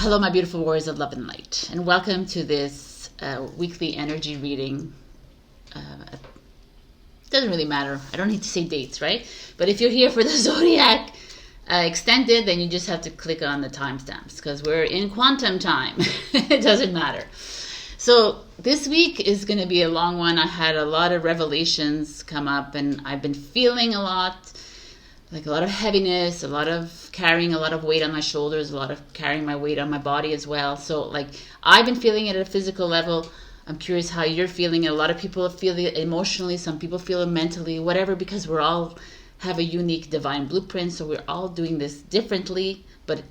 Hello, my beautiful warriors of love and light, and welcome to this weekly energy reading. It doesn't really matter. I don't need to say dates, right? But if you're here for the Zodiac extended, then you just have to click on the timestamps because we're in quantum time. It doesn't matter. So this week is going to be a long one. I had a lot of revelations come up, and I've been feeling a lot. Like a lot of heaviness, a lot of carrying a lot of weight on my shoulders, a lot of carrying my weight on my body as well. So like I've been feeling it at a physical level. I'm curious how you're feeling it. A lot of people feel it emotionally. Some people feel it mentally, whatever, because we're all have a unique divine blueprint. So we're all doing this differently, but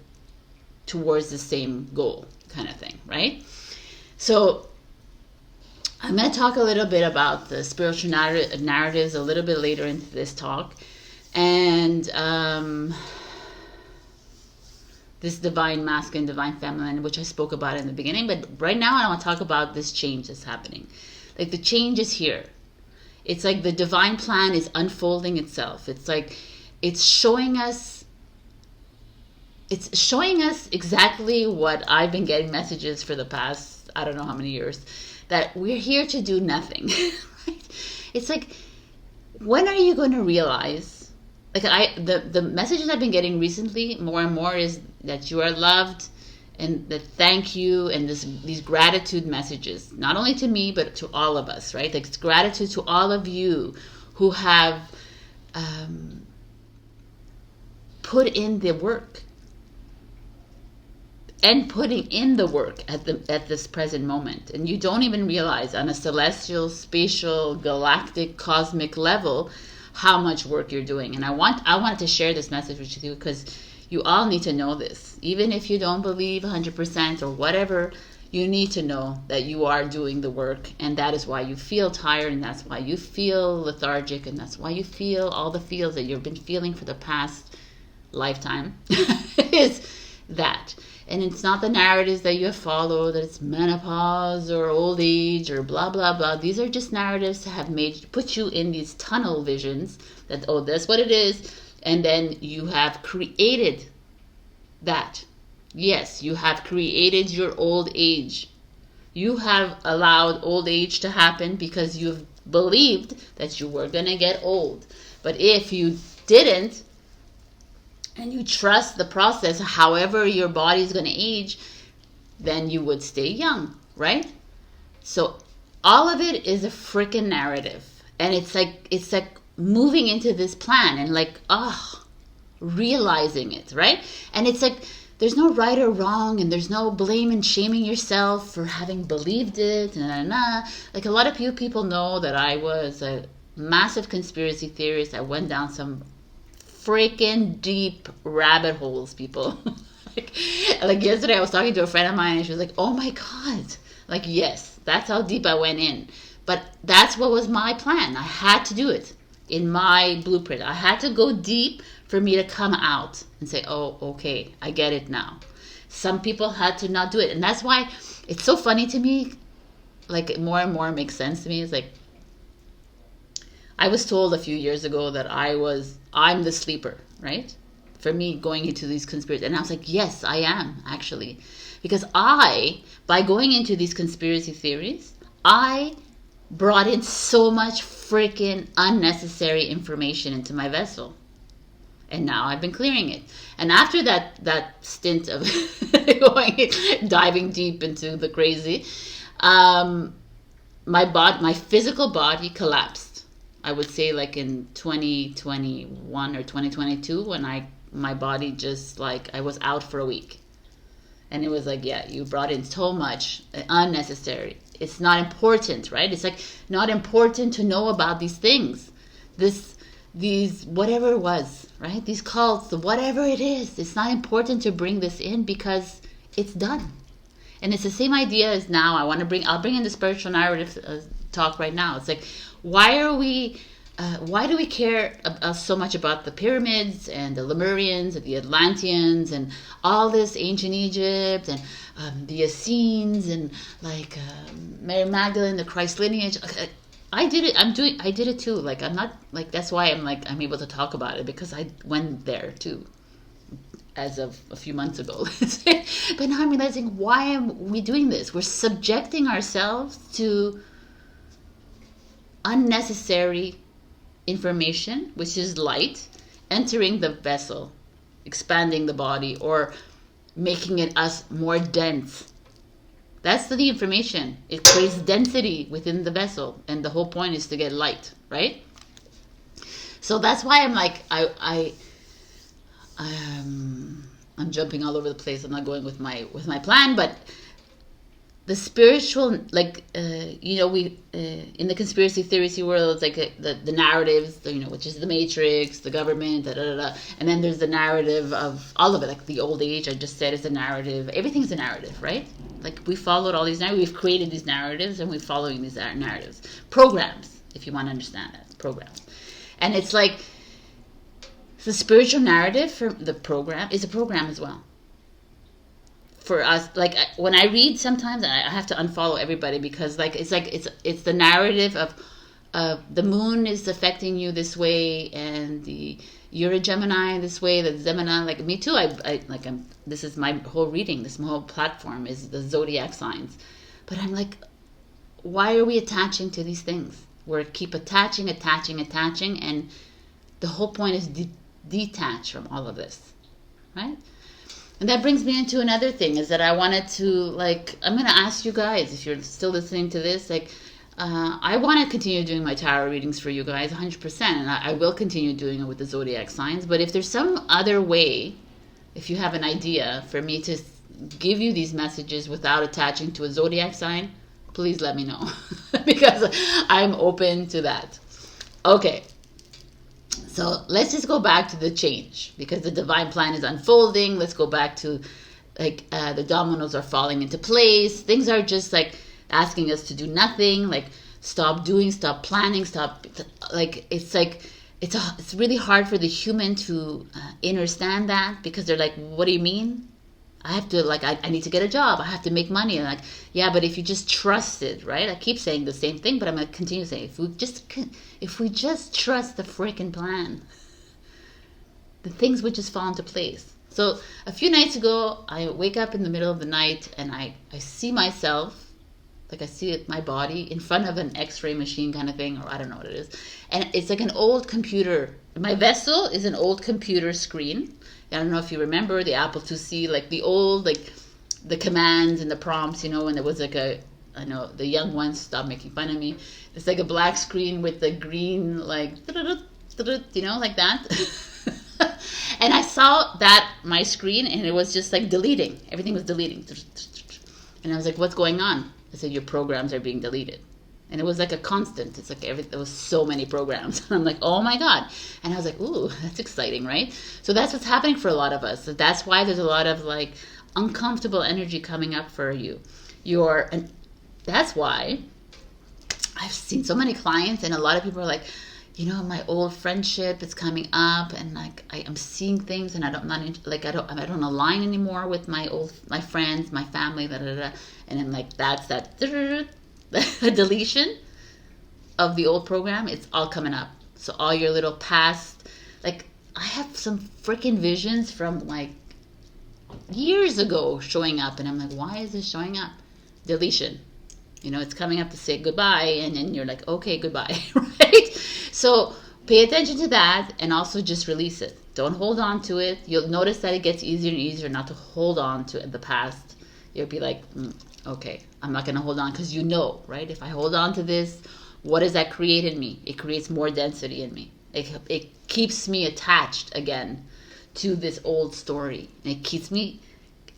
towards the same goal kind of thing, right? So I'm going to talk a little bit about the spiritual narratives a little bit later into this talk. And this divine masculine, divine feminine, which I spoke about in the beginning. But right now I want to talk about this change that's happening. Like the change is here. It's like the divine plan is unfolding itself. It's like it's showing us exactly what I've been getting messages for the past, I don't know how many years, that we're here to do nothing. It's like, when are you going to realize? Like the messages I've been getting recently more and more is that you are loved, and that thank you, and these gratitude messages, not only to me but to all of us, right? Like it's gratitude to all of you who have put in the work and putting in the work at this present moment, and you don't even realize on a celestial, spatial, galactic, cosmic level how much work you're doing. And I wanted to share this message with you because you all need to know this. Even if you don't believe 100% or whatever, you need to know that you are doing the work, and that is why you feel tired, and that's why you feel lethargic, and that's why you feel all the feels that you've been feeling for the past lifetime is that. And it's not the narratives that you have followed, that it's menopause or old age or blah, blah, blah. These are just narratives to have put you in these tunnel visions that, oh, that's what it is. And then you have created that. Yes, you have created your old age. You have allowed old age to happen because you've believed that you were going to get old. But if you didn't, and you trust the process, however your body is going to age, then you would stay young, right? So all of it is a freaking narrative. And it's like moving into this plan and like, realizing it, right? And it's like, there's no right or wrong, and there's no blame and shaming yourself for having believed it. Like a lot of people know that I was a massive conspiracy theorist. I went down some freaking deep rabbit holes, people. like yesterday I was talking to a friend of mine, and she was like, oh my god, like, yes, that's how deep I went in. But that's what was my plan. I had to do it in my blueprint. I had to go deep for me to come out and say, oh, okay, I get it now. Some people had to not do it, and that's why it's so funny to me. Like more and more makes sense to me. It's like, I was told a few years ago that I'm the sleeper, right? For me, going into these conspiracies. And I was like, yes, I am, actually. Because by going into these conspiracy theories, I brought in so much freaking unnecessary information into my vessel. And now I've been clearing it. And after that stint of diving deep into the crazy, my physical body collapsed. I would say like in 2021 or 2022 when my body just like, I was out for a week. And it was like, yeah, you brought in so much unnecessary. It's not important, right? It's like not important to know about these things. These, whatever it was, right? These cults, whatever it is, it's not important to bring this in because it's done. And it's the same idea as now. I'll bring in the spiritual narrative talk right now. It's like, why do we care so much about the pyramids and the Lemurians and the Atlanteans and all this ancient Egypt and the Essenes and like Mary Magdalene, the Christ lineage? I did it. I did it too. Like I'm not like, that's why I'm able to talk about it, because I went there too. as of a few months ago. But now I'm realizing, why am we doing this? We're subjecting ourselves to unnecessary information, which is light, entering the vessel, expanding the body, or making it us more dense. That's the information. It creates density within the vessel, and the whole point is to get light, right? So that's why I'm like, I'm jumping all over the place. I'm not going with my plan, but the spiritual, like, we in the conspiracy theories world, it's like the narratives, which is the Matrix, the government, and then there's the narrative of all of it, like the old age. I just said is a narrative. Everything's a narrative, right? Like, we followed all these narratives. We've created these narratives, and we're following these narratives, programs, if you want to understand that, programs. And it's like, the spiritual narrative for the program is a program as well. For us, like, when I read sometimes, I have to unfollow everybody, because it's the narrative of the moon is affecting you this way, and you're a Gemini this way, the Gemini, like me too. This is my whole reading, this whole platform is the zodiac signs. But I'm like, why are we attaching to these things? We keep attaching, and the whole point is detach from all of this, right? And that brings me into another thing, is that I wanted to, like, I'm going to ask you guys, if you're still listening to this, like, I want to continue doing my tarot readings for you guys 100%, and I will continue doing it with the zodiac signs. But if there's some other way, if you have an idea for me to give you these messages without attaching to a zodiac sign, please let me know, because I'm open to that. Okay. So let's just go back to the change, because the divine plan is unfolding. Let's go back to, like, the dominoes are falling into place. Things are just like asking us to do nothing, like stop doing, stop planning, stop. It's really hard for the human to understand that, because they're like, what do you mean? I have to, like, I need to get a job. I have to make money. And like, yeah, but if you just trusted, right? I keep saying the same thing, but I'm going to continue saying, if we just trust the freaking plan, the things would just fall into place. So a few nights ago, I wake up in the middle of the night, and I see myself, like, I see my body in front of an x-ray machine kind of thing, or I don't know what it is. And it's like an old computer. My vessel is an old computer screen. I don't know if you remember the Apple IIc, like the old, like the commands and the prompts, when there was like I know the young ones, stop making fun of me. It's like a black screen with the green, like, like that. And I saw that, my screen, and it was just like deleting. Everything was deleting. And I was like, what's going on? I said, your programs are being deleted. And it was like a constant. It's like there was so many programs. And I'm like, oh my God. And I was like, ooh, that's exciting, right? So that's what's happening for a lot of us. That's why there's a lot of, like, uncomfortable energy coming up for you. And that's why I've seen so many clients, and a lot of people are like, my old friendship is coming up, and like I'm seeing things, and I don't align anymore with my friends, my family, and then, like, that's that deletion of the old program. It's all coming up. So all your little past, like, I have some freaking visions from, like, years ago showing up, and I'm like, why is this showing up? Deletion. It's coming up to say goodbye, and then you're like, okay, goodbye, right? So pay attention to that, and also just release it. Don't hold on to it. You'll notice that it gets easier and easier not to hold on to the past. You'll be like, okay, I'm not going to hold on, because right? If I hold on to this, what does that create in me? It creates more density in me. It keeps me attached again to this old story. It keeps me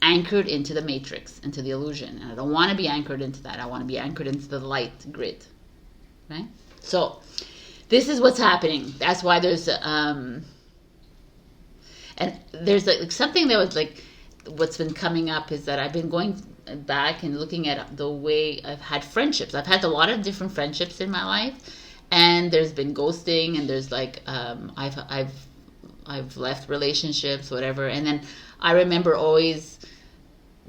anchored into the matrix, into the illusion. And I don't want to be anchored into that. I want to be anchored into the light grid. Right? So this is what's happening. That's why there's and there's like something that was like, what's been coming up is that I've been going back and looking at the way I've had friendships. I've had a lot of different friendships in my life, and there's been ghosting, and there's like I've left relationships, whatever. And then I remember always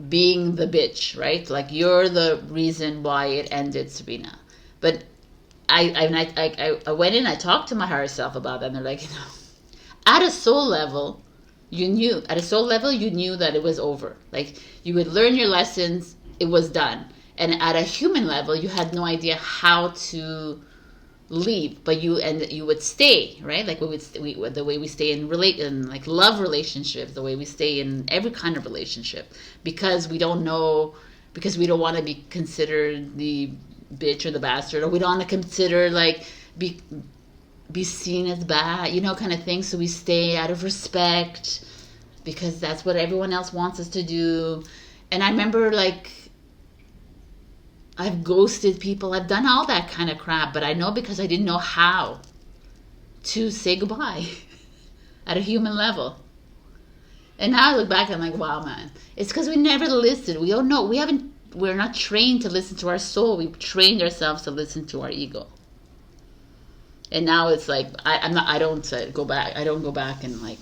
being the bitch, right? Like, you're the reason why it ended, Sabrina. But I went in, I talked to my higher self about that, and they're like, at a soul level, You knew, at a soul level, you knew that it was over. Like, you would learn your lessons, it was done. And at a human level, you had no idea how to leave, but you would stay, right? Like, the way we stay in like love relationships, the way we stay in every kind of relationship, because we don't know, because we don't want to be considered the bitch or the bastard, or we don't want to consider, like, be seen as bad, you know, kind of thing. So we stay out of respect because that's what everyone else wants us to do. And I remember, like, I've ghosted people, I've done all that kind of crap, but I know because I didn't know how to say goodbye at a human level. And now I look back and I'm like, wow, man, it's because we never listened. We don't know. We're not trained to listen to our soul. We've trained ourselves to listen to our ego. And now it's like, I don't go back and, like,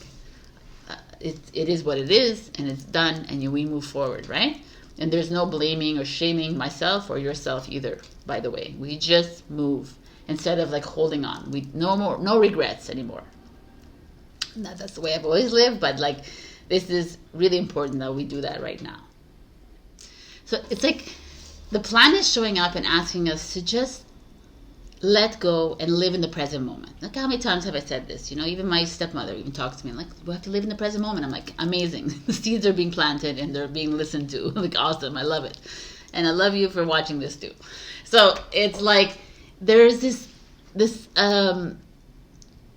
it is what it is, and it's done, and we move forward, right? And there's no blaming or shaming myself or yourself either, by the way. We just move instead of, like, holding on. No regrets anymore. That's the way I've always lived, but, like, this is really important that we do that right now. So it's like the plan is showing up and asking us to just let go and live in the present moment. Look how many times have I said this? You know, even my stepmother even talks to me like, we have to live in the present moment. I'm like, amazing. The seeds are being planted and they're being listened to. Like, awesome. I love it. And I love you for watching this too. So it's like, there's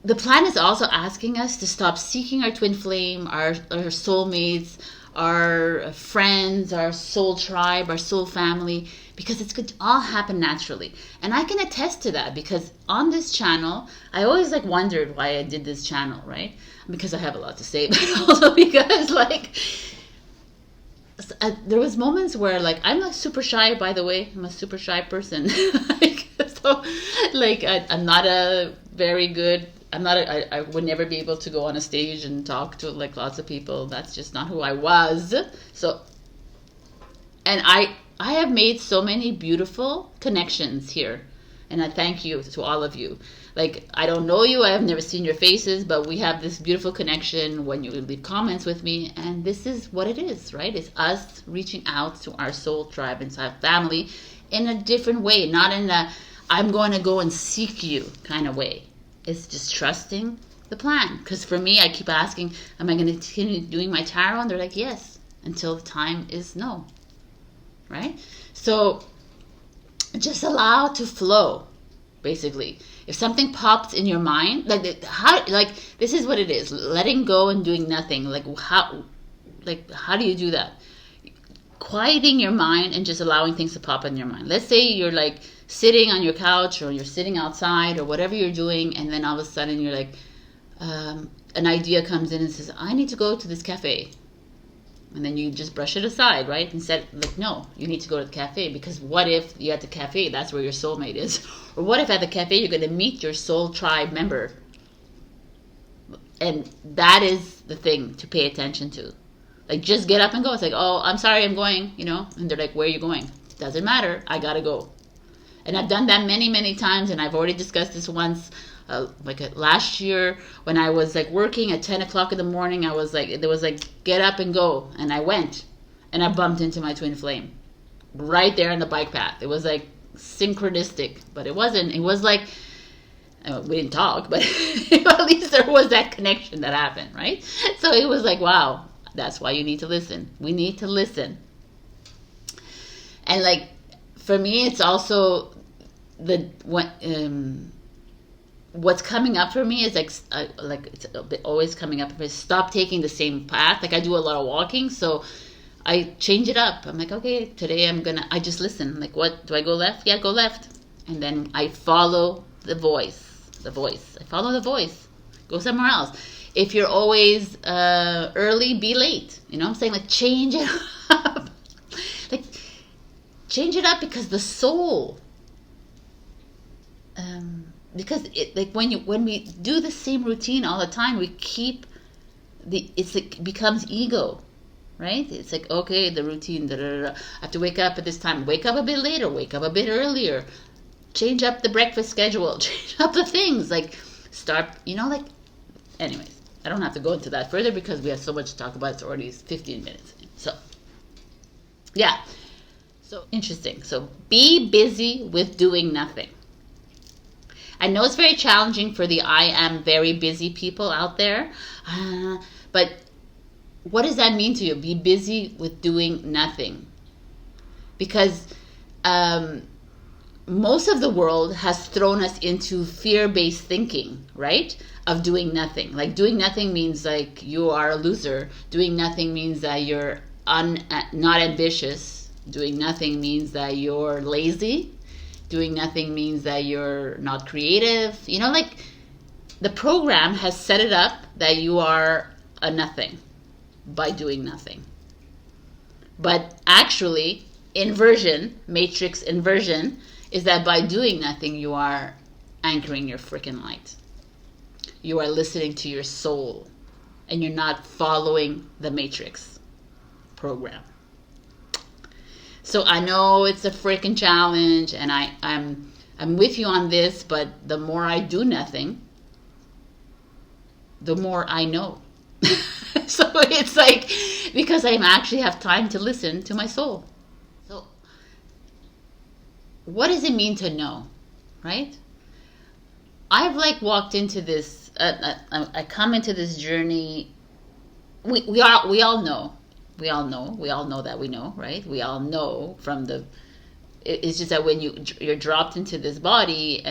the plan is also asking us to stop seeking our twin flame, our soulmates, our friends, our soul tribe, our soul family, because it's going to all happen naturally. And I can attest to that, because on this channel, I always, like, wondered why I did this channel, right? Because I have a lot to say, but also because, like, there was moments where, like, I'm, like, super shy, by the way. I'm a super shy person. I'm not a very good, I would never be able to go on a stage and talk to, like, lots of people. That's just not who I was. So, and I have made so many beautiful connections here. And I thank you to all of you. Like, I don't know you, I have never seen your faces, but we have this beautiful connection when you leave comments with me. And this is what it is, right? It's us reaching out to our soul tribe and our family in a different way. Not in a, I'm going to go and seek you kind of way. It's just trusting the plan. Because for me, I keep asking, am I going to continue doing my tarot? And they're like, yes, until the time is no. Right? So just allow it to flow, basically. If something pops in your mind, this is what it is. Letting go and doing nothing. How do you do that? Quieting your mind and just allowing things to pop in your mind. Let's say you're, like, sitting on your couch, or you're sitting outside, or whatever you're doing, and then all of a sudden you're like, an idea comes in and says, I need to go to this cafe. And then you just brush it aside, right? Instead, like, no, you need to go to the cafe, because what if you're at the cafe, that's where your soulmate is? Or what if at the cafe you're going to meet your soul tribe member? And that is the thing to pay attention to. Like, just get up and go. It's like, oh, I'm sorry, I'm going, you know? And they're like, where are you going? Doesn't matter. I got to go. And I've done that many, many times, and I've already discussed this once. Last year when I was, like, working at 10 o'clock in the morning, I was like, there was like, get up and go. And I went, and I bumped into my twin flame right there on the bike path. It was like synchronistic, but it wasn't. It was like, we didn't talk, but at least there was that connection that happened, right? So it was like, wow, that's why you need to listen. We need to listen. And, like, for me, it's also what's coming up for me is like it's always coming up is stop taking the same path. Like, I do a lot of walking, so I change it up. I'm like, okay, today I just listen. Like, what do I go left? Yeah, go left. And then I follow the voice. I follow the voice. Go somewhere else. If you're always early, be late. You know what I'm saying? Like, change it up. Like, change it up, because the soul, because it, like, when we do the same routine all the time, we keep it becomes ego, right? It's like, okay, the routine, I have to wake up at this time, wake up a bit later, wake up a bit earlier, change up the breakfast schedule, change up the things, like, start, you know, like, anyways, I don't have to go into that further because we have so much to talk about. It's already 15 minutes. So, yeah. So, interesting. So, be busy with doing nothing. I know it's very challenging for the I am very busy people out there. But what does that mean to you? Be busy with doing nothing. Because most of the world has thrown us into fear-based thinking, right? Of doing nothing. Like doing nothing means like you are a loser. Doing nothing means that you're not ambitious. Doing nothing means that you're lazy. Doing nothing means that you're not creative. You know, like the program has set it up that you are a nothing by doing nothing. But actually, inversion, matrix inversion, is that by doing nothing, you are anchoring your freaking light. You are listening to your soul, and you're not following the matrix program. So I know it's a freaking challenge, and I'm with you on this, but the more I do nothing, the more I know. So it's like, because I actually have time to listen to my soul. So what does it mean to know, right? I've like walked into this, I come into this journey, we all know. We all know that we know, right? We all know from it's just that when you're dropped into this body,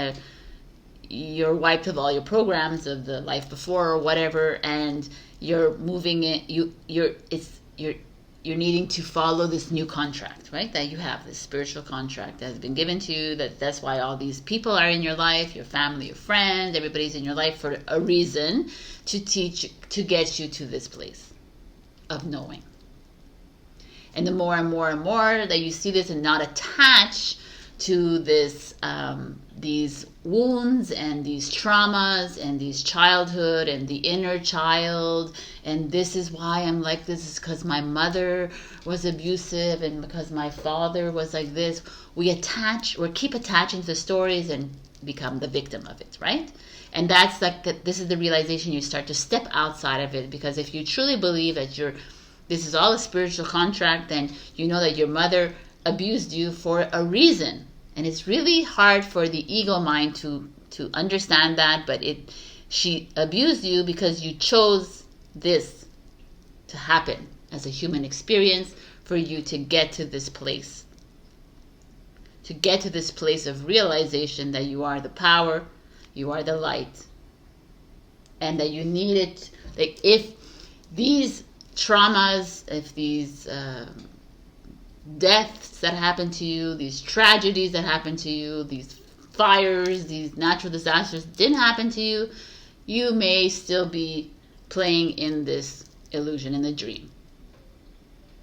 you're wiped of all your programs of the life before or whatever, and you're moving it. You're needing to follow this new contract, right? That you have this spiritual contract that has been given to you. That's why all these people are in your life, your family, your friends, everybody's in your life for a reason, to get you to this place of knowing. And the more and more and more that you see this and not attach to this, these wounds and these traumas and these childhood and the inner child, and this is why I'm like this, is because my mother was abusive and because my father was like this. We keep attaching to stories and become the victim of it, right? And that's like this is the realization. You start to step outside of it, because if you truly believe that this is all a spiritual contract, then you know that your mother abused you for a reason. And it's really hard for the ego mind to understand that, but she abused you because you chose this to happen as a human experience for you to get to this place. To get to this place of realization that you are the power, you are the light, and that you need it. Like if these traumas, if these deaths that happen to you, these tragedies that happen to you, these fires, these natural disasters didn't happen to you, you may still be playing in this illusion, in the dream.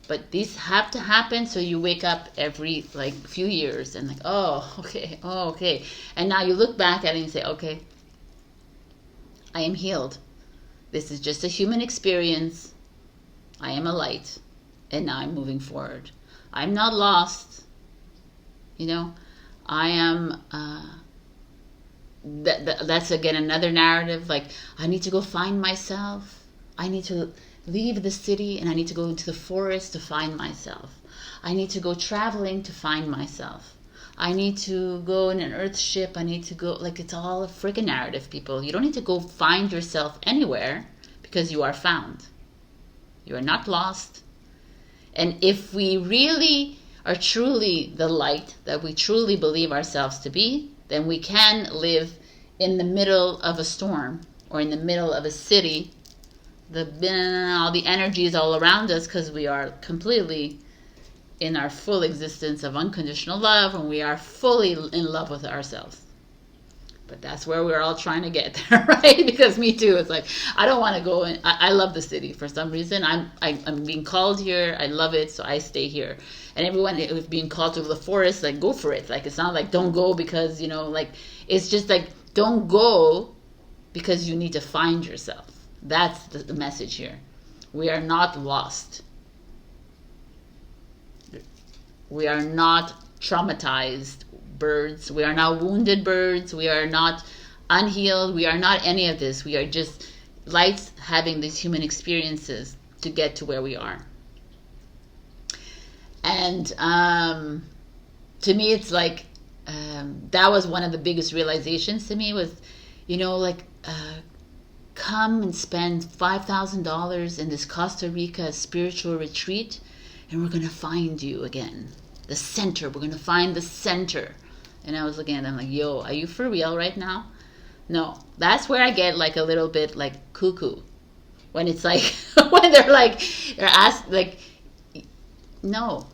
But these have to happen, so you wake up every like few years and like, oh, okay. And now you look back at it and say, okay, I am healed. This is just a human experience. I am a light, and now I'm moving forward. I'm not lost. You know, I am, that's again another narrative. Like, I need to go find myself. I need to leave the city, and I need to go into the forest to find myself. I need to go traveling to find myself. I need to go in an earth ship. I need to go, like, it's all a freaking narrative, people. You don't need to go find yourself anywhere, because you are found. You are not lost. And if we really are truly the light that we truly believe ourselves to be, then we can live in the middle of a storm or in the middle of a city. All the energy is all around us, because we are completely in our full existence of unconditional love, and we are fully in love with ourselves. But that's where we're all trying to get there, right? Because me too. It's like, I don't want to go in. I love the city for some reason. I'm being called here. I love it, so I stay here. And everyone is being called to the forest, like, go for it. Like, it's not like don't go because, you know, like, it's just like don't go because you need to find yourself. That's the message here. We are not lost. We are not traumatized birds. We are not wounded birds. We are not unhealed. We are not any of this. We are just lights having these human experiences to get to where we are. And to me, it's like, that was one of the biggest realizations to me was, you know, like, come and spend $5,000 in this Costa Rica spiritual retreat, and we're going to find you again. The center. We're going to find the center. And I was looking at them like, yo, are you for real right now? No. That's where I get like a little bit like cuckoo. When it's like, when they're asked, like, no.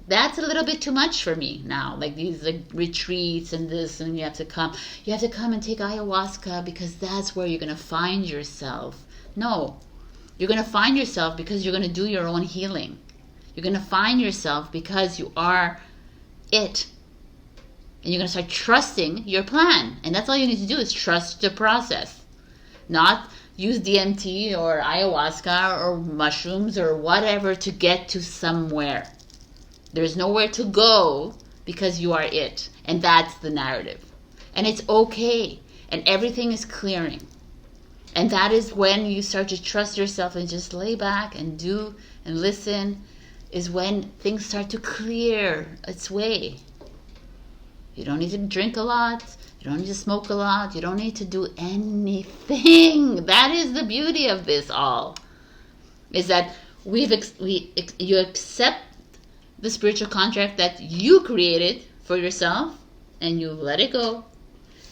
That's a little bit too much for me now. Like these like retreats and this, and you have to come and take ayahuasca because that's where you're going to find yourself. No. You're going to find yourself because you're going to do your own healing. You're going to find yourself because you are it. And you're going to start trusting your plan. And that's all you need to do is trust the process. Not use DMT or ayahuasca or mushrooms or whatever to get to somewhere. There's nowhere to go because you are it. And that's the narrative. And it's okay. And everything is clearing. And that is when you start to trust yourself and just lay back and do and listen, is when things start to clear its way. You don't need to drink a lot. You don't need to smoke a lot. You don't need to do anything. That is the beauty of this all. Is that you accept the spiritual contract that you created for yourself, and you let it go,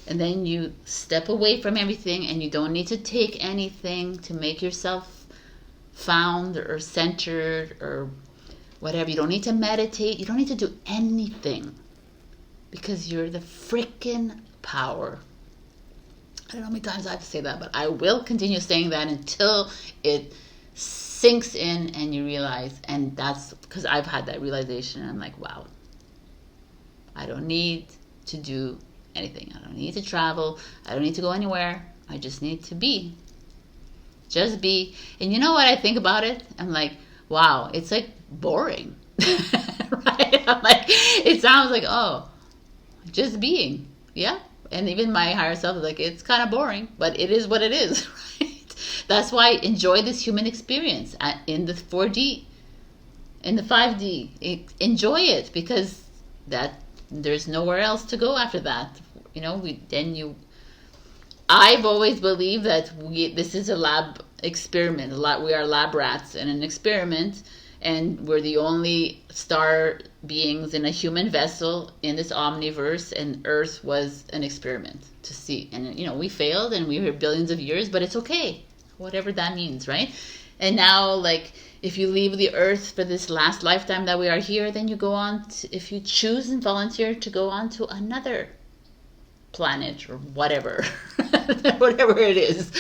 and then you step away from everything, and you don't need to take anything to make yourself found or centered or whatever. You don't need to meditate. You don't need to do anything because you're the freaking power. I don't know how many times I have to say that, but I will continue saying that until it sinks in and you realize. And that's because I've had that realization, and I'm like, wow, I don't need to do anything. I don't need to travel. I don't need to go anywhere. I just need to be. Just be. And you know what I think about it? I'm like, wow, it's like boring. Right? I'm like, it sounds like, oh, just being. Yeah. And even my higher self is like, it's kind of boring, but it is what it is. Right? That's why enjoy this human experience in the 4D, in the 5D. Enjoy it, because that there's nowhere else to go after that. You know, I've always believed that this is a lab experiment. We are lab rats in an experiment, and we're the only star beings in a human vessel in this omniverse, and Earth was an experiment to see. And, you know, we failed, and we were billions of years, but it's okay. Whatever that means, right? And now, like, if you leave the Earth for this last lifetime that we are here, then you go on if you choose and volunteer to go on to another planet or whatever, whatever it is,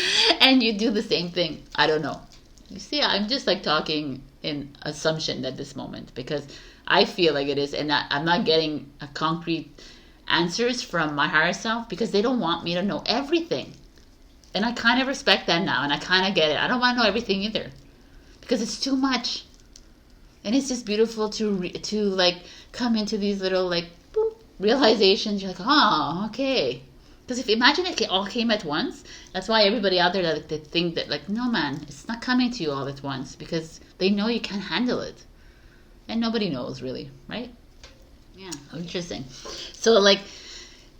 and you do the same thing. I don't know. You see, I'm just like talking in assumption at this moment because I feel like it is, and I'm not getting a concrete answers from my higher self because they don't want me to know everything. And I kind of respect that now, and I kind of get it. I don't want to know everything either because it's too much. And it's just beautiful to like come into these little like boop, realizations. You're like, oh, okay. Because if imagine it all came at once. That's why everybody out there that they think that like, no man, it's not coming to you all at once because they know you can't handle it, and nobody knows really, right? Yeah, interesting. So like,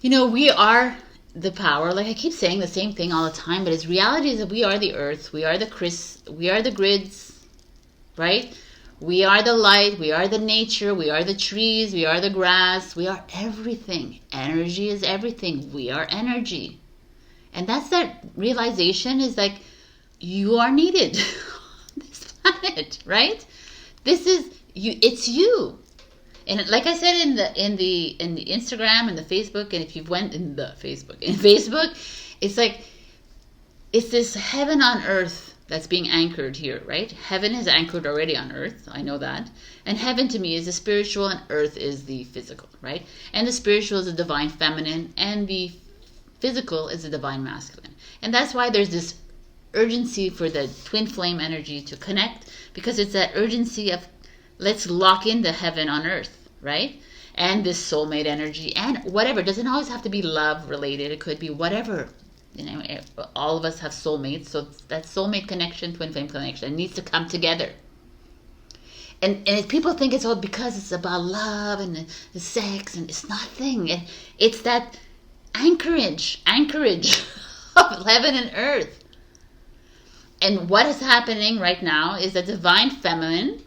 you know, we are the power. Like I keep saying the same thing all the time, but its reality is that we are the Earth, we are the grids, right? We are the light, we are the nature, we are the trees, we are the grass, we are everything. Energy is everything. We are energy. And that's that realization is like, you are needed on this planet, right? This is you, it's you. And like I said in the Instagram and the Facebook, and if you went in Facebook, it's like, it's this heaven on earth that's being anchored here, right? Heaven is anchored already on earth. I know that. And heaven to me is the spiritual and earth is the physical, right? And the spiritual is the divine feminine and the physical is the divine masculine. And that's why there's this urgency for the twin flame energy to connect, because it's that urgency of let's lock in the heaven on earth, right? And this soulmate energy and whatever. It doesn't always have to be love related. It could be whatever. You know, all of us have soulmates, so that soulmate connection, twin flame connection, needs to come together. And if people think it's all because it's about love and the sex, and it's nothing. It's that anchorage of heaven and earth. And what is happening right now is the divine feminine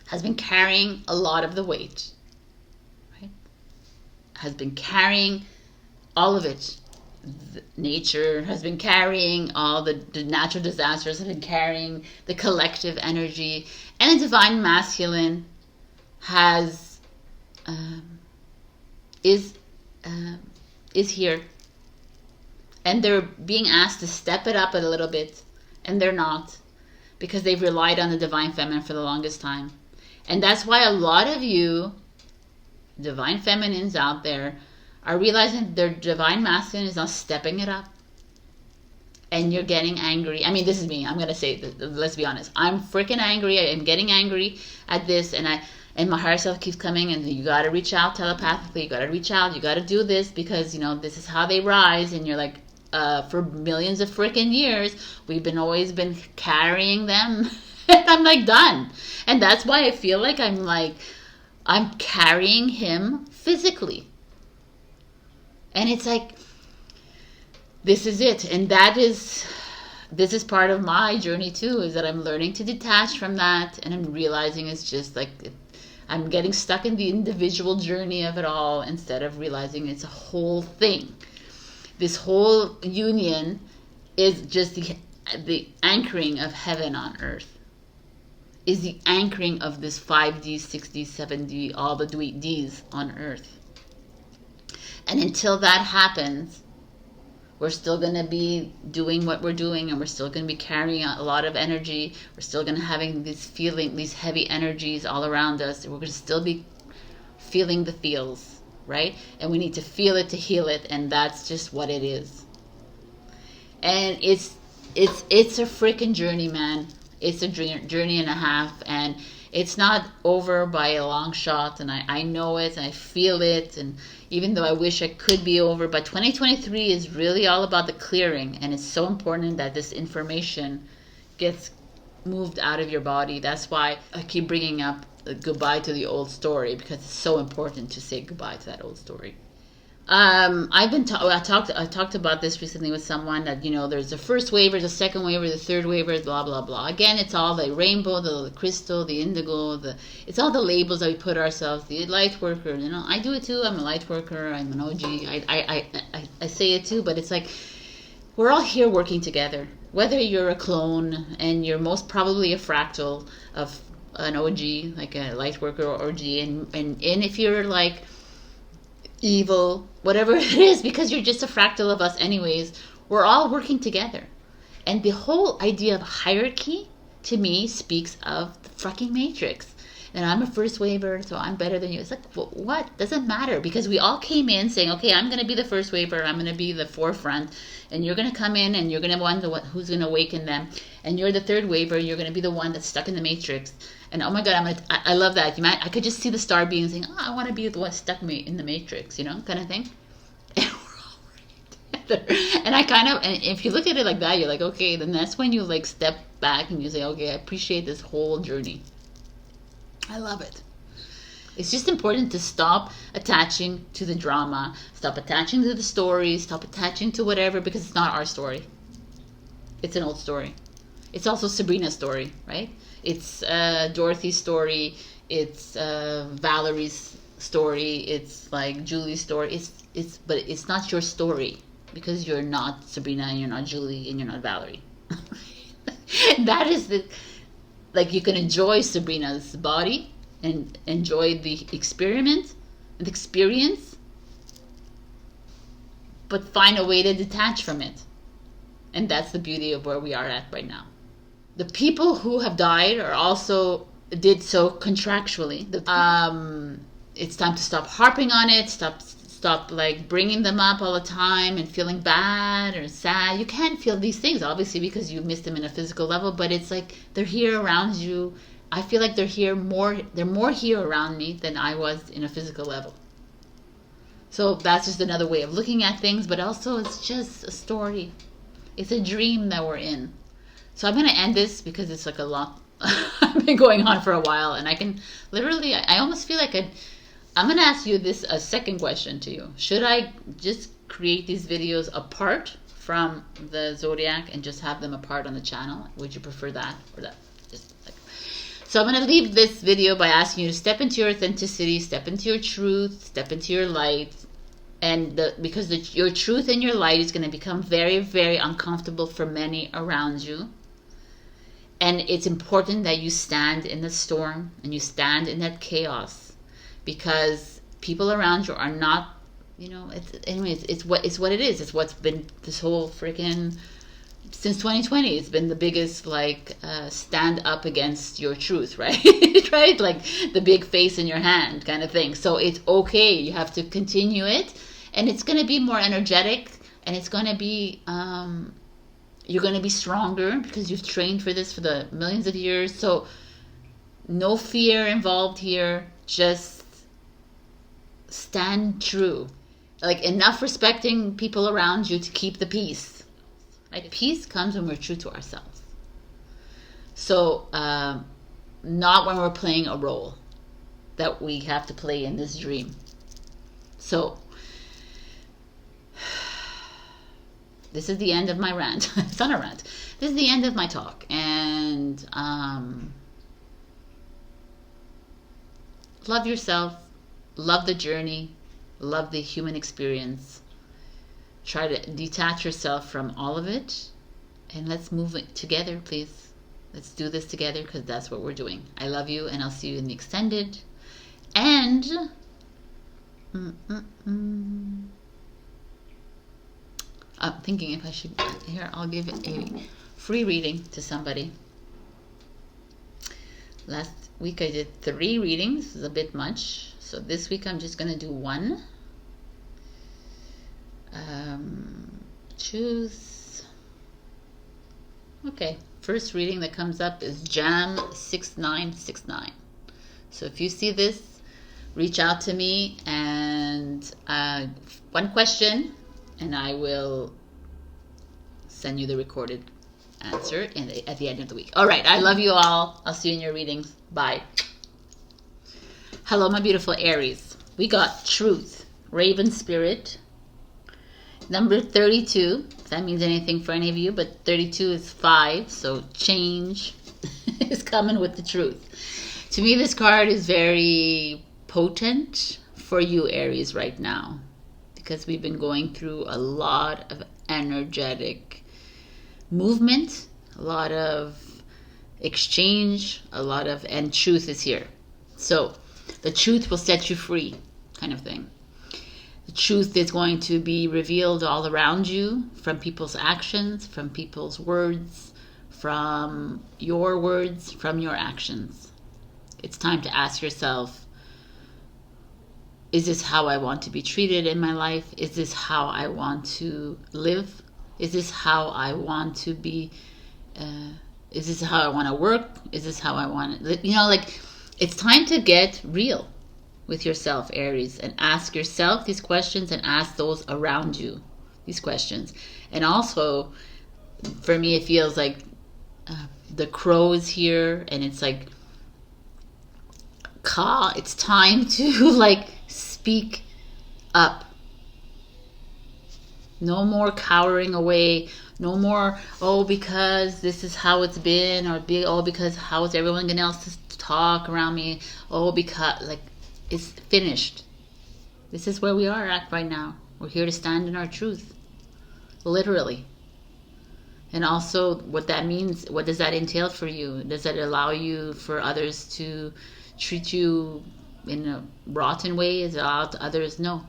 has been carrying a lot of the weight, right? Has been carrying all of it. Nature has been carrying all the natural disasters, have been carrying the collective energy, and the divine masculine has is here, and they're being asked to step it up a little bit, and they're not, because they've relied on the divine feminine for the longest time. And that's why a lot of you divine feminines out there are realizing their divine masculine is not stepping it up, and you're getting angry. I mean, this is me. I'm gonna say, let's be honest. I'm freaking angry. I am getting angry at this, and my higher self keeps coming, and you gotta reach out telepathically. You gotta reach out. You gotta do this, because you know this is how they rise. And you're like, for millions of freaking years, we've always been carrying them, and I'm like done. And that's why I feel like I'm carrying him physically. And it's like, this is it. And this is part of my journey too, is that I'm learning to detach from that. And I'm realizing it's just like, I'm getting stuck in the individual journey of it all, instead of realizing it's a whole thing. This whole union is just the anchoring of heaven on earth. Is the anchoring of this 5D, 6D, 7D, all the Ds on earth. And until that happens, we're still going to be doing what we're doing, and we're still going to be carrying a lot of energy. We're still going to having these heavy energies all around us. We're going to still be feeling the feels, right? And we need to feel it to heal it, and that's just what it is. And it's a freaking journey, man. It's a journey and a half, and it's not over by a long shot, and I know it, and I feel it, and even though I wish I could be over, but 2023 is really all about the clearing, and it's so important that this information gets moved out of your body. That's why I keep bringing up goodbye to the old story, because it's so important to say goodbye to that old story. I talked about this recently with someone, that there's the first waiver, the second waiver, the third waiver, blah blah blah. Again, it's all the rainbow, the crystal, the indigo, it's all the labels that we put ourselves. The light worker, I do it too. I'm a light worker. I'm an OG. I say it too, but it's like we're all here working together. Whether you're a clone and you're most probably a fractal of an OG, like a light worker or OG, and if you're like evil, whatever it is, because you're just a fractal of us anyways, we're all working together. And the whole idea of hierarchy, to me, speaks of the fucking matrix. And I'm a first waver, so I'm better than you. It's like, what? Doesn't matter, because we all came in saying, okay, I'm going to be the first waver, I'm going to be the forefront, and you're going to come in and you're going to be the one who's going to awaken them, and you're the third waver, you're going to be the one that's stuck in the matrix. And oh my god, I love that. I could just see the star being saying, I want to be the one stuck in the matrix, kind of thing. And we're all working together. And if you look at it like that, you're like, okay, then that's when you like step back and you say, okay, I appreciate this whole journey. I love it. It's just important to stop attaching to the drama, stop attaching to the story, stop attaching to whatever, because it's not our story. It's an old story. It's also Sabrina's story, right? It's Dorothy's story. It's Valerie's story. It's like Julie's story. But it's not your story, because you're not Sabrina, and you're not Julie, and you're not Valerie. That is you can enjoy Sabrina's body and enjoy the experience, but find a way to detach from it. And that's the beauty of where we are at right now. The people who have died are also did so contractually. It's time to stop harping on it. Stop like bringing them up all the time and feeling bad or sad. You can't feel these things, obviously, because you missed them in a physical level. But it's like they're here around you. I feel like they're more here around me than I was in a physical level. So that's just another way of looking at things, but also it's just a story. It's a dream that we're in. So I'm going to end this because it's like a lot. I've been going on for a while, and I can literally, I almost feel like I'm going to ask you this, a second question to you. Should I just create these videos apart from the zodiac and just have them apart on the channel? Would you prefer that or that? Just like, so I'm going to leave this video by asking you to step into your authenticity, step into your truth, step into your light. And because your truth and your light is going to become very, very uncomfortable for many around you. And it's important that you stand in the storm and you stand in that chaos, because people around you are not, you know, it's what it is. It's what's been this whole freaking, since 2020, it's been the biggest, like, stand up against your truth, right? Right? Like the big face in your hand kind of thing. So it's okay. You have to continue it. And it's going to be more energetic, and it's going to be, you're going to be stronger because you've trained for this for the millions of years. So no fear involved here. Just stand true. Like, enough respecting people around you to keep the peace. Right? Peace comes when we're true to ourselves. So not when we're playing a role that we have to play in this dream. So this is the end of my rant. It's not a rant. This is the end of my talk. And love yourself. Love the journey. Love the human experience. Try to detach yourself from all of it. And let's move it together, please. Let's do this together, because that's what we're doing. I love you, and I'll see you in the extended. And I'm thinking if I should, here, I'll give a free reading to somebody. Last week I did 3 readings. This is a bit much. So this week I'm just going to do 1. Choose. Okay. First reading that comes up is Jam 6969. So if you see this, reach out to me, and 1 question, and I will send you the recorded answer at the end of the week. All right. I love you all. I'll see you in your readings. Bye. Hello, my beautiful Aries. We got Truth, Raven Spirit, number 32. If that means anything for any of you, but 32 is 5, so change is coming with the truth. To me, this card is very potent for you, Aries, right now, because we've been going through a lot of energetic movement, a lot of exchange, and truth is here. So the truth will set you free, kind of thing. The truth is going to be revealed all around you, from people's actions, from people's words, from your actions. It's time to ask yourself, is this how I want to be treated in my life? Is this how I want to live? Is this how I want to be? Is this how I want to work? Is this how I want to, like, it's time to get real with yourself, Aries, and ask yourself these questions, and ask those around you these questions. And also, for me, it feels like the crow is here, and it's like, it's time to, like, speak up. No more cowering away. No more, because this is how it's been, or because how is everyone else to talk around me? Because, like, it's finished. This is where we are at right now. We're here to stand in our truth, literally. And also, what that means, what does that entail for you? Does that allow you for others to treat you in a rotten way? Is it allowed to others? No.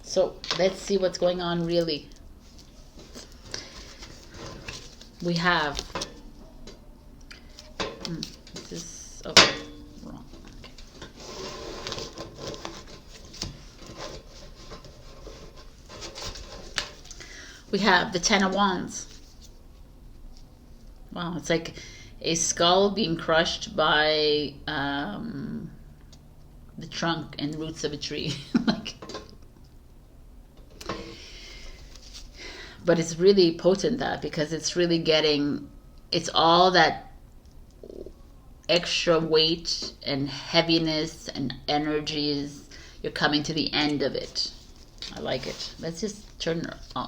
So let's see what's going on really. We have this is wrong. Okay. We have the 10 of Wands. Wow, it's like a skull being crushed by the trunk and roots of a tree. Like, But it's really potent, that, because it's really getting, it's all that extra weight and heaviness and energies. You're coming to the end of it. I like it. Let's just turn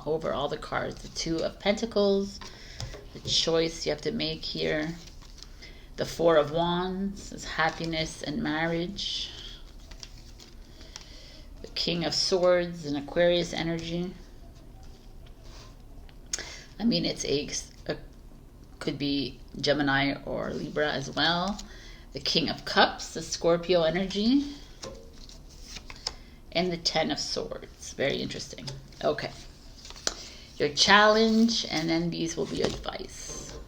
over all the cards. The Two of Pentacles, the choice you have to make here. The Four of Wands is happiness and marriage. The King of Swords and Aquarius energy. I mean, it's could be Gemini or Libra as well. The King of Cups, the Scorpio energy. And the Ten of Swords. Very interesting. Okay. Your challenge, and then these will be your advice.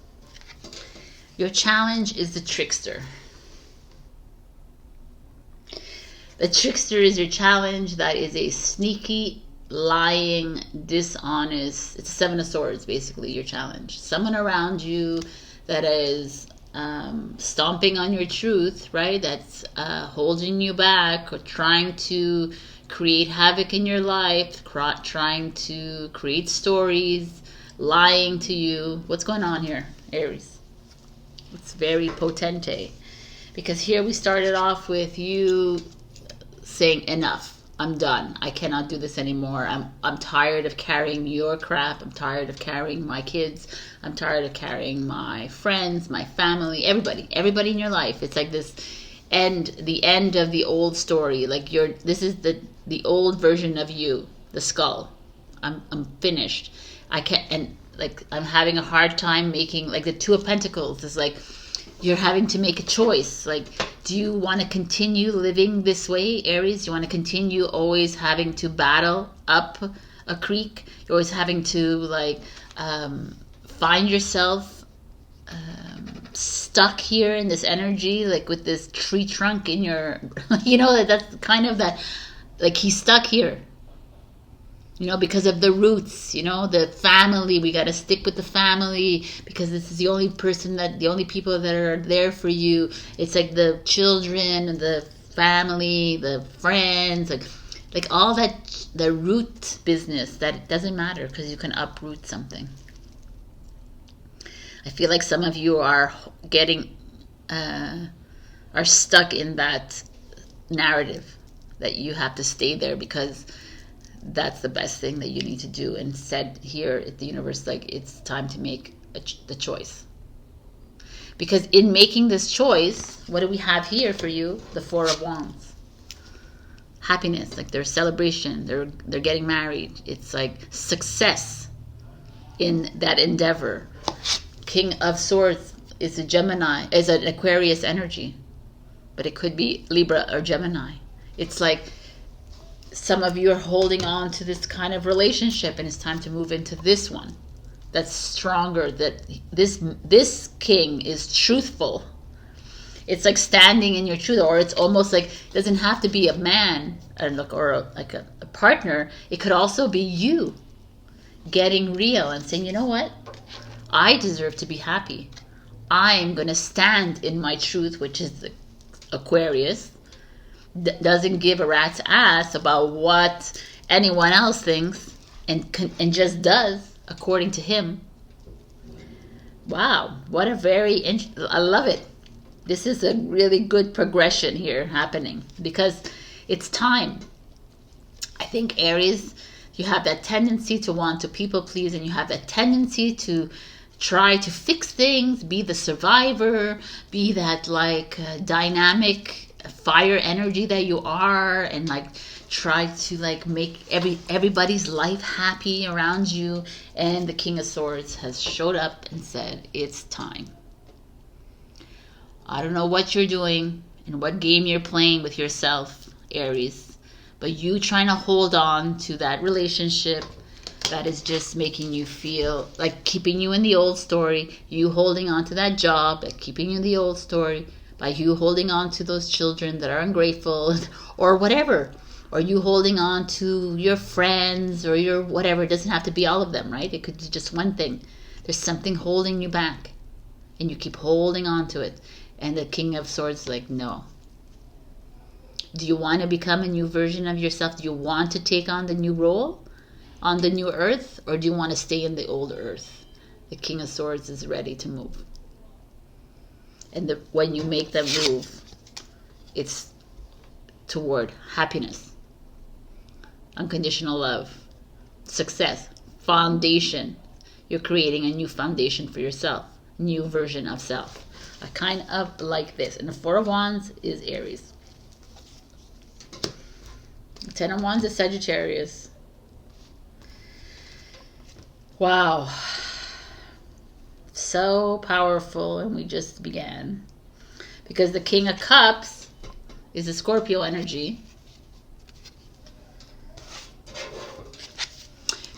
Your challenge is the Trickster. The Trickster is your challenge. That is a sneaky, lying, dishonest. It's a Seven of Swords, basically, your challenge. Someone around you that is stomping on your truth, right? That's holding you back or trying to create havoc in your life, trying to create stories, lying to you. What's going on here, Aries? It's very potente, because here we started off with you saying, enough, I'm done, I cannot do this anymore, I'm tired of carrying your crap, I'm tired of carrying my kids, I'm tired of carrying my friends, my family, everybody in your life. It's like this the end of the old story. Like this is the old version of you, the skull. I'm finished. I can't, and like I'm having a hard time making, like the Two of Pentacles is like you're having to make a choice. Like, do you want to continue living this way, Aries? Do you want to continue always having to battle up a creek? You're always having to like find yourself stuck here in this energy, like with this tree trunk in your, you know, that's kind of that, like he's stuck here, you know, because of the roots, you know, the family. We got to stick with the family because this is the only people that are there for you. It's like the children, the family, the friends, like all that, the root business, that it doesn't matter because you can uproot something. I feel like some of you are are stuck in that narrative that you have to stay there because that's the best thing that you need to do. And said here at the universe, like, it's time to make the choice. Because in making this choice, what do we have here for you? The Four of Wands. Happiness, like their celebration, they're getting married. It's like success in that endeavor. King of Swords is a Gemini, is an Aquarius energy, but it could be Libra or Gemini. It's like some of you are holding on to this kind of relationship, and it's time to move into this one that's stronger. That this king is truthful. It's like standing in your truth, or it's almost like it doesn't have to be a man or a partner. It could also be you getting real and saying, you know what? I deserve to be happy. I'm going to stand in my truth, which is the Aquarius. Doesn't give a rat's ass about what anyone else thinks, and just does according to him. Wow, what a I love it. This is a really good progression here happening because it's time. I think Aries, you have that tendency to want to people please, and you have that tendency to try to fix things, be the survivor, be that like dynamic fire energy that you are, and like try to like make everybody's life happy around you. And the King of Swords has showed up and said, it's time. I don't know what you're doing and what game you're playing with yourself, Aries, but you trying to hold on to that relationship that is just making you feel like keeping you in the old story, you holding on to that job, like keeping you in the old story, by you holding on to those children that are ungrateful or whatever, or you holding on to your friends or your whatever. It doesn't have to be all of them, right? It could be just one thing. There's something holding you back and you keep holding on to it. And the King of Swords is like, no. Do you want to become a new version of yourself? Do you want to take on the new role? on the new earth, or do you want to stay in the old earth? The King of Swords is ready to move. And when you make that move, it's toward happiness, unconditional love, success, foundation. You're creating a new foundation for yourself, new version of self. I kind of like this. And the Four of Wands is Aries. The Ten of Wands is Sagittarius. Wow. So powerful, and we just began. Because the King of Cups is a Scorpio energy.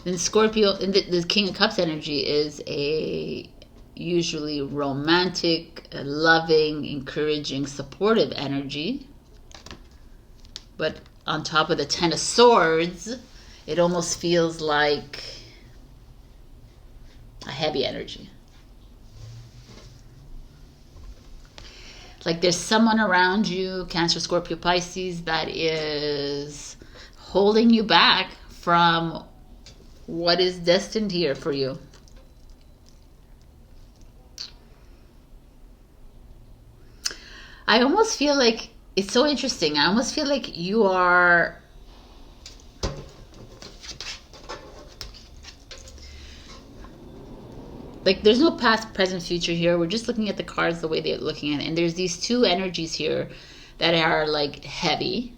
Then Scorpio, and the King of Cups energy is a usually romantic, loving, encouraging, supportive energy. But on top of the Ten of Swords, it almost feels like a heavy energy. Like there's someone around you, Cancer, Scorpio, Pisces, that is holding you back from what is destined here for you. I almost feel like, it's so interesting, I almost feel like you are like, there's no past, present, future here. We're just looking at the cards the way they're looking at it. And there's these two energies here that are like heavy.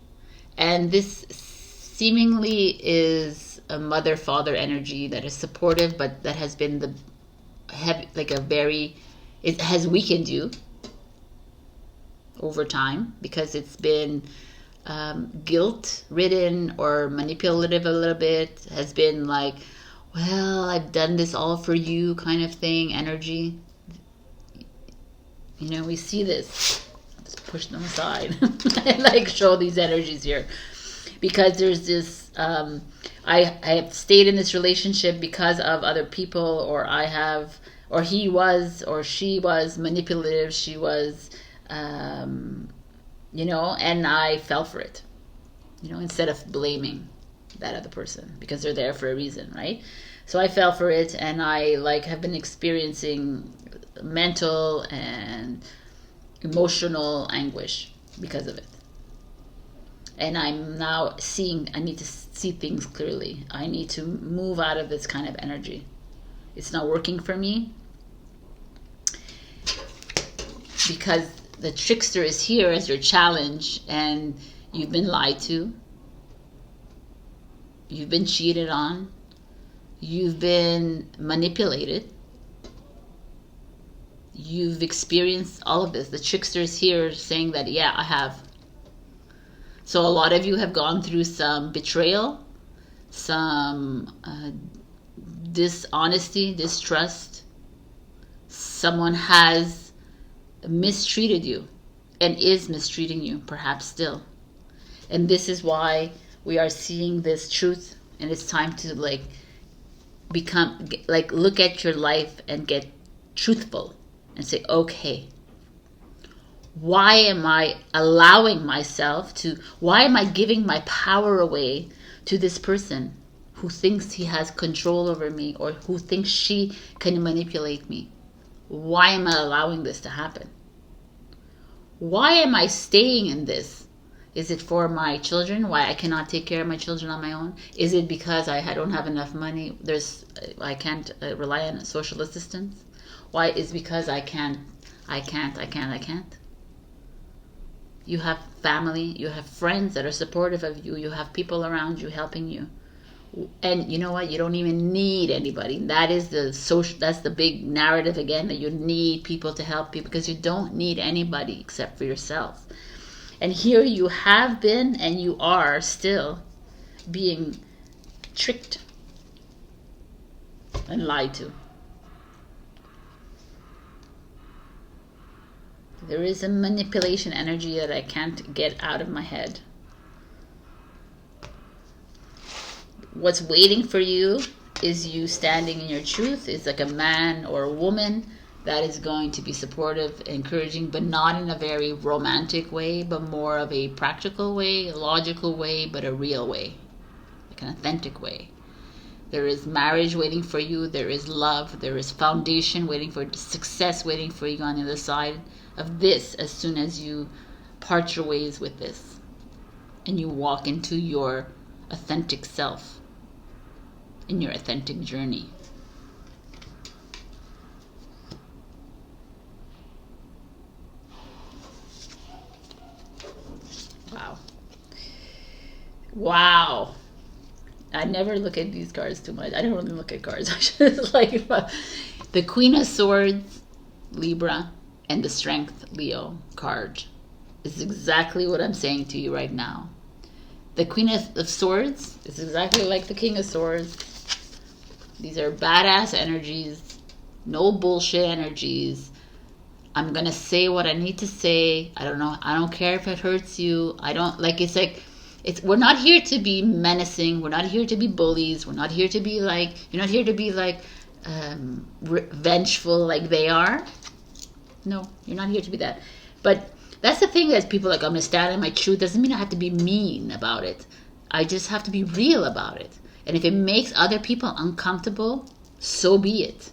And this seemingly is a mother-father energy that is supportive, but that has been the heavy, like a very, it has weakened you over time because it's been guilt-ridden or manipulative a little bit, has been like, well, I've done this all for you kind of thing, energy. You know, we see this. Just push them aside and like show these energies here. Because there's this, I have stayed in this relationship because of other people, or I have, or he was, or she was manipulative, she was, you know, and I fell for it. You know, instead of blaming that other person because they're there for a reason, right? So I fell for it, and I like have been experiencing mental and emotional anguish because of it. And I'm now seeing, I need to see things clearly. I need to move out of this kind of energy. It's not working for me because the trickster is here as your challenge, and you've been lied to. You've been cheated on. You've been manipulated. You've experienced all of this. The trickster is here saying that, yeah, I have. So a lot of you have gone through some betrayal, some dishonesty, distrust. Someone has mistreated you and is mistreating you, perhaps still. And this is why we are seeing this truth, and it's time to like become, like look at your life and get truthful and say, okay, why am I allowing myself to, why am I giving my power away to this person who thinks he has control over me, or who thinks she can manipulate me? Why am I allowing this to happen? Why am I staying in this? Is it for my children? Why I cannot take care of my children on my own? Is it because I don't have enough money? I can't rely on social assistance? Why is because I can't? You have family, you have friends that are supportive of you, you have people around you helping you. And you know what? You don't even need anybody. That is that's the big narrative again, that you need people to help you, because you don't need anybody except for yourself. And here you have been, and you are still being tricked and lied to. There is a manipulation energy that I can't get out of my head. What's waiting for you is you standing in your truth. It's like a man or a woman that is going to be supportive, encouraging, but not in a very romantic way, but more of a practical way, a logical way, but a real way, like an authentic way. There is marriage waiting for you. There is love. There is foundation waiting for success waiting for you on the other side of this as soon as you part your ways with this and you walk into your authentic self in your authentic journey. Wow. Wow. I never look at these cards too much. I don't really look at cards. I just like the Queen of Swords, Libra, and the Strength, Leo card is exactly what I'm saying to you right now. The Queen of Swords is exactly like the King of Swords. These are badass energies, no bullshit energies. I'm gonna say what I need to say. I don't know. I don't care if it hurts you. I don't like. It's like. We're not here to be menacing. We're not here to be bullies. We're not here to be like, you're not here to be like vengeful like they are. No, you're not here to be that. But that's the thing, that people are like, I'm going to stand in my truth. Doesn't mean I have to be mean about it. I just have to be real about it. And if it makes other people uncomfortable, so be it.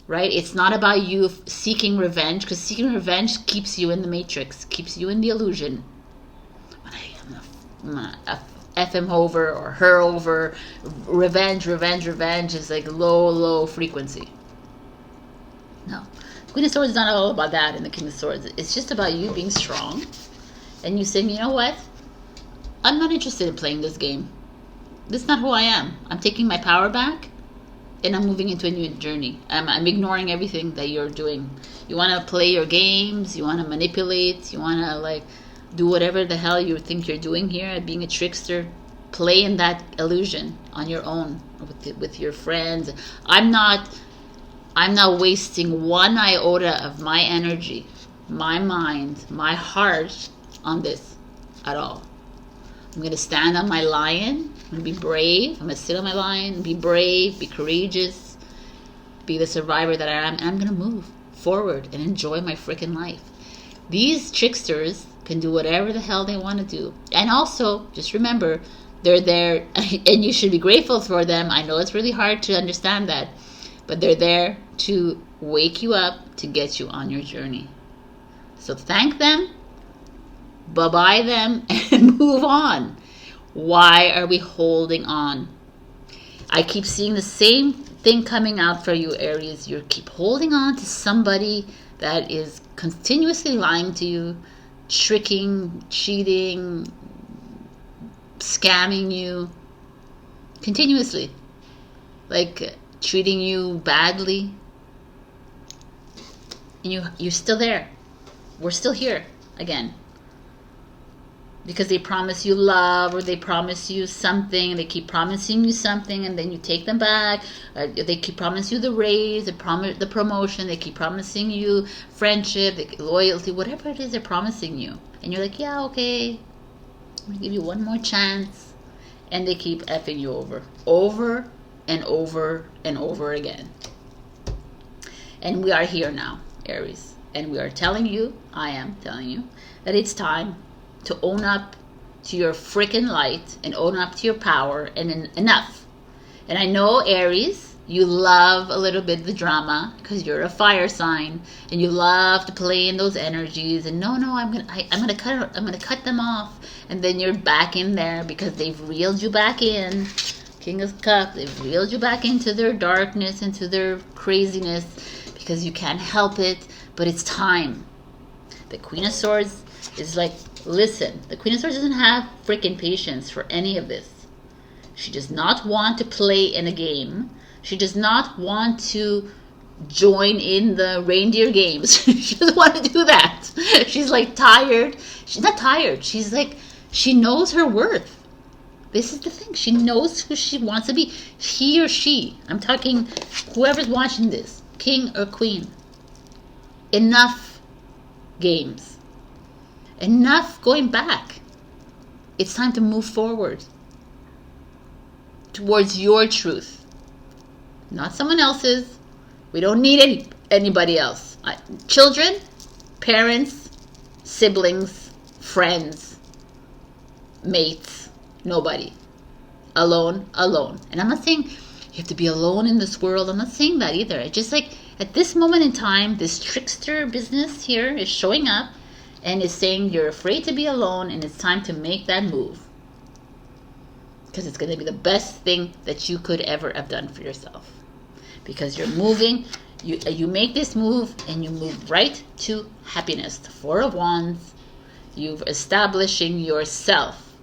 Right? It's not about you seeking revenge, because seeking revenge keeps you in the matrix, keeps you in the illusion. I'm gonna F him over or her over. Revenge is like low frequency. No. Queen of Swords is not all about that in the King of Swords. It's just about you being strong and you saying, you know what? I'm not interested in playing this game. This is not who I am. I'm taking my power back and I'm moving into a new journey. I'm ignoring everything that you're doing. You want to play your games. You want to manipulate. You want to like do whatever the hell you think you're doing here, being a trickster. Play in that illusion on your own with your friends. I'm not wasting one iota of my energy, my mind, my heart on this at all. I'm going to stand on my lion. I'm going to be brave. I'm going to sit on my lion, be brave, be courageous, be the survivor that I am, and I'm going to move forward and enjoy my freaking life. These tricksters can do whatever the hell they want to do. And also, just remember, they're there, and you should be grateful for them. I know it's really hard to understand that, but they're there to wake you up, to get you on your journey. So thank them, bye-bye them, and move on. Why are we holding on? I keep seeing the same thing coming out for you, Aries. You keep holding on to somebody that is continuously lying to you, tricking, cheating, scamming you continuously, like treating you badly, and you're still there. We're still here again because they promise you love, or they promise you something. They keep promising you something, and then you take them back. They keep promising you the raise, the promotion. They keep promising you friendship, loyalty, whatever it is they're promising you. And you're like, yeah, okay, I'm going to give you one more chance. And they keep effing you over and over and over again. And we are here now, Aries. And we are telling you, I am telling you, that it's time to own up to your freaking light and own up to your power, and enough. And I know, Aries, you love a little bit of the drama because you're a fire sign and you love to play in those energies. And no, I'm gonna cut them off. And then you're back in there because they've reeled you back in. King of Cups, they've reeled you back into their darkness, into their craziness, because you can't help it. But it's time. The Queen of Swords is like, listen, the Queen of Swords doesn't have freaking patience for any of this. She does not want to play in a game. She does not want to join in the reindeer games. She doesn't want to do that. She's like tired. She's not tired. She's like, she knows her worth. This is the thing. She knows who she wants to be. He or she. I'm talking whoever's watching this, king or queen. Enough games. Enough going back. It's time to move forward towards your truth, not someone else's. We don't need anybody else. Children, parents, siblings, friends, mates, nobody. alone, alone. And I'm not saying you have to be alone in this world. I'm not saying that either. It's just like at this moment in time, this trickster business here is showing up and is saying you're afraid to be alone and it's time to make that move. Because it's going to be the best thing that you could ever have done for yourself. Because you're moving, you make this move and you move right to happiness. The Four of Wands, you're establishing yourself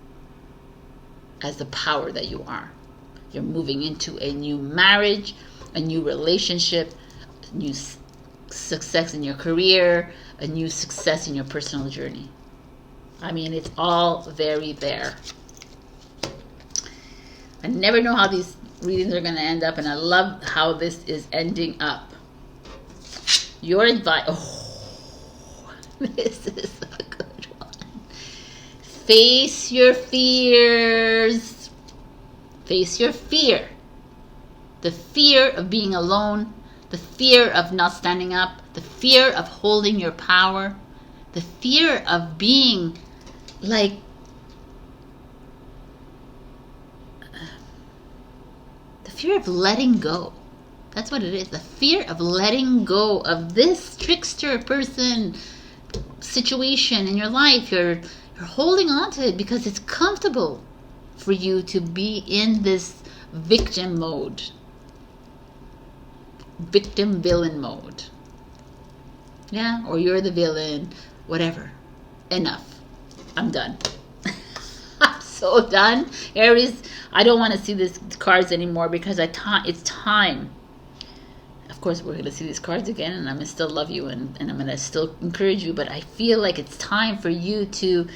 as the power that you are. You're moving into a new marriage, a new relationship, a new success in your career, a new success in your personal journey. I mean, it's all very there. I never know how these readings are going to end up, and I love how this is ending up. Your advice. Oh, this is a good one. Face your fears. Face your fear. The fear of being alone, the fear of not standing up, the fear of holding your power, the fear of being like the fear of letting go. That's what it is. The fear of letting go of this trickster person, situation in your life. You're holding on to it because it's comfortable for you to be in this victim mode. Victim villain mode. Yeah, or you're the villain, whatever. Enough. I'm done. I'm so done. Aries, I don't want to see these cards anymore because it's time. Of course, we're going to see these cards again, and I'm going to still love you, and I'm going to still encourage you, but I feel like it's time for you to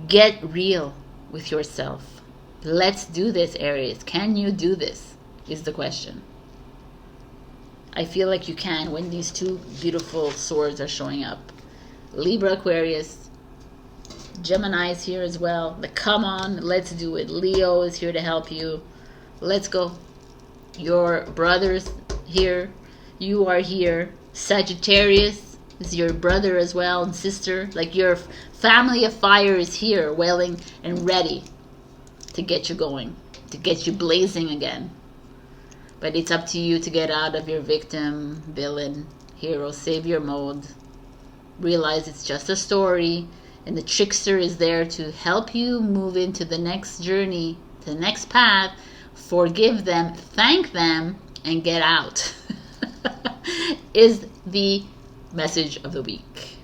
get real with yourself. Let's do this, Aries. Can you do this? Is the question. I feel like you can when these two beautiful swords are showing up. Libra, Aquarius, Gemini is here as well. The come on, let's do it. Leo is here to help you. Let's go. Your brothers here. You are here. Sagittarius is your brother as well and sister. Like your family of fire is here, welling and ready to get you going, to get you blazing again. But it's up to you to get out of your victim, villain, hero, savior mode. Realize it's just a story, and the trickster is there to help you move into the next journey, to the next path. Forgive them, thank them, and get out. Is the message of the week.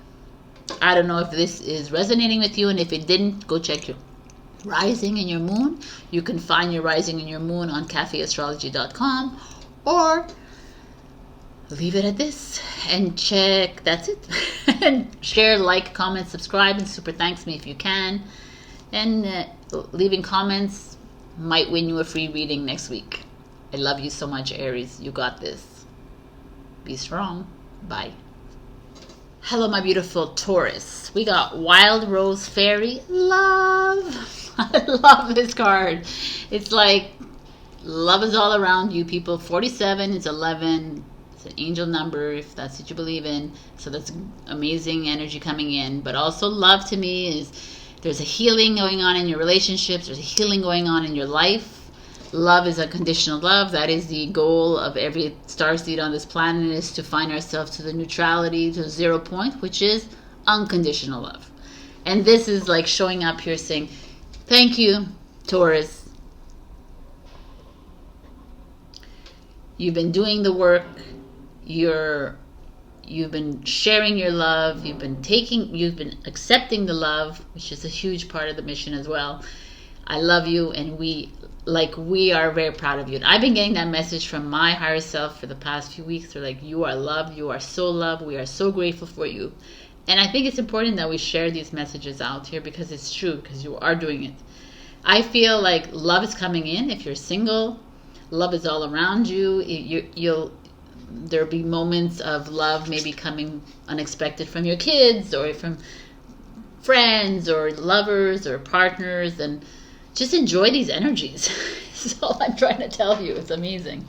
I don't know if this is resonating with you, and if it didn't, go check your rising and your moon. You can find your rising and your moon on cafeastrology.com, or leave it at this and check. That's it. And share, like, comment, subscribe, and super thanks me if you can. And leaving comments might win you a free reading next week. I love you so much, Aries. You got this. Be strong. Bye. Hello, my beautiful Taurus. We got Wild Rose Fairy. Love. I love this card. It's like love is all around you, people. 47 is 11. It's an angel number if that's what you believe in. So that's amazing energy coming in. But also love to me is there's a healing going on in your relationships. There's a healing going on in your life. Love is unconditional love. That is the goal of every starseed on this planet, is to find ourselves to the neutrality, to 0 point, which is unconditional love. And this is like showing up here saying, thank you, Taurus. You've been doing the work. You've been sharing your love. You've been accepting the love, which is a huge part of the mission as well. I love you, and we are very proud of you. And I've been getting that message from my higher self for the past few weeks. They're like, you are loved. You are so loved. We are so grateful for you. And I think it's important that we share these messages out here because it's true, because you are doing it. I feel like love is coming in. If you're single, love is all around you. There'll be moments of love maybe coming unexpected from your kids or from friends or lovers or partners, and just enjoy these energies. That's all I'm trying to tell you. It's amazing.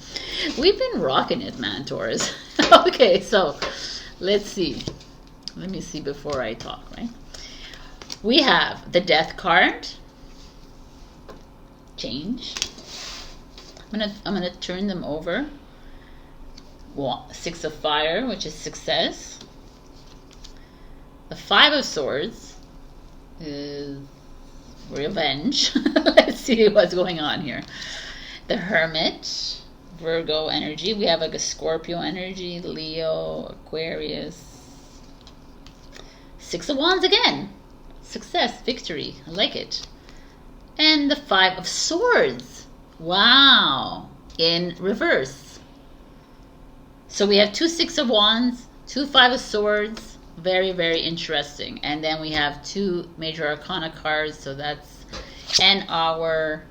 We've been rocking it, man, Taurus. Okay, so let's see. Let me see before I talk, right? We have the Death card. change. I'm gonna turn them over. Well, 6 of Fire, which is success. The 5 of Swords is revenge. Let's see what's going on here. The Hermit, Virgo energy. We have like a Scorpio energy, Leo, Aquarius. 6 of Wands again. Success, victory. I like it. And the 5 of Swords. Wow. In reverse. So we have 2 6 of Wands, 2 5 of Swords. Very, very interesting. And then we have 2 major arcana cards. So that's, and our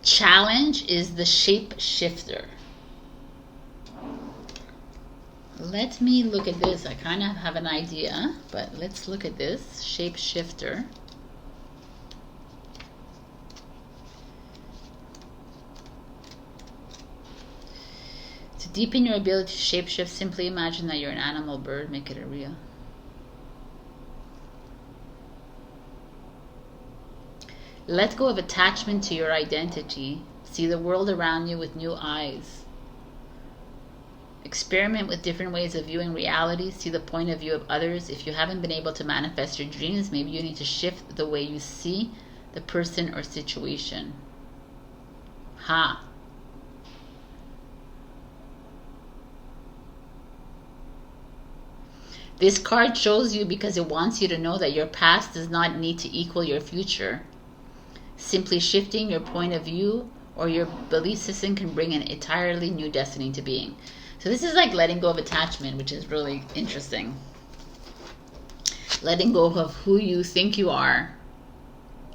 challenge is the Shapeshifter. Let me look at this. I kind of have an idea, but let's look at this. Shapeshifter. To deepen your ability to shapeshift, simply imagine that you're an animal, bird, make it a real. Let go of attachment to your identity. See the world around you with new eyes. Experiment with different ways of viewing reality. See the point of view of others. If you haven't been able to manifest your dreams, maybe you need to shift the way you see the person or situation. Ha. This card shows you because it wants you to know that your past does not need to equal your future. Simply shifting your point of view or your belief system can bring an entirely new destiny to being. So this is like letting go of attachment, which is really interesting. Letting go of who you think you are.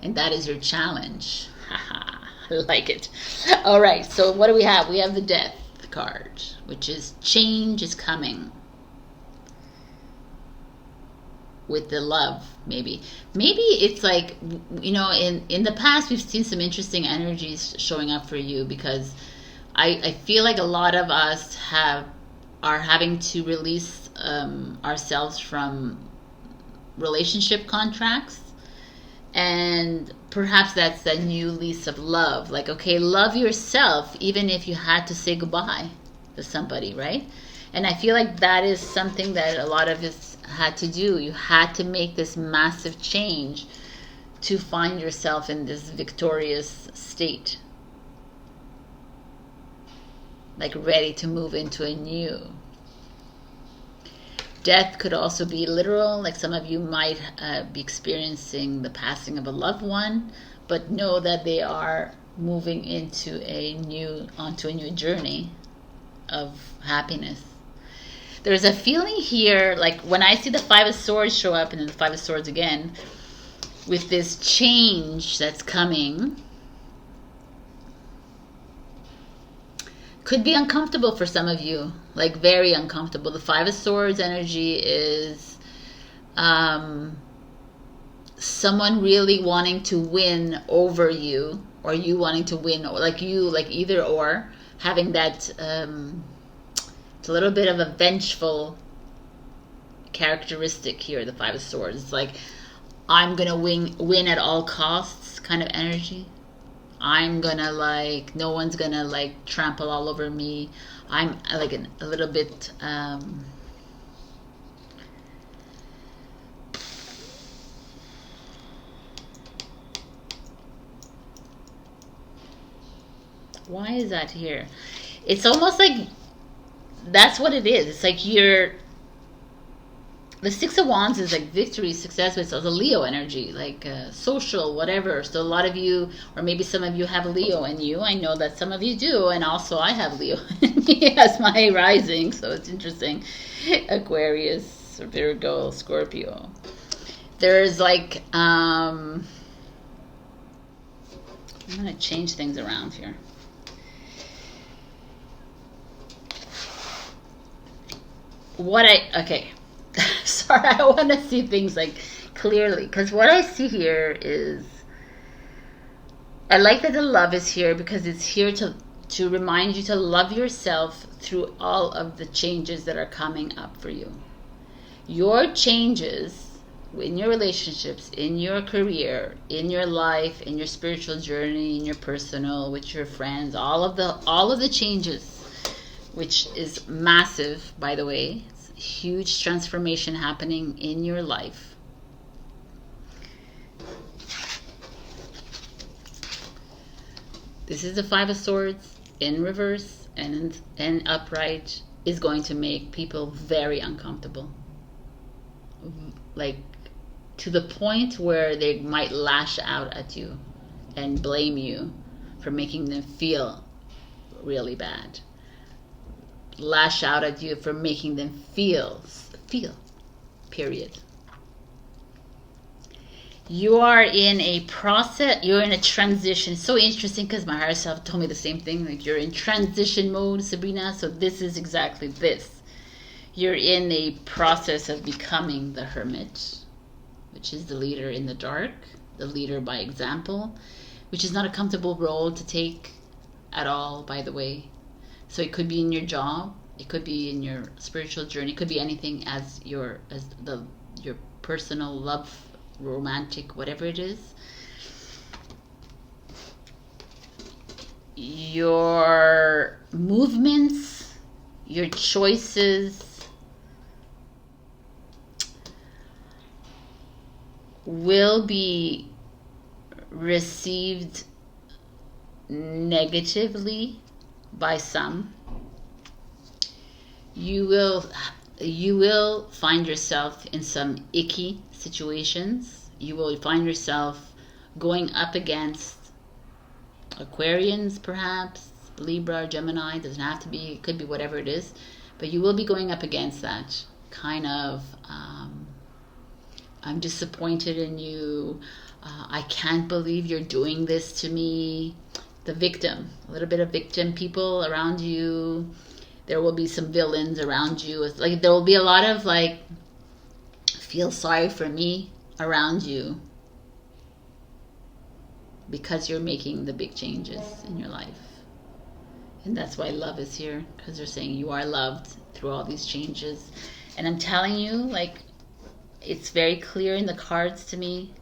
And that is your challenge. Haha, I like it. All right, so what do we have? We have the Death card, which is change is coming. With the love, maybe it's like, you know, in the past we've seen some interesting energies showing up for you, because I feel like a lot of us are having to release ourselves from relationship contracts, and perhaps that's that new lease of love. Like, okay, love yourself even if you had to say goodbye to somebody, right? And I feel like that is something that a lot of us had to do. You had to make this massive change to find yourself in this victorious state, like ready to move into a new. Death could also be literal, like some of you might be experiencing the passing of a loved one, but know that they are moving onto a new journey of happiness. There's a feeling here, like when I see the 5 of Swords show up and then the 5 of Swords again, with this change that's coming, could be uncomfortable for some of you, like very uncomfortable. The 5 of Swords energy is someone really wanting to win over you, or you wanting to win, or like either or, having that it's a little bit of a vengeful characteristic here, the 5 of Swords. It's like, I'm gonna win at all costs kind of energy. I'm gonna, like, no one's gonna like trample all over me. I'm like a little bit why is that here? It's almost like that's what it is. It's like the 6 of Wands is like victory, success, but it's also Leo energy, like social, whatever. So a lot of you, or maybe some of you, have Leo in you. I know that some of you do, and also I have Leo in me as my rising, so it's interesting. Aquarius, Virgo, Scorpio. There's like, I'm going to change things around here. Okay. Sorry, I want to see things like clearly, because what I see here is, I like that the love is here because it's here to remind you to love yourself through all of the changes that are coming up for you. Your changes in your relationships, in your career, in your life, in your spiritual journey, in your personal, with your friends, all of the changes, which is massive, by the way. It's a huge transformation happening in your life. This is the Five of Swords in reverse and upright, is going to make people very uncomfortable. Like, to the point where they might lash out at you and blame you for making them feel really bad. Lash out at you for making them feel, period. You are in a process, you're in a transition. So interesting, because my higher self told me the same thing. Like, you're in transition mode, Sabrina. So this is exactly this. You're in a process of becoming the hermit, which is the leader in the dark, the leader by example, which is not a comfortable role to take at all, by the way. So it could be in your job, it could be in your spiritual journey, it could be anything as your personal love, romantic, whatever it is. Your movements, your choices will be received negatively by some. You will find yourself in some icky situations. You will find yourself going up against Aquarians, perhaps Libra, Gemini. Doesn't have to be, it could be whatever it is, but you will be going up against that kind of I'm disappointed in you, I can't believe you're doing this to me. The victim, a little bit of victim people around you. There will be some villains around you. It's like there will be a lot of like, feel sorry for me around you, because you're making the big changes in your life. And that's why love is here, because they're saying you are loved through all these changes. And I'm telling you, like, it's very clear in the cards to me.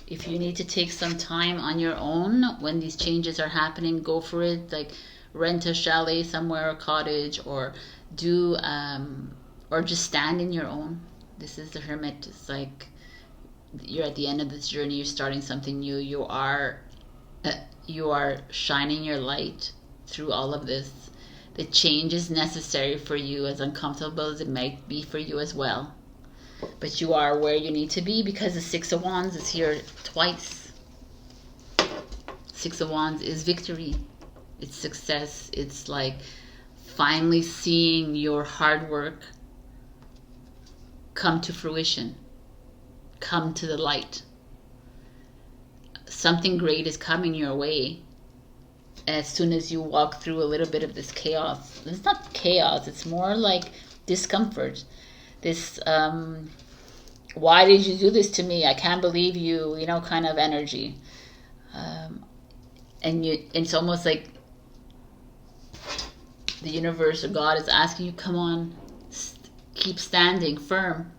If you need to take some time on your own when these changes are happening, go for it. Like, rent a chalet somewhere, a cottage, or do or just stand in your own. This is the Hermit. It's like you're at the end of this journey, you're starting something new. You are shining your light through all of this. The change is necessary for you, as uncomfortable as it might be for you as well. But you are where you need to be, because the Six of Wands is here twice. Six of Wands is victory. It's success. It's like finally seeing your hard work come to fruition, come to the light. Something great is coming your way as soon as you walk through a little bit of this chaos. It's not chaos, it's more like discomfort. This why did you do this to me, I can't believe you, you know, kind of energy. And it's almost like the universe or God is asking you, come on, keep standing firm.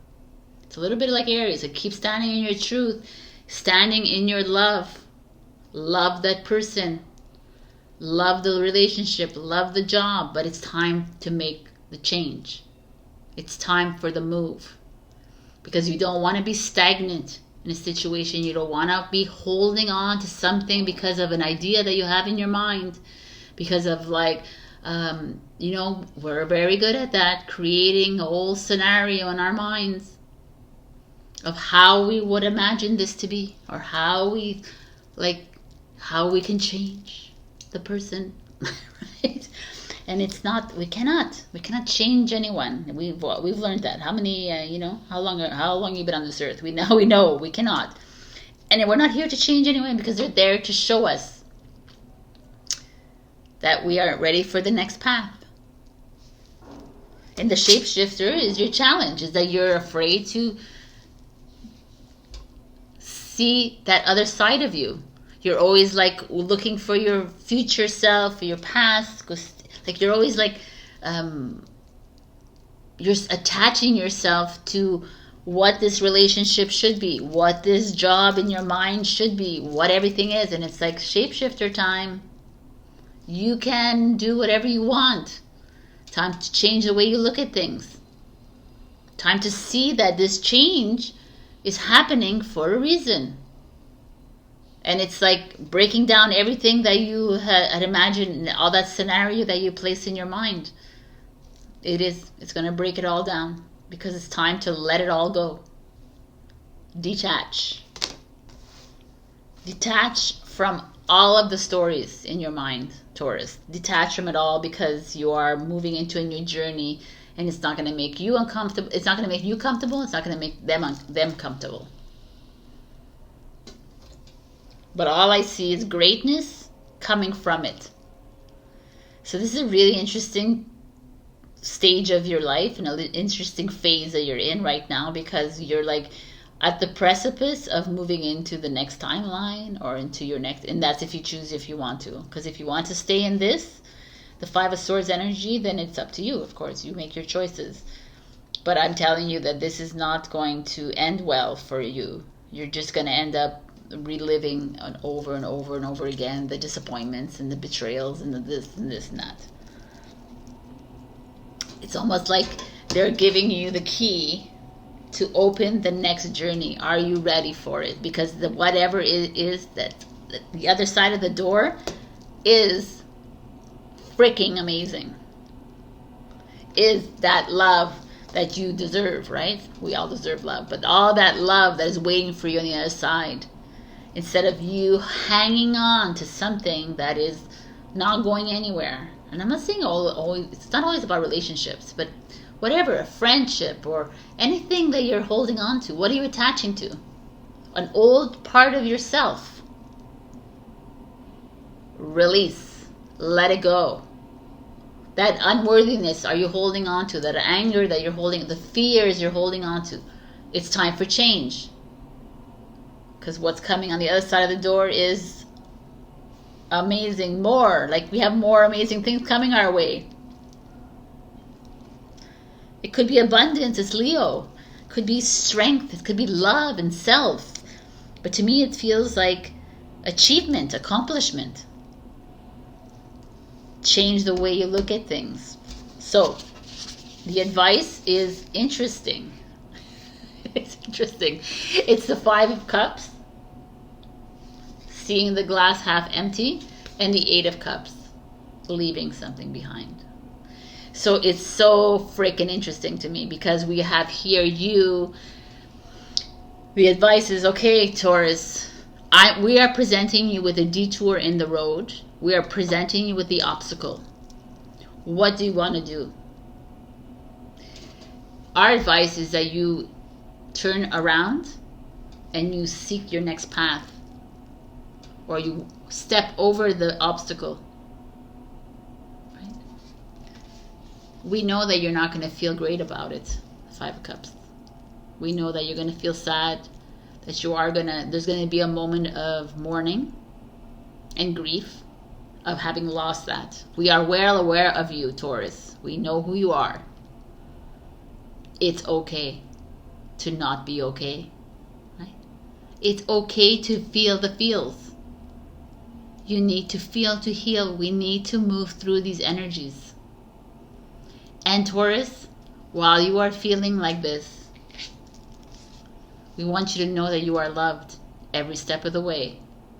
It's a little bit like Aries. Like, keep standing in your truth, standing in your love. Love that person, love the relationship, love the job, but it's time to make the change. It's time for the move, because you don't want to be stagnant in a situation. You don't want to be holding on to something because of an idea that you have in your mind, because of like, you know, we're very good at that, creating a whole scenario in our minds of how we would imagine this to be, or how we can change the person, right? And it's not, we cannot change anyone. We've learned that. How many, you know, how long you've been on this earth? We know we cannot. And we're not here to change anyone, because they're there to show us that we are ready for the next path. And the shapeshifter is your challenge, is that you're afraid to see that other side of you. You're always like looking for your future self, your past, like you're always like you're attaching yourself to what this relationship should be, what this job in your mind should be, what everything is. And it's like shapeshifter time. You can do whatever you want. Time to change the way you look at things. Time to see that this change is happening for a reason. And it's like breaking down everything that you had imagined, all that scenario that you placed in your mind. It's going to break it all down because it's time to let it all go. Detach. Detach from all of the stories in your mind, Taurus. Detach from it all because you are moving into a new journey and it's not going to make you uncomfortable. It's not going to make you comfortable. It's not going to make them comfortable. But all I see is greatness coming from it. So this is a really interesting stage of your life and an interesting phase that you're in right now, because you're like at the precipice of moving into the next timeline or into your next, and that's if you choose, if you want to. Because if you want to stay in this, the Five of Swords energy, then it's up to you. Of course, you make your choices. But I'm telling you that this is not going to end well for you. You're just going to end up reliving over and over and over again the disappointments and the betrayals and the this and this and that. It's almost like they're giving you the key to open the next journey. Are you ready for it? Because the whatever it is that the other side of the door is freaking amazing. Is that love that you deserve, right? We all deserve love. But all that love that is waiting for you on the other side. Instead of you hanging on to something that is not going anywhere. And I'm not saying always, it's not always about relationships, but whatever, a friendship or anything that you're holding on to. What are you attaching to? An old part of yourself. Release. Let it go. That unworthiness are you holding on to? That anger that you're holding, the fears you're holding on to. It's time for change. Because what's coming on the other side of the door is amazing. More. Like we have more amazing things coming our way. It could be abundance. It's Leo. It could be strength. It could be love and self. But to me it feels like achievement, accomplishment. Change the way you look at things. So the advice is interesting. It's interesting. It's the Five of Cups, seeing the glass half empty, and the Eight of Cups, leaving something behind. So it's so freaking interesting to me because we have here you. The advice is, okay, Taurus, we are presenting you with a detour in the road. We are presenting you with the obstacle. What do you want to do? Our advice is that you turn around and you seek your next path, or you step over the obstacle. Right? We know that you're not going to feel great about it. Five of Cups. We know that you're going to feel sad, that there's going to be a moment of mourning and grief of having lost that. We are well aware of you, Taurus. We know who you are. It's okay to not be okay, right? It's okay to feel the feels. You need to feel to heal. We need to move through these energies. And Taurus, while you are feeling like this, we want you to know that you are loved every step of the way,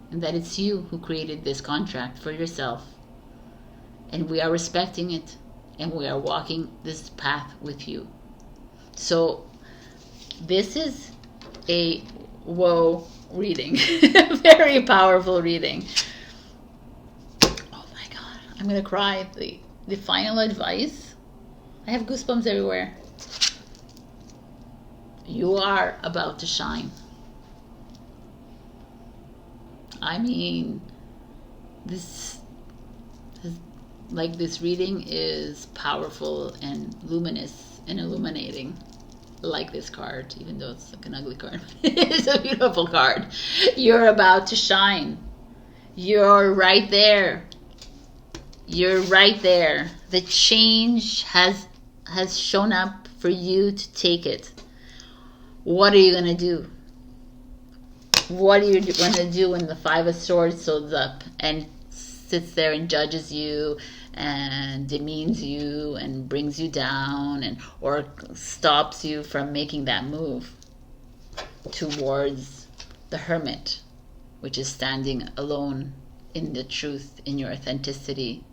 and that it's you who created this contract for yourself. And we are respecting it, and we are walking this path with you. So this is a whoa reading. Very powerful reading. Oh my God, I'm gonna cry. The final advice, I have goosebumps everywhere. You are about to shine. I mean, this reading is powerful and luminous and illuminating. Like this card, even though it's like an ugly card. It's a beautiful card. You're about to shine. You're right there. You're right there. The change has has shown up for you to take it. What are you going to do? What are you going to do when the Five of Swords shows up and sits there and judges you and demeans you and brings you down, and or stops you from making that move towards the Hermit, which is standing alone in the truth, in your authenticity,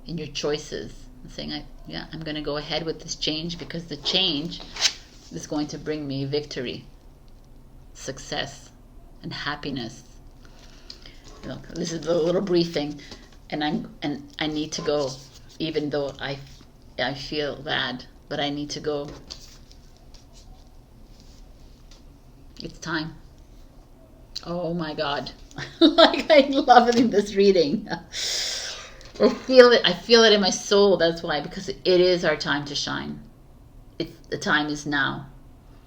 in your choices, and saying, I'm going to go ahead with this change because the change is going to bring me victory, success, and happiness. Look, this is a little briefing, and I need to go, even though I feel bad, but I need to go. It's time. Oh my God. Like, I love it in this reading. I feel it in my soul. That's why, because it is our time to shine. The time is now.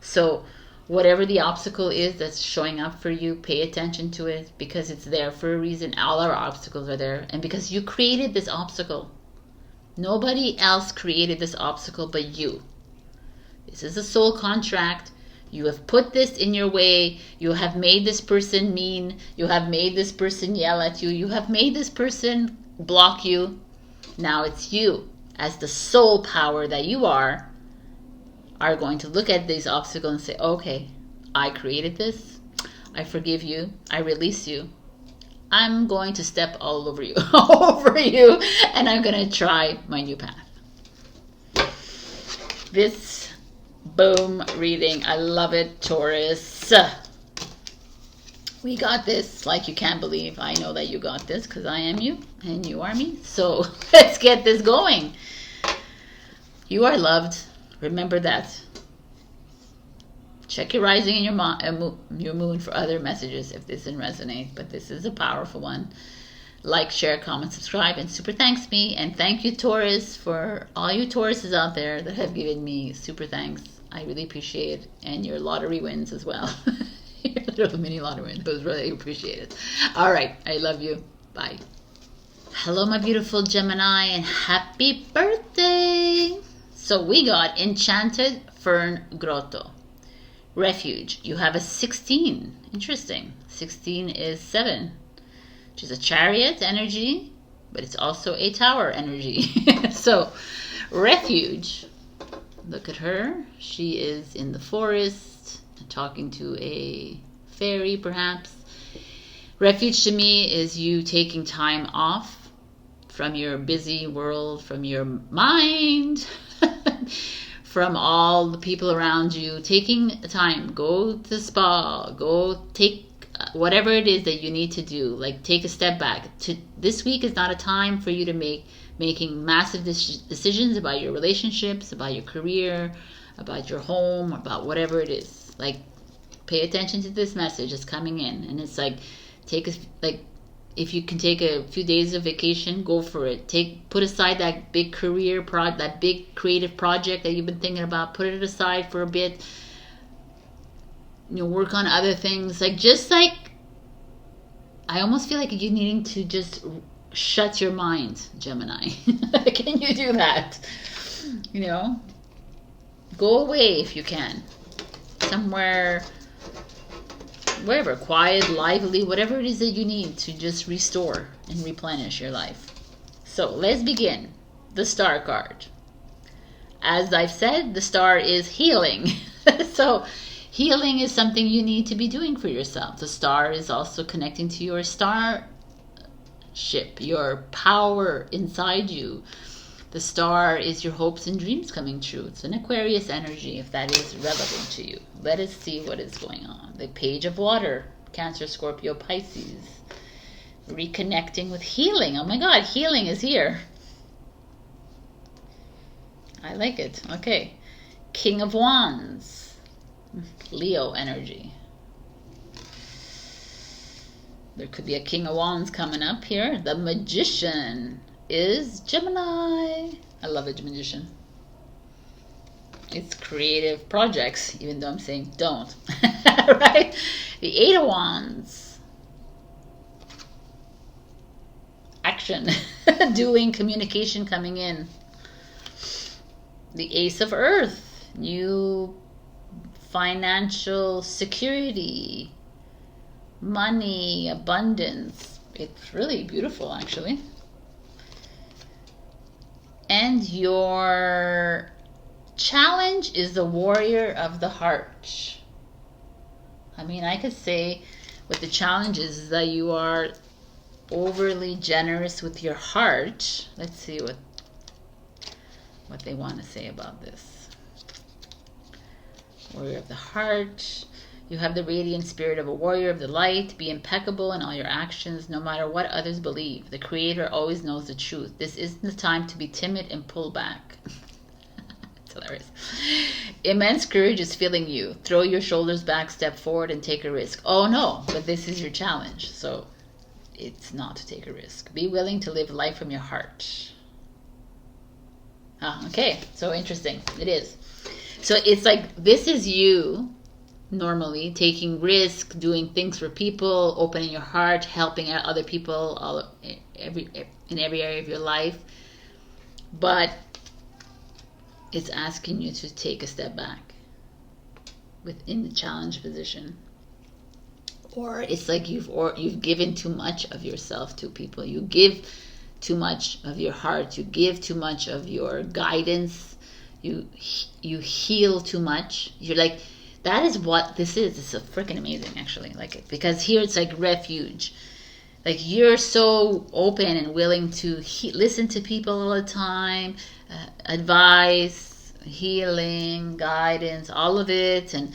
So whatever the obstacle is that's showing up for you, pay attention to it, because it's there for a reason. All our obstacles are there, and because you created this obstacle. Nobody else created this obstacle but you. This is a soul contract. You have put this in your way. You have made this person mean. You have made this person yell at you. You have made this person block you. Now it's you, as the soul power that you are going to look at these obstacles and say, okay, I created this. I forgive you. I release you. I'm going to step all over you, over you, and I'm going to try my new path. This boom reading, I love it, Taurus. We got this like you can't believe. I know that you got this because I am you and you are me. So let's get this going. You are loved. Remember that. Check your rising and your moon for other messages if this didn't resonate, but this is a powerful one. Like, share, comment, subscribe, and super thanks me. And thank you, Taurus, for all you Tauruses out there that have given me super thanks. I really appreciate it. And your lottery wins as well. Your little mini lottery wins. It was really appreciated. All right. I love you. Bye. Hello, my beautiful Gemini, and happy birthday. So we got Enchanted Fern Grotto. Refuge. You have a 16. Interesting. 16 is 7. Which is a chariot energy, but it's also a tower energy. So, refuge. Look at her. She is in the forest, talking to a fairy, perhaps. Refuge to me is you taking time off from your busy world, from your mind, from all the people around you. Taking time. Go to the spa. Go take whatever it is that you need to do. Like, take a step back. This week is not a time for you to making massive decisions about your relationships, about your career, about your home, about whatever it is. Like, pay attention to this message that's coming in, and it's like, if you can take a few days of vacation, go for it. Put aside that big career that big creative project that you've been thinking about. Put it aside for a bit. Work on other things. I almost feel like you're needing to just shut your mind, Gemini. Can you do that? Go away if you can. Somewhere, wherever, quiet, lively, whatever it is that you need to just restore and replenish your life. So let's begin. The Star card. As I've said, the star is healing. So healing is something you need to be doing for yourself. The star is also connecting to your starship, your power inside you. The star is your hopes and dreams coming true. It's an Aquarius energy, if that is relevant to you. Let us see what is going on. The Page of Water, Cancer, Scorpio, Pisces. Reconnecting with healing. Oh my God, healing is here. I like it. Okay. King of Wands. Leo energy. There could be a King of Wands coming up here. The Magician is Gemini. I love a magician. It's creative projects, even though I'm saying don't. Right? The Eight of Wands. Action. Doing, communication coming in. The Ace of Earth, new financial security, money, abundance. It's really beautiful, actually. And your challenge is the Warrior of the Heart. I mean, I could say what the challenge is that you are overly generous with your heart. Let's see what they want to say about this. Warrior of the Heart. You have the radiant spirit of a warrior of the light. Be impeccable in all your actions, no matter what others believe. The Creator always knows the truth. This isn't the time to be timid and pull back. It's hilarious. Immense courage is filling you. Throw your shoulders back, step forward, and take a risk. Oh no, but this is your challenge, so it's not to take a risk. Be willing to live life from your heart. Okay, so interesting. It is. So it's like, this is you normally taking risk, doing things for people, opening your heart, helping out other people in every area of your life. But it's asking you to take a step back within the challenge position. Or it's like you've given too much of yourself to people. You give too much of your heart. You give too much of your guidance. You heal too much. You're like, that is what this is. It's freaking amazing, actually. Like, because here it's like refuge. Like, you're so open and willing to listen to people all the time, advice, healing, guidance, all of it. And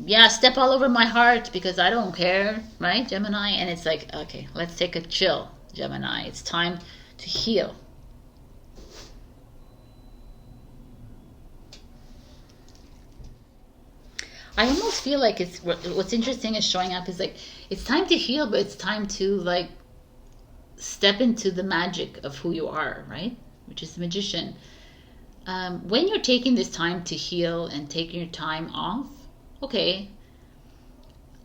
yeah, step all over my heart because I don't care, right, Gemini? And it's like, okay, let's take a chill, Gemini. It's time to heal. I almost feel like it's what's interesting is showing up is like, it's time to heal, but it's time to like step into the magic of who you are, right? Which is the Magician. When you're taking this time to heal and taking your time off, okay,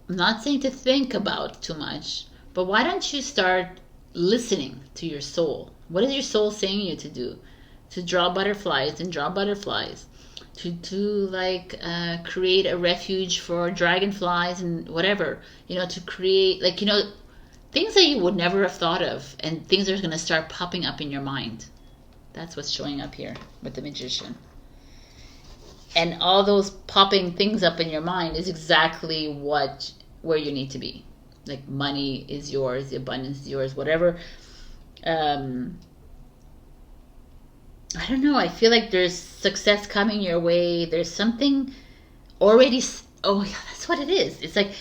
I'm not saying to think about too much, but why don't you start listening to your soul? What is your soul saying you to do? To draw butterflies and draw butterflies. To like create a refuge for dragonflies and whatever, you know, to create, like, you know, things that you would never have thought of, and things are going to start popping up in your mind. That's what's showing up here with the Magician. And all those popping things up in your mind is exactly where you need to be. Like, money is yours, the abundance is yours, whatever. I don't know. I feel like there's success coming your way. There's something already. Oh, yeah, that's what it is. It's like,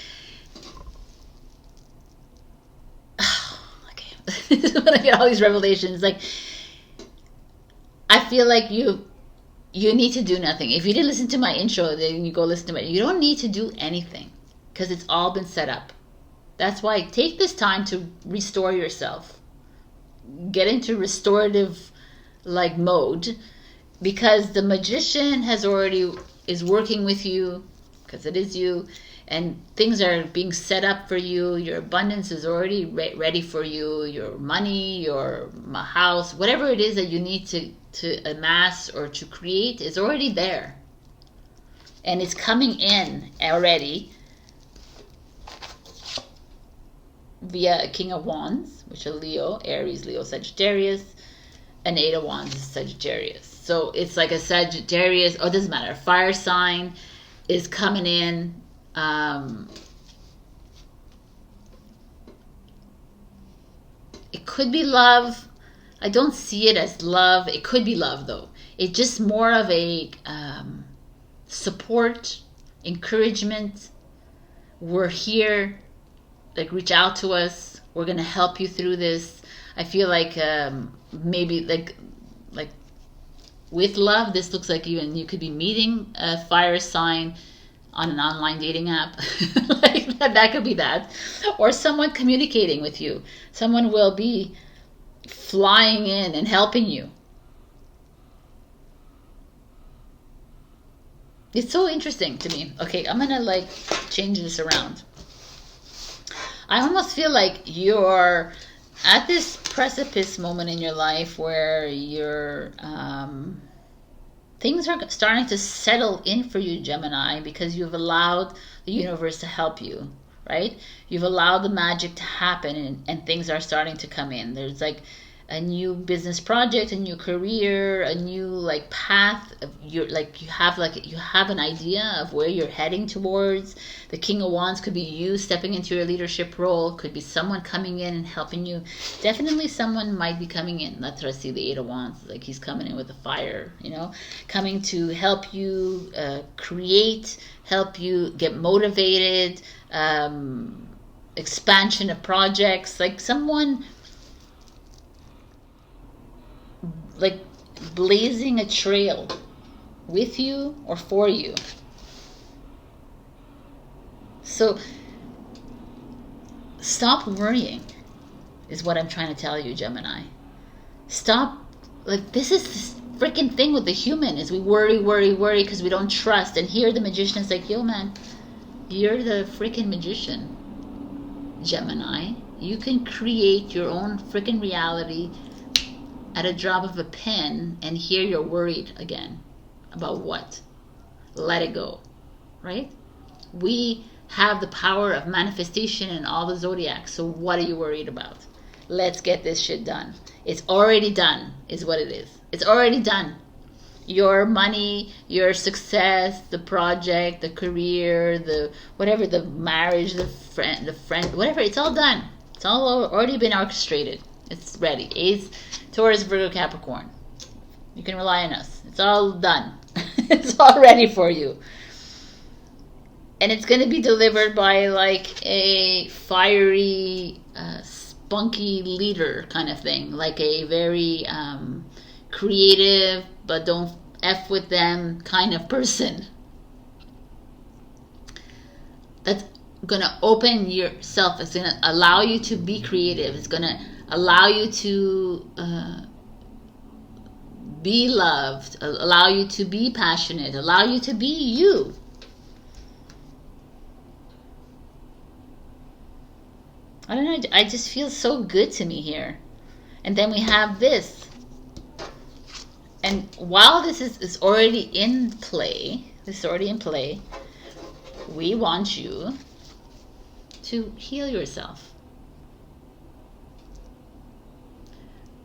okay. This is when I get all these revelations. Like, I feel like you need to do nothing. If you didn't listen to my intro, then you go listen to it. You don't need to do anything because it's all been set up. That's why take this time to restore yourself. Get into restorative like mode, because the Magician is working with you, because it is you, and things are being set up for you. Your abundance is already ready for you. Your money, your house, whatever it is that you need to amass or to create is already there, and it's coming in already via a King of Wands, which is Leo, Aries, Leo, Sagittarius. An Eight of Wands is Sagittarius. So it's like a Sagittarius, oh, it doesn't matter. Fire sign is coming in. It could be love. I don't see it as love. It could be love, though. It's just more of a support, encouragement. We're here. Like, reach out to us. We're going to help you through this. I feel like maybe like with love, this looks like even you could be meeting a fire sign on an online dating app. Like that could be that. Or someone communicating with you. Someone will be flying in and helping you. It's so interesting to me. Okay, I'm gonna like change this around. I almost feel like you're at this precipice moment in your life where you're Things are starting to settle in for you, Gemini, because you've allowed the universe to help you, right? You've allowed the magic to happen, and things are starting to come in. There's like a new business project, a new career, a new like path. You have an idea of where you're heading towards. The King of Wands could be you stepping into your leadership role. Could be someone coming in and helping you. Definitely someone might be coming in. That's what I see, the Eight of Wands. Like he's coming in with a fire, you know, coming to help you create, help you get motivated, expansion of projects. Like someone like blazing a trail with you or for you. So stop worrying is what I'm trying to tell you, Gemini. Stop. Like this is this freaking thing with the human is we worry because we don't trust. And here the magician is like, yo man, you're the freaking magician, Gemini. You can create your own freaking reality at a drop of a pen, and here you're worried again. About what? Let it go, right? We have the power of manifestation in all the zodiacs, so what are you worried about? Let's get this shit done. It's already done, is what it is. It's already done. Your money, your success, the project, the career, the whatever, the marriage, the friend, whatever, it's all done. It's all already been orchestrated. It's ready. Ace, Taurus, Virgo, Capricorn. You can rely on us. It's all done. It's all ready for you. And it's going to be delivered by like a fiery, spunky leader kind of thing. Like a very creative, but don't F with them kind of person. That's going to open yourself. It's going to allow you to be creative. It's going to allow you to be loved, allow you to be passionate, allow you to be you. I don't know, I just feel so good to me here. And then we have this. And while this is already in play, we want you to heal yourself.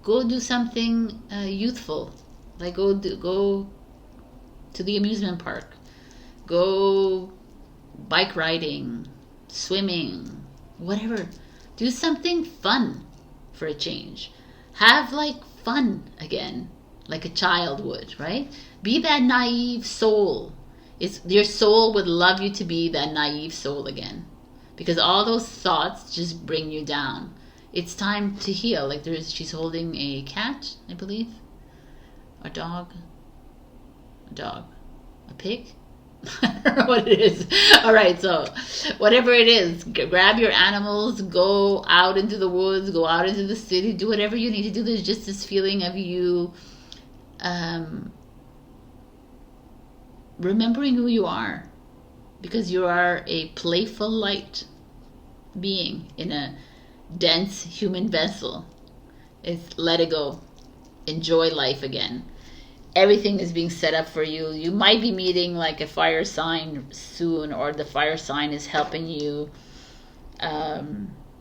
Go do something youthful, like go to the amusement park, go bike riding, swimming, whatever. Do something fun for a change. Have like fun again, like a child would, right? Be that naive soul. Your soul would love you to be that naive soul again, because all those thoughts just bring you down. It's time to heal. Like she's holding a cat, I believe. A dog. A pig? I don't know what it is. All right, so whatever it is, grab your animals, go out into the woods, go out into the city, do whatever you need to do. There's just this feeling of you remembering who you are, because you are a playful light being in a dense human vessel. It's let it go. Enjoy life again. Everything is being set up for you. You might be meeting like a fire sign soon, or the fire sign is helping you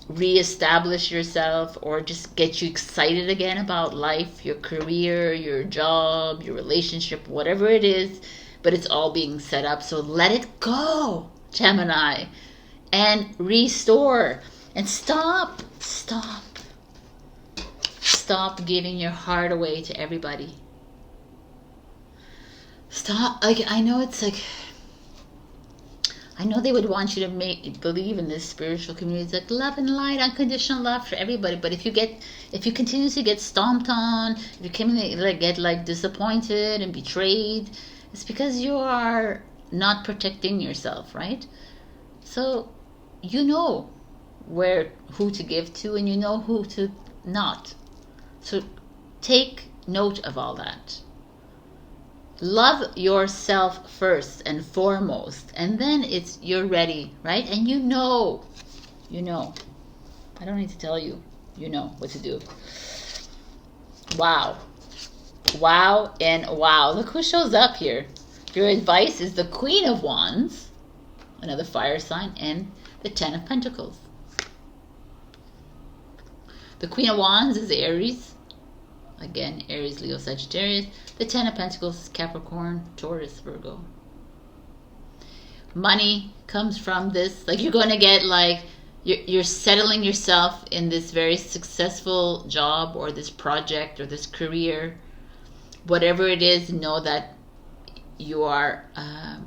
reestablish yourself, or just get you excited again about life, your career, your job, your relationship, whatever it is. But it's all being set up. So let it go, Gemini, and restore. And stop giving your heart away to everybody. Stop. Like, I know it's like, I know they would want you to believe in this spiritual community. It's like love and light, unconditional love for everybody. But if you continuously get stomped on, if you get like disappointed and betrayed, it's because you are not protecting yourself, right? So you know who to give to, and you know who to not. So take note of all that. Love yourself first and foremost, and then you're ready, right? And you know. I don't need to tell you. You know what to do. Wow. Wow and wow. Look who shows up here. Your advice is the Queen of Wands, another fire sign, and the Ten of Pentacles. The Queen of Wands is Aries. Again, Aries, Leo, Sagittarius. The Ten of Pentacles is Capricorn, Taurus, Virgo. Money comes from this. Like, you're going to get, like, you're settling yourself in this very successful job or this project or this career. Whatever it is, know that you are,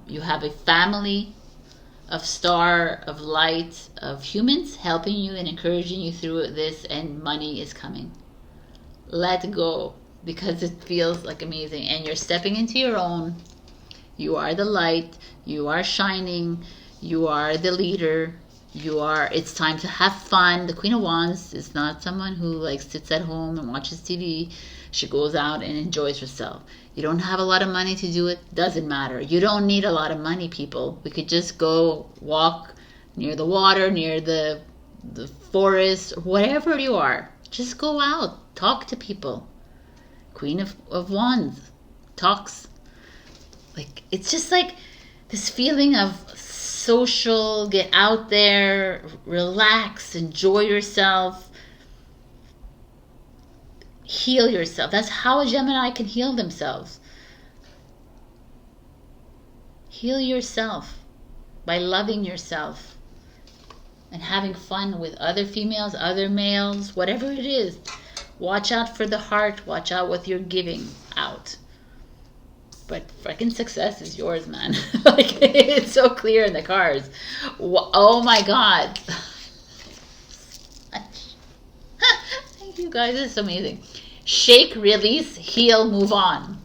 you have a family of star, of light, of humans helping you and encouraging you through this, and money is coming. Let go, because it feels like amazing, and you're stepping into your own. You are the light, you are shining, you are the leader, it's time to have fun. The Queen of Wands is not someone who like sits at home and watches TV. She goes out and enjoys herself. You don't have a lot of money to do it, doesn't matter. You don't need a lot of money, people. We could just go walk near the water, near the forest, whatever you are. Just go out, talk to people. Queen of Wands talks. Like, it's just like this feeling of social, get out there, relax, enjoy yourself, heal yourself. That's how a Gemini can heal themselves. Heal yourself by loving yourself and having fun with other females, other males, whatever it is. Watch out for the heart. Watch out what you're giving out. But freaking success is yours, man. Like, it's so clear in the cards. Oh my God. Thank you guys. This is amazing. Shake, release, heal, move on.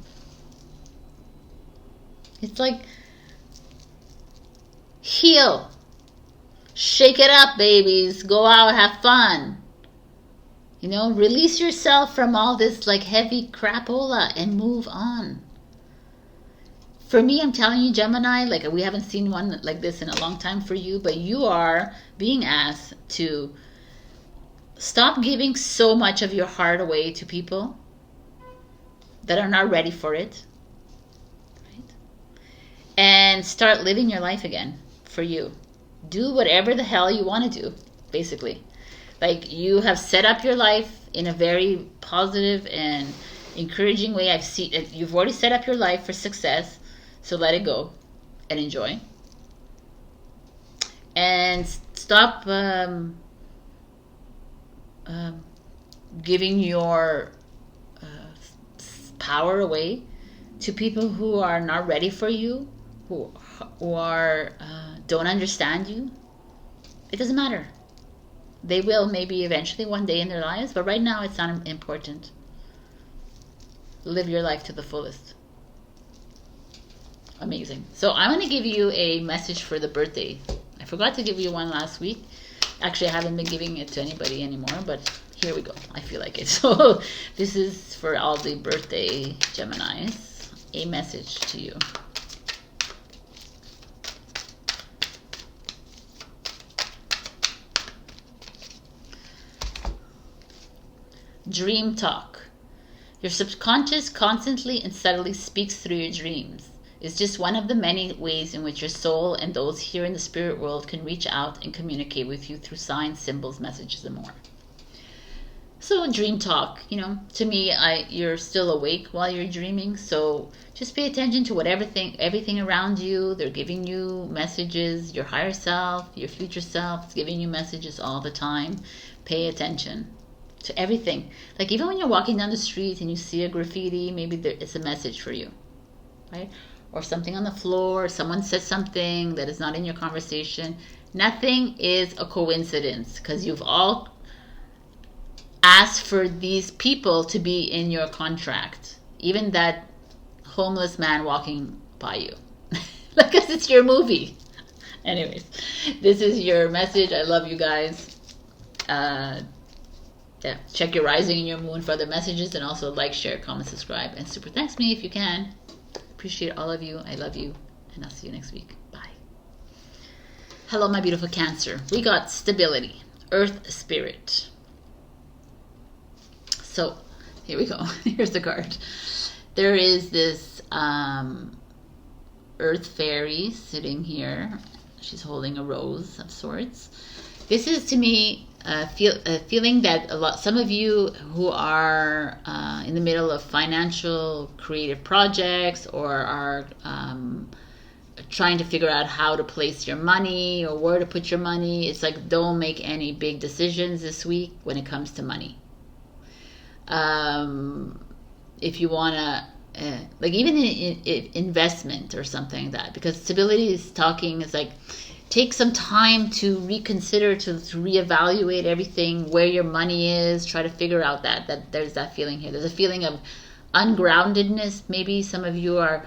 It's like, heal. Shake it up, babies. Go out, have fun. You know, release yourself from all this like heavy crapola and move on. For me, I'm telling you, Gemini, like, we haven't seen one like this in a long time for you, but you are being asked to stop giving so much of your heart away to people that are not ready for it, right? And start living your life again for you. Do whatever the hell you want to do, basically. Like, you have set up your life in a very positive and encouraging way. You've already set up your life for success. So let it go and enjoy. And stop giving your power away to people who are not ready for you, who are don't understand you. It doesn't matter. They will maybe eventually one day in their lives, but right now it's not important. Live your life to the fullest. Amazing. So I'm going to give you a message for the birthday. I forgot to give you one last week. Actually, I haven't been giving it to anybody anymore, but here we go. I feel like it. So this is for all the birthday Geminis. A message to you. Dream talk. Your subconscious constantly and subtly speaks through your dreams. It's just one of the many ways in which your soul and those here in the spirit world can reach out and communicate with you through signs, symbols, messages, and more. So dream talk, you know, to me, you're still awake while you're dreaming, so just pay attention to everything around you. They're giving you messages. Your higher self, your future self is giving you messages all the time. Pay attention to everything. Like, even when you're walking down the street and you see a graffiti, maybe there is a message for you, right? Or something on the floor, someone says something that is not in your conversation. Nothing is a coincidence, because you've all asked for these people to be in your contract. Even that homeless man walking by you. Because it's your movie. Anyways, this is your message. I love you guys. Yeah, check your rising and your moon for other messages, and also like, share, comment, subscribe, and super thanks me if you can. Appreciate all of you. I love you, and I'll see you next week. Bye. Hello, my beautiful Cancer. We got stability, earth spirit. So here we go. Here's the card. there is this earth fairy sitting here. She's holding a rose of sorts. This is, to me, a feeling that some of you who are in the middle of financial creative projects, or are trying to figure out how to place your money or where to put your money. It's like, don't make any big decisions this week when it comes to money. If you want to, like even in investment or something like that, because stability is talking, it's like, take some time to reconsider, to reevaluate everything, where your money is, try to figure out that there's that feeling here. There's a feeling of ungroundedness. Maybe some of you are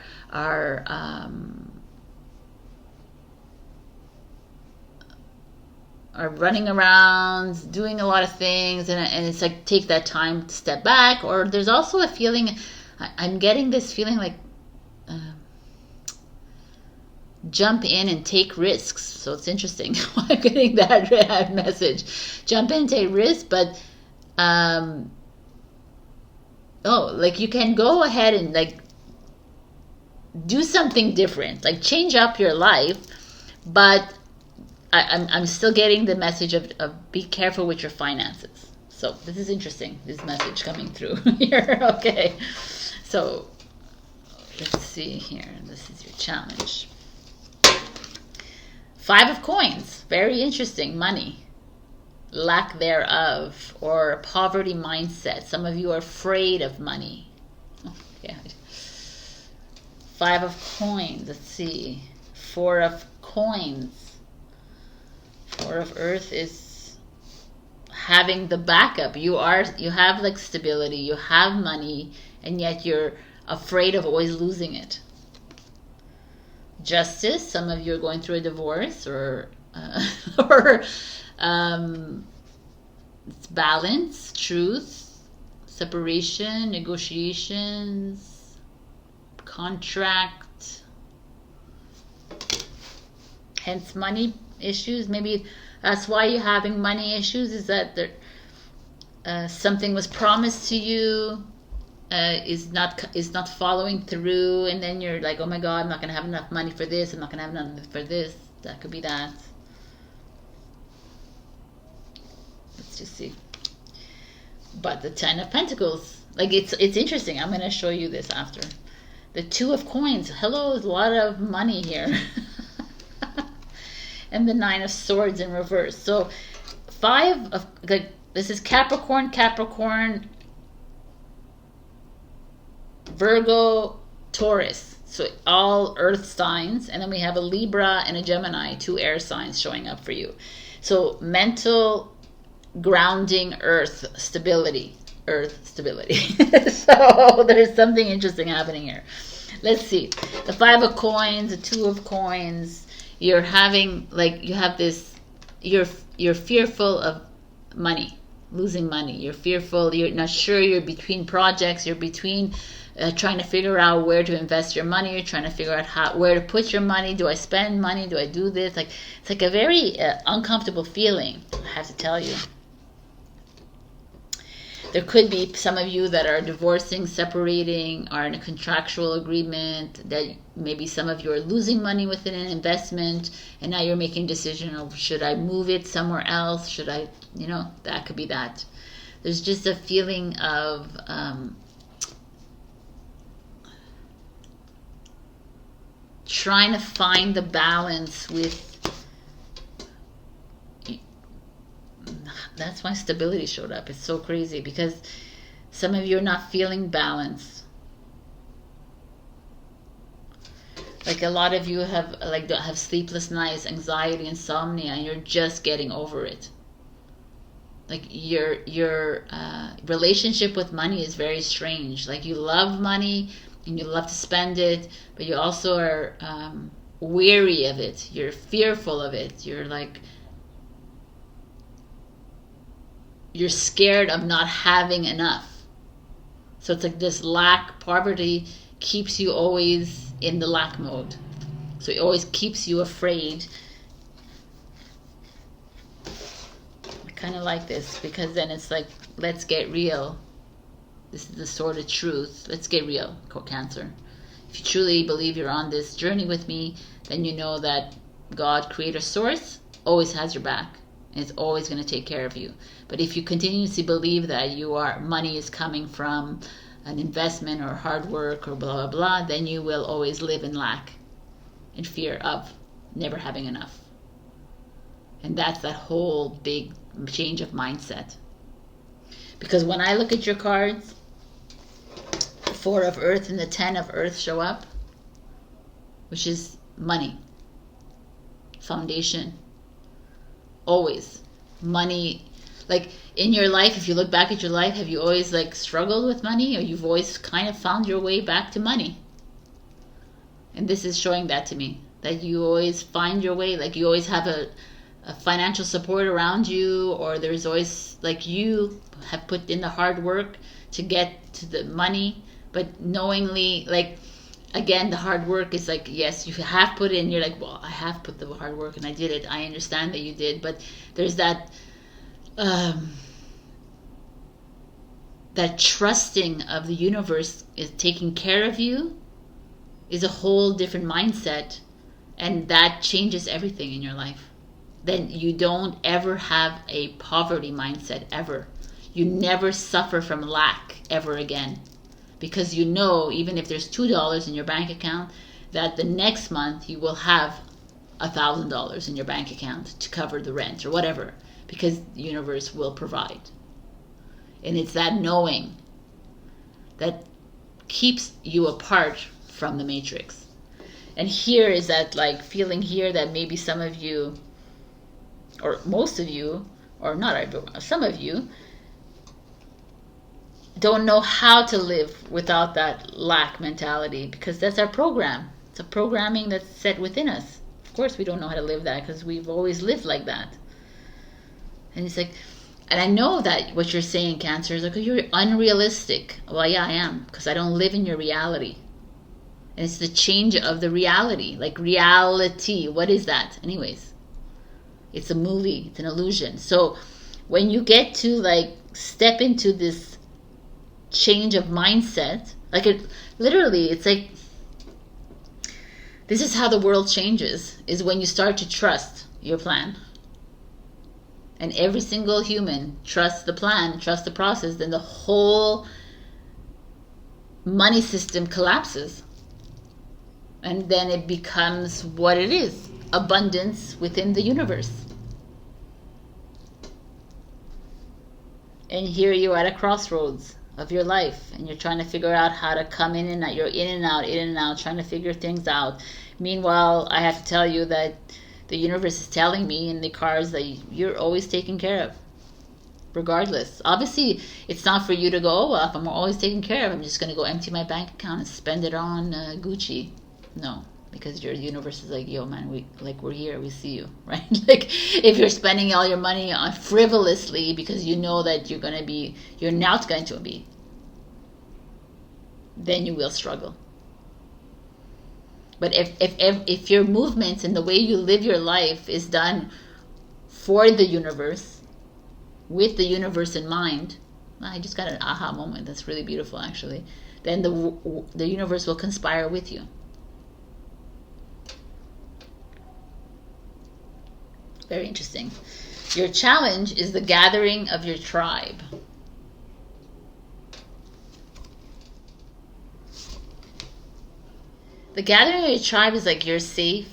running around doing a lot of things, and it's like, take that time to step back. Or there's also a feeling, I'm getting this feeling like jump in and take risks. So it's interesting. I'm getting that message. Jump in, take risks, but like you can go ahead and like do something different, like change up your life, but I'm still getting the message of be careful with your finances. So this is interesting, this message coming through here. Okay, so let's see here. This is your challenge. 5 of coins, very interesting. Money, lack thereof, or poverty mindset. Some of you are afraid of money. Okay. 5 of coins, let's see. 4 of coins. 4 of earth is having the backup. You have like stability, you have money, and yet you're afraid of always losing it. Justice, some of you are going through a divorce, or it's balance, truth, separation, negotiations, contract, hence money issues. Maybe that's why you're having money issues, is that there, something was promised to you, is not following through, and then you're like, oh my god, I'm not going to have enough money for this, I'm not going to have enough for this. That could be that. Let's just see. But the 10 of Pentacles, like it's interesting. I'm going to show you this after. The 2 of coins, hello, there's a lot of money here. And the 9 of swords in reverse. So 5 of, like, this is Capricorn, Virgo, Taurus. So all earth signs. And then we have a Libra and a Gemini, 2 air signs showing up for you. So mental grounding, earth stability. So there's something interesting happening here. Let's see. The 5 of coins, the 2 of coins. You're having, like, you have this, you're fearful of money, losing money. You're fearful, you're not sure, you're between projects, you're between trying to figure out where to invest your money, you're trying to figure out where to put your money. Do I spend money? Do I do this? Like, it's like a very uncomfortable feeling, I have to tell you. There could be some of you that are divorcing, separating, are in a contractual agreement, that maybe some of you are losing money within an investment, and now you're making a decision of, should I move it somewhere else? Should I, that could be that. There's just a feeling of trying to find the balance with. That's why stability showed up. It's so crazy, because some of you are not feeling balance. Like a lot of you have sleepless nights, anxiety, insomnia, and you're just getting over it. Like your relationship with money is very strange. Like you love money and you love to spend it, but you also are weary of it. You're fearful of it. You're scared of not having enough. So it's like this lack, poverty keeps you always in the lack mode. So it always keeps you afraid. I kind of like this, because then it's like, let's get real. This is the sort of truth. Let's get real, Cancer. If you truly believe you're on this journey with me, then you know that God, Creator, Source, always has your back. And it's always going to take care of you. But if you continuously believe that money is coming from an investment or hard work or blah, blah, blah, then you will always live in lack, in fear of never having enough. And that's that whole big change of mindset. Because when I look at your cards, the 4 of Earth and the 10 of Earth show up, which is money, foundation, always money. Like in your life, if you look back at your life, have you always like struggled with money, or you've always kind of found your way back to money? And this is showing that to me, that you always find your way, like you always have a financial support around you, or there's always, like, you have put in the hard work to get to the money, but knowingly, like, again, the hard work is like, yes, you have put in, you're like, well, I have put the hard work and I did it. I understand that you did, but there's that that trusting of the universe is taking care of you is a whole different mindset, and that changes everything in your life. Then you don't ever have a poverty mindset ever. You never suffer from lack ever again, because you know, even if there's $2 in your bank account, that the next month you will have $1,000 in your bank account to cover the rent or whatever, because the universe will provide. And it's that knowing that keeps you apart from the matrix. And here is that, like, feeling here that maybe some of you, or most of you, or not everyone, some of you don't know how to live without that lack mentality, because that's our program. It's a programming that's set within us. Of course we don't know how to live that, because we've always lived like that. And it's like, and I know that what you're saying, Cancer, is like, oh, you're unrealistic. Well, yeah, I am, because I don't live in your reality. And it's the change of the reality. Like, reality, what is that? Anyways, it's a movie, it's an illusion. So when you get to, like, step into this change of mindset, like, it literally, it's like, this is how the world changes, is when you start to trust your plan. And every single human trusts the plan, trusts the process, then the whole money system collapses. And then it becomes what it is, abundance within the universe. And here you're at a crossroads of your life, and you're trying to figure out how to come in and out. You're in and out, trying to figure things out. Meanwhile, I have to tell you that the universe is telling me in the cards that you're always taken care of, regardless. Obviously, it's not for you to go, oh, well, if I'm always taken care of, I'm just going to go empty my bank account and spend it on Gucci. No, because your universe is like, yo, man, we're here, we see you, right? Like, if you're spending all your money on frivolously because you know that you're not going to be, then you will struggle. But if your movements and the way you live your life is done for the universe, with the universe in mind, I just got an aha moment. That's really beautiful, actually. Then the universe will conspire with you. Very interesting. Your challenge is the gathering of your tribe. The gathering of your tribe is like, you're safe.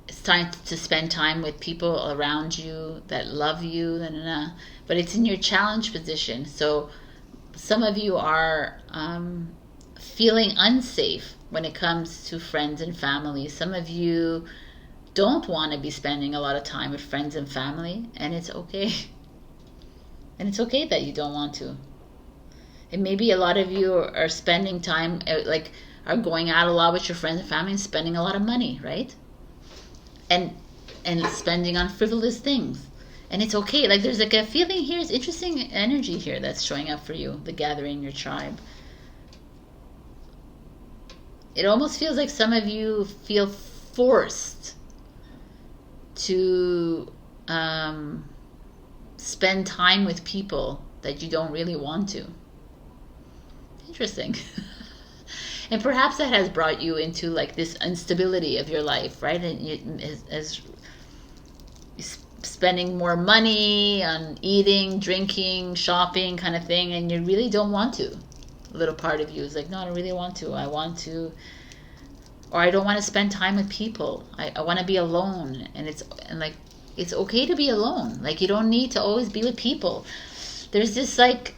It's time to spend time with people around you that love you. But it's in your challenge position. So some of you are feeling unsafe when it comes to friends and family. Some of you don't want to be spending a lot of time with friends and family. And it's okay. And it's okay that you don't want to. And maybe a lot of you are spending time, are going out a lot with your friends and family and spending a lot of money, right? And spending on frivolous things. And it's okay. Like, there's like a feeling here, it's interesting energy here that's showing up for you, the gathering your tribe. It almost feels like some of you feel forced to spend time with people that you don't really want to. Interesting. And perhaps that has brought you into like this instability of your life, right? And as spending more money on eating, drinking, shopping kind of thing, and you really don't want to. A little part of you is like, no, I don't really want to. I want to, or I don't want to spend time with people. I want to be alone. And like, it's okay to be alone. Like, you don't need to always be with people. There's this like,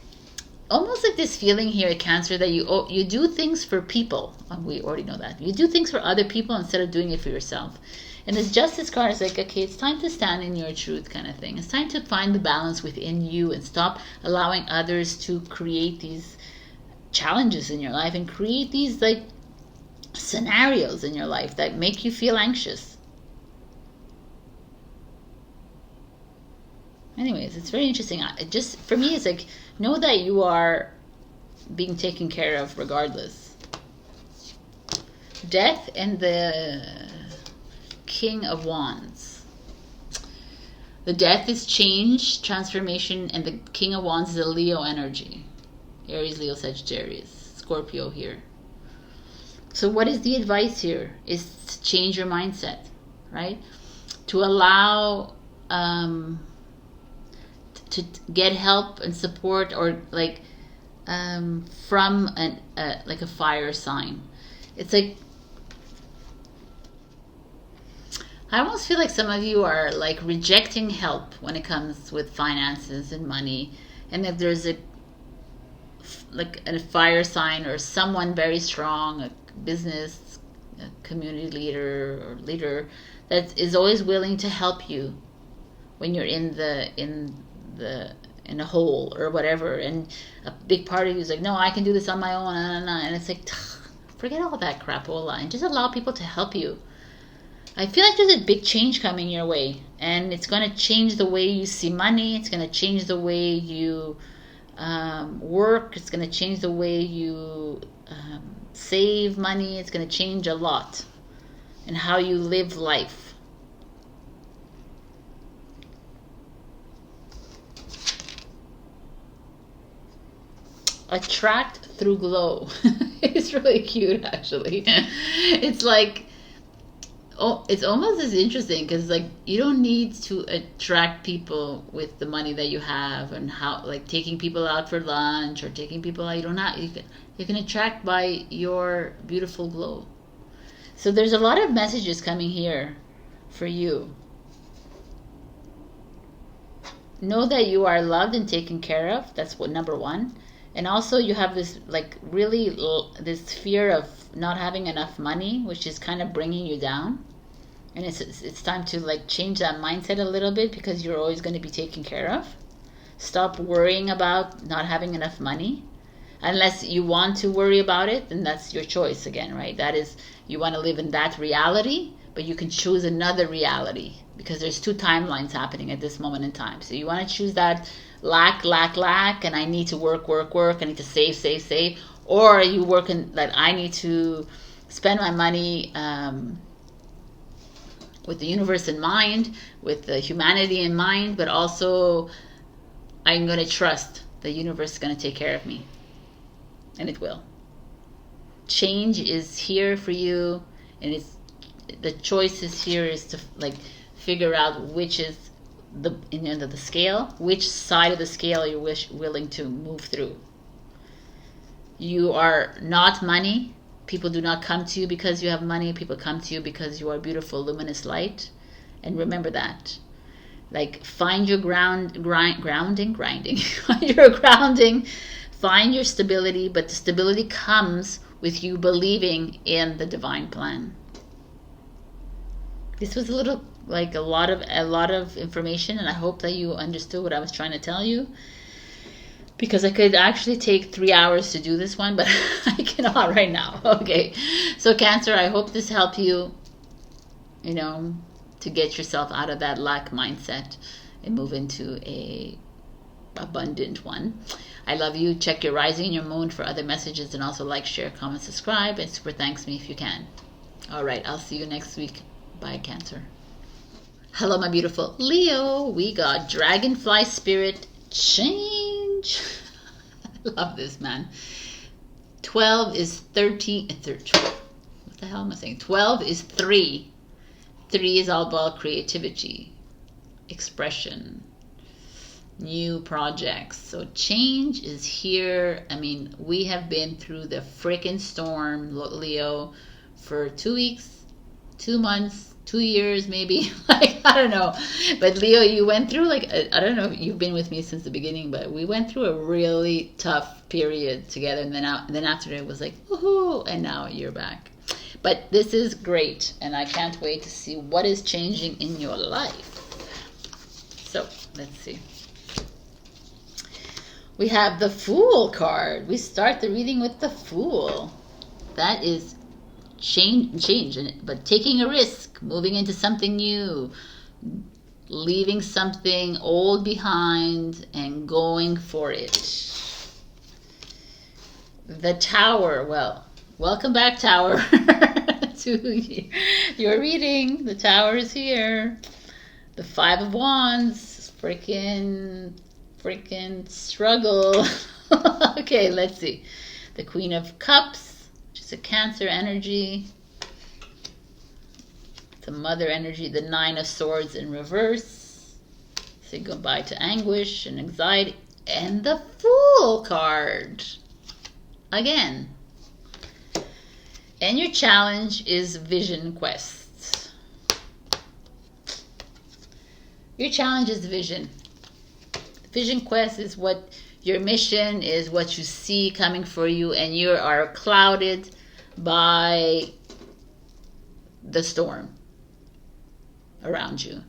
almost like this feeling here at Cancer that you do things for people. We already know that. You do things for other people instead of doing it for yourself. And this Justice card is like, okay, it's time to stand in your truth kind of thing. It's time to find the balance within you and stop allowing others to create these challenges in your life and create these like scenarios in your life that make you feel anxious. Anyways, it's very interesting. Just for me, it's like, know that you are being taken care of regardless. Death and the King of Wands. The Death is change, transformation, and the King of Wands is a Leo energy. Aries, Leo, Sagittarius, Scorpio here. So what is the advice here? Is to change your mindset, right? To allow to get help and support, or like from like a fire sign. It's like, I almost feel like some of you are like rejecting help when it comes with finances and money, and if there's a fire sign or someone very strong, a business, a community leader or leader that is always willing to help you when you're in a hole or whatever, and a big part of you is like, no, I can do this on my own, and it's like, forget all that crapola and just allow people to help you. I feel like there's a big change coming your way, and it's going to change the way you see money. It's going to change the way you work. It's going to change the way you save money. It's going to change a lot in how you live life. Attract through glow. It's really cute, actually. It's like, oh, it's almost as interesting because like you don't need to attract people with the money that you have, and how like taking people out for lunch or taking people out. You can attract by your beautiful glow. So there's a lot of messages coming here for you. Know that you are loved and taken care of. That's what number one. And also you have this like really this fear of not having enough money, which is kind of bringing you down. And it's time to like change that mindset a little bit, because you're always going to be taken care of. Stop worrying about not having enough money. Unless you want to worry about it, then that's your choice again, right? That is, you want to live in that reality, but you can choose another reality, because there's two timelines happening at this moment in time. So you want to choose that lack, and I need to work, I need to save, or you work in that I need to spend my money with the universe in mind, with the humanity in mind, but also I'm going to trust the universe is going to take care of me, and it will. Change is here for you, and it's the choices here is to like figure out which is the end of the scale, which side of the scale you're willing to move through. You are not money. People do not come to you because you have money. People come to you because you are beautiful, luminous light. And remember that. Like, find your grounding. Find your grounding. Find your stability. But the stability comes with you believing in the divine plan. This was a lot of information, and I hope that you understood what I was trying to tell you. Because I could actually take 3 hours to do this one, but I cannot right now. Okay. So Cancer, I hope this helped you, to get yourself out of that lack mindset and move into a abundant one. I love you. Check your rising and your moon for other messages, and also like, share, comment, subscribe, and super thanks me if you can. All right. I'll see you next week. Bye, Cancer. Hello, my beautiful Leo. We got Dragonfly Spirit Change. I love this, man. 12 is 13. What the hell am I saying? 12 is 3. 3 is all about creativity, expression, new projects. So change is here. I mean, we have been through the freaking storm, Leo, for 2 weeks, 2 months, 2 years, maybe. Like, I don't know. But Leo, you went through, like, I don't know if you've been with me since the beginning, but we went through a really tough period together. And then after it was like, woohoo, and now you're back. But this is great, and I can't wait to see what is changing in your life. So, let's see. We have the Fool card. We start the reading with the Fool. That is change, but taking a risk, moving into something new, leaving something old behind, and going for it. The Tower. Well, welcome back, Tower, to your reading. The Tower is here. The 5 of Wands. Freaking struggle. Okay, let's see. The Queen of Cups, which is a Cancer energy. The Mother energy. The 9 of Swords in reverse. Say goodbye to anguish and anxiety. And the Fool card. Again. And your challenge is Vision Quest. Your challenge is vision. Vision Quest is what your mission is, what you see coming for you, and you are clouded by the storm around you.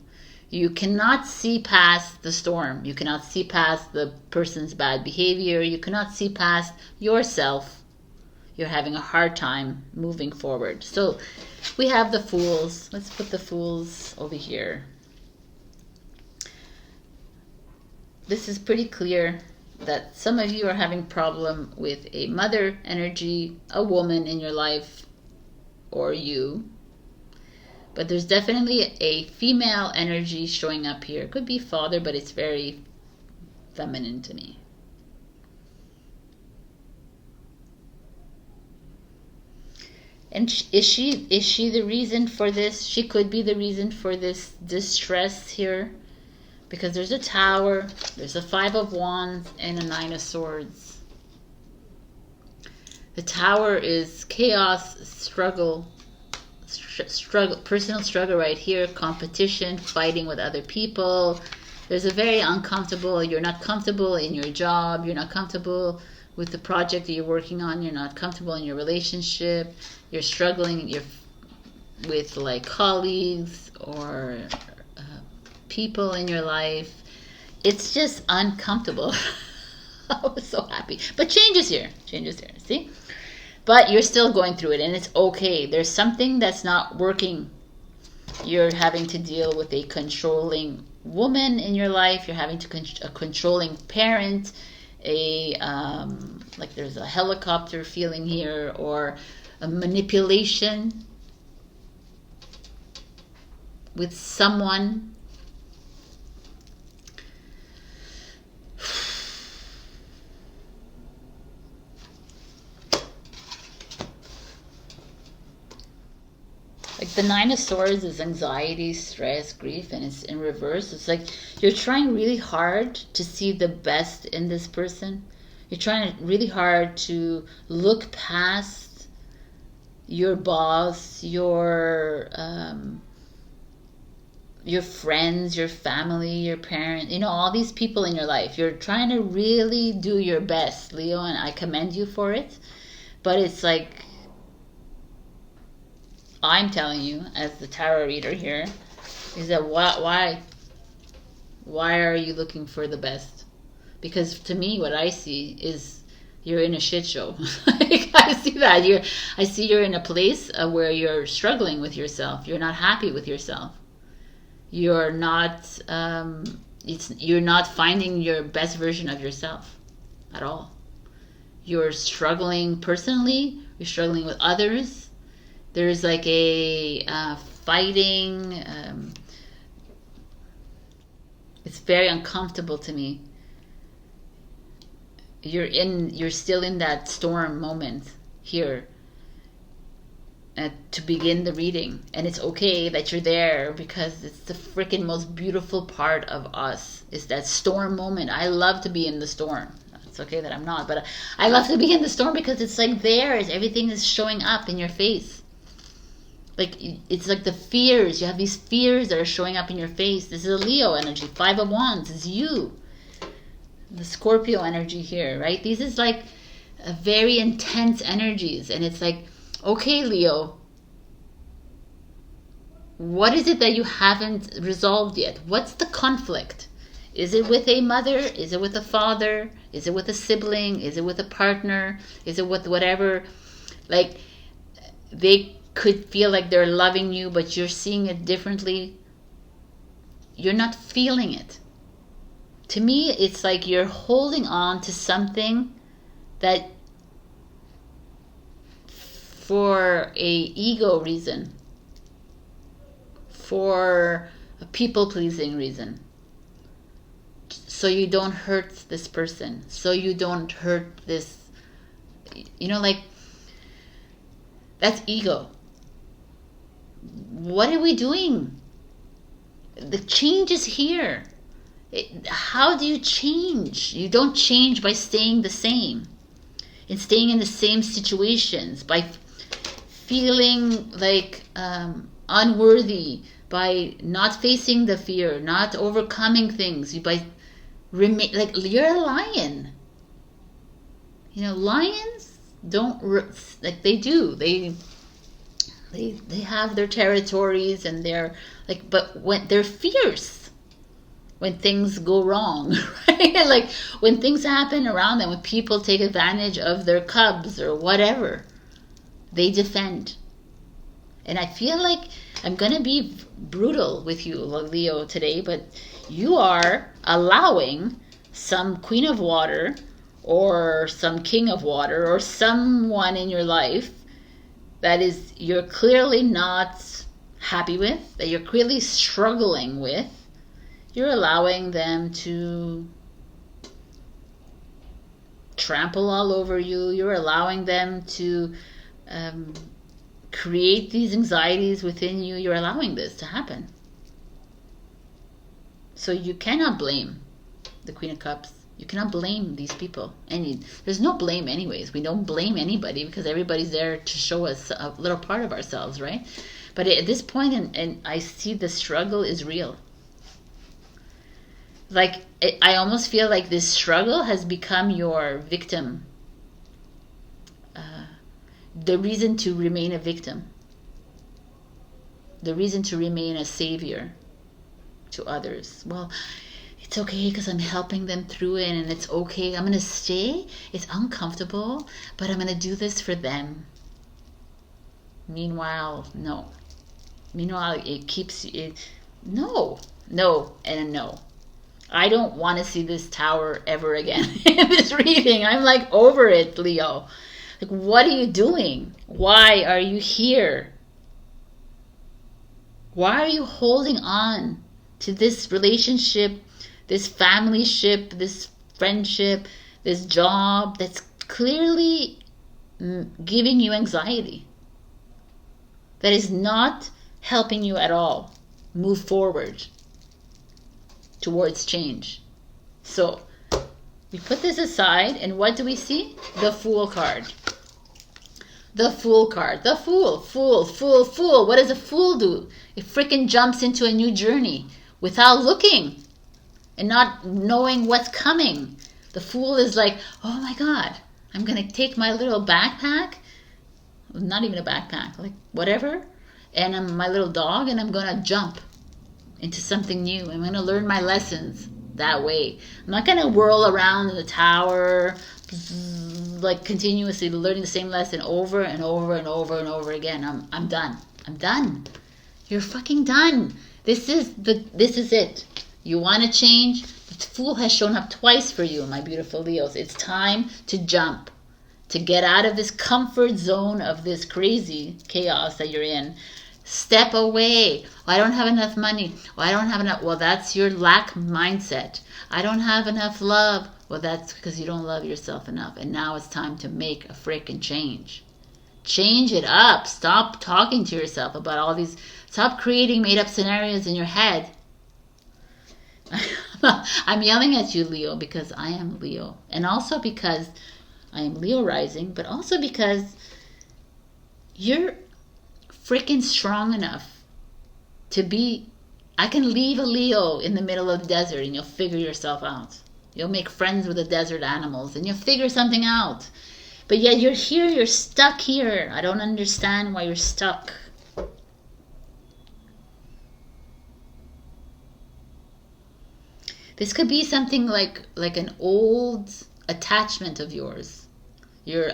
You cannot see past the storm. You cannot see past the person's bad behavior. You cannot see past yourself. You're having a hard time moving forward. So we have the Fools. Let's put the Fools over here. This is pretty clear that some of you are having problem with a mother energy, a woman in your life, or you. But there's definitely a female energy showing up here. It could be father, but it's very feminine to me. And is she the reason for this? She could be the reason for this distress here. Because there's a Tower, there's a 5 of Wands, and a 9 of Swords. The Tower is chaos, struggle, personal struggle right here, competition, fighting with other people. There's a very uncomfortable, you're not comfortable in your job, you're not comfortable with the project that you're working on, you're not comfortable in your relationship, you're struggling with like colleagues or people in your life. It's just uncomfortable. I was so happy. But change is here. Change is here. See? But you're still going through it, and it's okay. There's something that's not working. You're having to deal with a controlling woman in your life. You're having to a controlling parent. Like there's a helicopter feeling here, or a manipulation with someone. Like the 9 of Swords is anxiety, stress, grief, and it's in reverse. It's like you're trying really hard to see the best in this person. You're trying really hard to look past your boss, your friends, your family, your parents, you know, all these people in your life. You're trying to really do your best, Leo, and I commend you for it. But it's like, I'm telling you, as the tarot reader here, is that why are you looking for the best? Because to me, what I see is you're in a shit show. Like, I see that. I see you're in a place where you're struggling with yourself. You're not happy with yourself. You're not. You're not finding your best version of yourself at all. You're struggling personally. You're struggling with others. There's like a fighting. It's very uncomfortable to me. you're still in that storm moment here to begin the reading. And it's okay that you're there, because it's the freaking most beautiful part of us, is that storm moment. I love to be in the storm. It's okay that I'm not, but I love to be in the storm because it's like everything is showing up in your face. Like, it's like the fears. You have these fears that are showing up in your face. This is a Leo energy. 5 of Wands is you. The Scorpio energy here, right? These is like very intense energies. And it's like, okay, Leo, what is it that you haven't resolved yet? What's the conflict? Is it with a mother? Is it with a father? Is it with a sibling? Is it with a partner? Is it with whatever? Like, they could feel like they're loving you, but you're seeing it differently. You're not feeling it. To me, it's like you're holding on to something that, for a ego reason, for a people-pleasing reason, so you don't hurt this person, so you don't hurt this, like, that's ego. What are we doing? The change is here. How do you change? You don't change by staying the same and staying in the same situations, by feeling like unworthy, by not facing the fear, not overcoming things, by remain like you're a lion. Lions don't like, they do. They have their territories, and they're like, but when they're fierce, when things go wrong, right? Like, when things happen around them, when people take advantage of their cubs or whatever, they defend. And I feel like I'm going to be brutal with you, Leo, today, but you are allowing some Queen of Water or some King of Water or someone in your life that is you're clearly not happy with, that you're clearly struggling with. You're allowing them to trample all over you. You're allowing them to create these anxieties within you. You're allowing this to happen. So you cannot blame the Queen of Cups. You cannot blame these people. There's no blame anyways. We don't blame anybody because everybody's there to show us a little part of ourselves, right? But at this point, and I see the struggle is real. Like, I almost feel like this struggle has become your victim. The reason to remain a victim. The reason to remain a savior to others. Well, it's okay because I'm helping them through it, and it's okay. I'm going to stay. It's uncomfortable, but I'm going to do this for them. Meanwhile, no. Meanwhile, it keeps it. No, and no. I don't want to see this tower ever again in this reading. I'm like over it, Leo. Like, what are you doing? Why are you here? Why are you holding on to this relationship, this family ship, this friendship, this job that's clearly giving you anxiety? That is not helping you at all move forward towards change. So we put this aside, and what do we see? The Fool card. The Fool card. The Fool. Fool. What does a fool do? It freaking jumps into a new journey without looking and not knowing what's coming. The Fool is like, oh my God, I'm going to take my little backpack, not even a backpack, like whatever, and my little dog, and I'm going to jump into something new. I'm going to learn my lessons that way. I'm not going to whirl around in the tower, like continuously learning the same lesson over and over and over and over again. I'm done. I'm done. You're fucking done. This is it. You want to change? The Fool has shown up twice for you, my beautiful Leos. It's time to jump, to get out of this comfort zone of this crazy chaos that you're in. Step away. Oh, I don't have enough money. Oh, I don't have enough. Well, that's your lack mindset. I don't have enough love. Well, that's because you don't love yourself enough. And now it's time to make a freaking change. Change it up. Stop talking to yourself about all these. Stop creating made up scenarios in your head. I'm yelling at you, Leo, because I am Leo. And also because I am Leo rising, but also because you're freaking strong enough to be. I can leave a Leo in the middle of the desert and you'll figure yourself out. You'll make friends with the desert animals and you'll figure something out. But yet you're here, you're stuck here. I don't understand why you're stuck. This could be something like an old attachment of yours. Your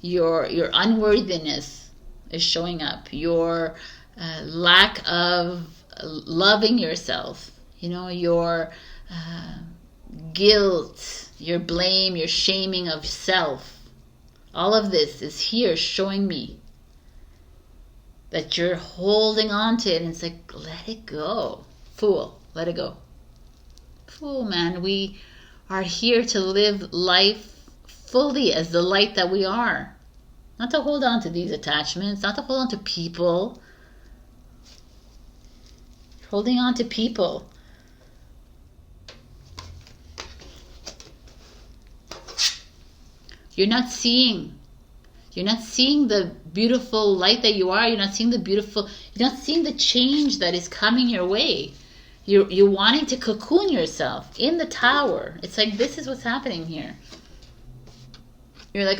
unworthiness is showing up. Your lack of loving yourself. You know, your guilt, your blame, your shaming of self. All of this is here showing me that you're holding on to it. And it's like, let it go. Fool, let it go. Fool, man. We are here to live life fully as the light that we are. Not to hold on to these attachments, not to hold on to people. Holding on to people. You're not seeing the beautiful light that you are. You're not seeing the change that is coming your way. You're wanting to cocoon yourself in the tower. It's like, this is what's happening here. You're like,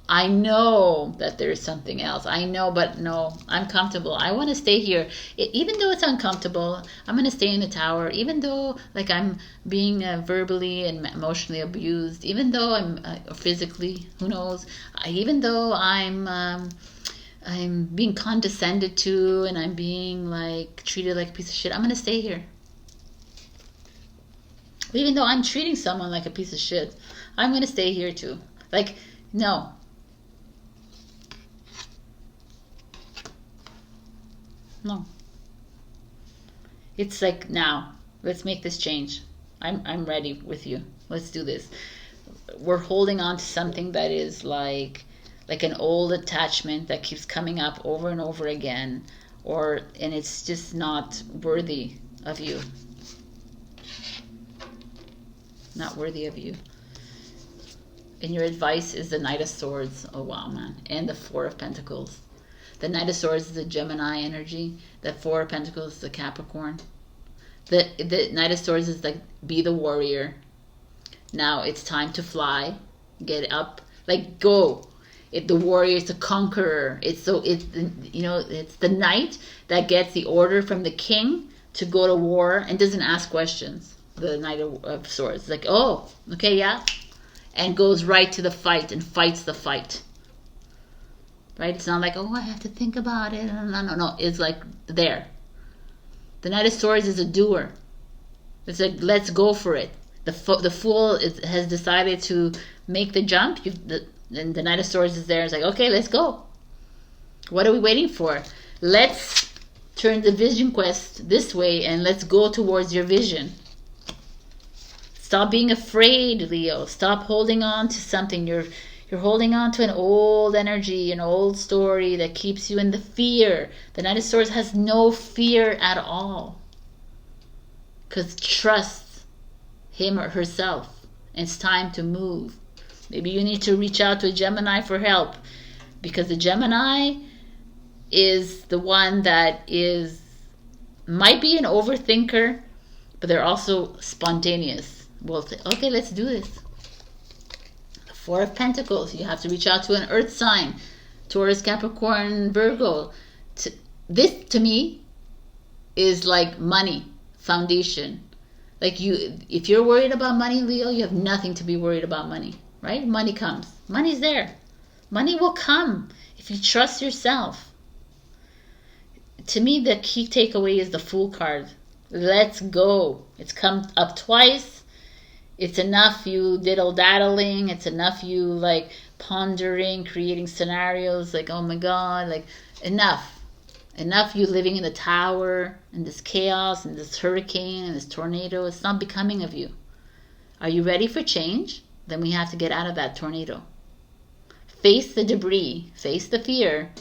I know that there's something else. I know, but no, I'm comfortable. I want to stay here. Even though it's uncomfortable, I'm going to stay in the tower. Even though like I'm being verbally and emotionally abused. Even though I'm physically, who knows. Even though I'm being condescended to and I'm being like treated like a piece of shit. I'm going to stay here. Even though I'm treating someone like a piece of shit, I'm going to stay here too. Like, no. No. It's like, now, let's make this change. I'm ready with you. Let's do this. We're holding on to something that is like an old attachment that keeps coming up over and over again, and it's just not worthy of you. Not worthy of you. And your advice is the Knight of Swords. Oh wow, man. And the Four of Pentacles. The Knight of Swords is the Gemini energy. The Four of Pentacles is the Capricorn. The Knight of Swords is like, be the warrior. Now it's time to fly. Get up. Like, go. The warrior is the conqueror. It's the knight that gets the order from the king to go to war and doesn't ask questions. The Knight of Swords. It's like, oh, okay, yeah. And goes right to the fight and fights the fight. Right? It's not like, oh, I have to think about it. No. It's like there. The Knight of Swords is a doer. It's like, let's go for it. The fool has decided to make the jump. And the Knight of Swords is there. It's like, okay, let's go. What are we waiting for? Let's turn the vision quest this way and let's go towards your vision. Stop being afraid, Leo. Stop holding on to something. You're holding on to an old energy, an old story that keeps you in the fear. The Knight of Swords has no fear at all. Because trusts him or herself. And it's time to move. Maybe you need to reach out to a Gemini for help. Because the Gemini is the one that might be an overthinker, but they're also spontaneous. Well, okay, let's do this. Four of Pentacles. You have to reach out to an earth sign. Taurus, Capricorn, Virgo. This, to me, is like money. Foundation. Like if you're worried about money, Leo, you have nothing to be worried about money. Right? Money comes. Money's there. Money will come if you trust yourself. To me, the key takeaway is the Fool card. Let's go. It's come up twice. It's enough you diddle-daddling. It's enough you like pondering, creating scenarios like, oh my God, like enough. Enough you living in the tower, and this chaos, and this hurricane, and this tornado. It's not becoming of you. Are you ready for change? Then we have to get out of that tornado. Face the debris. Face the fear.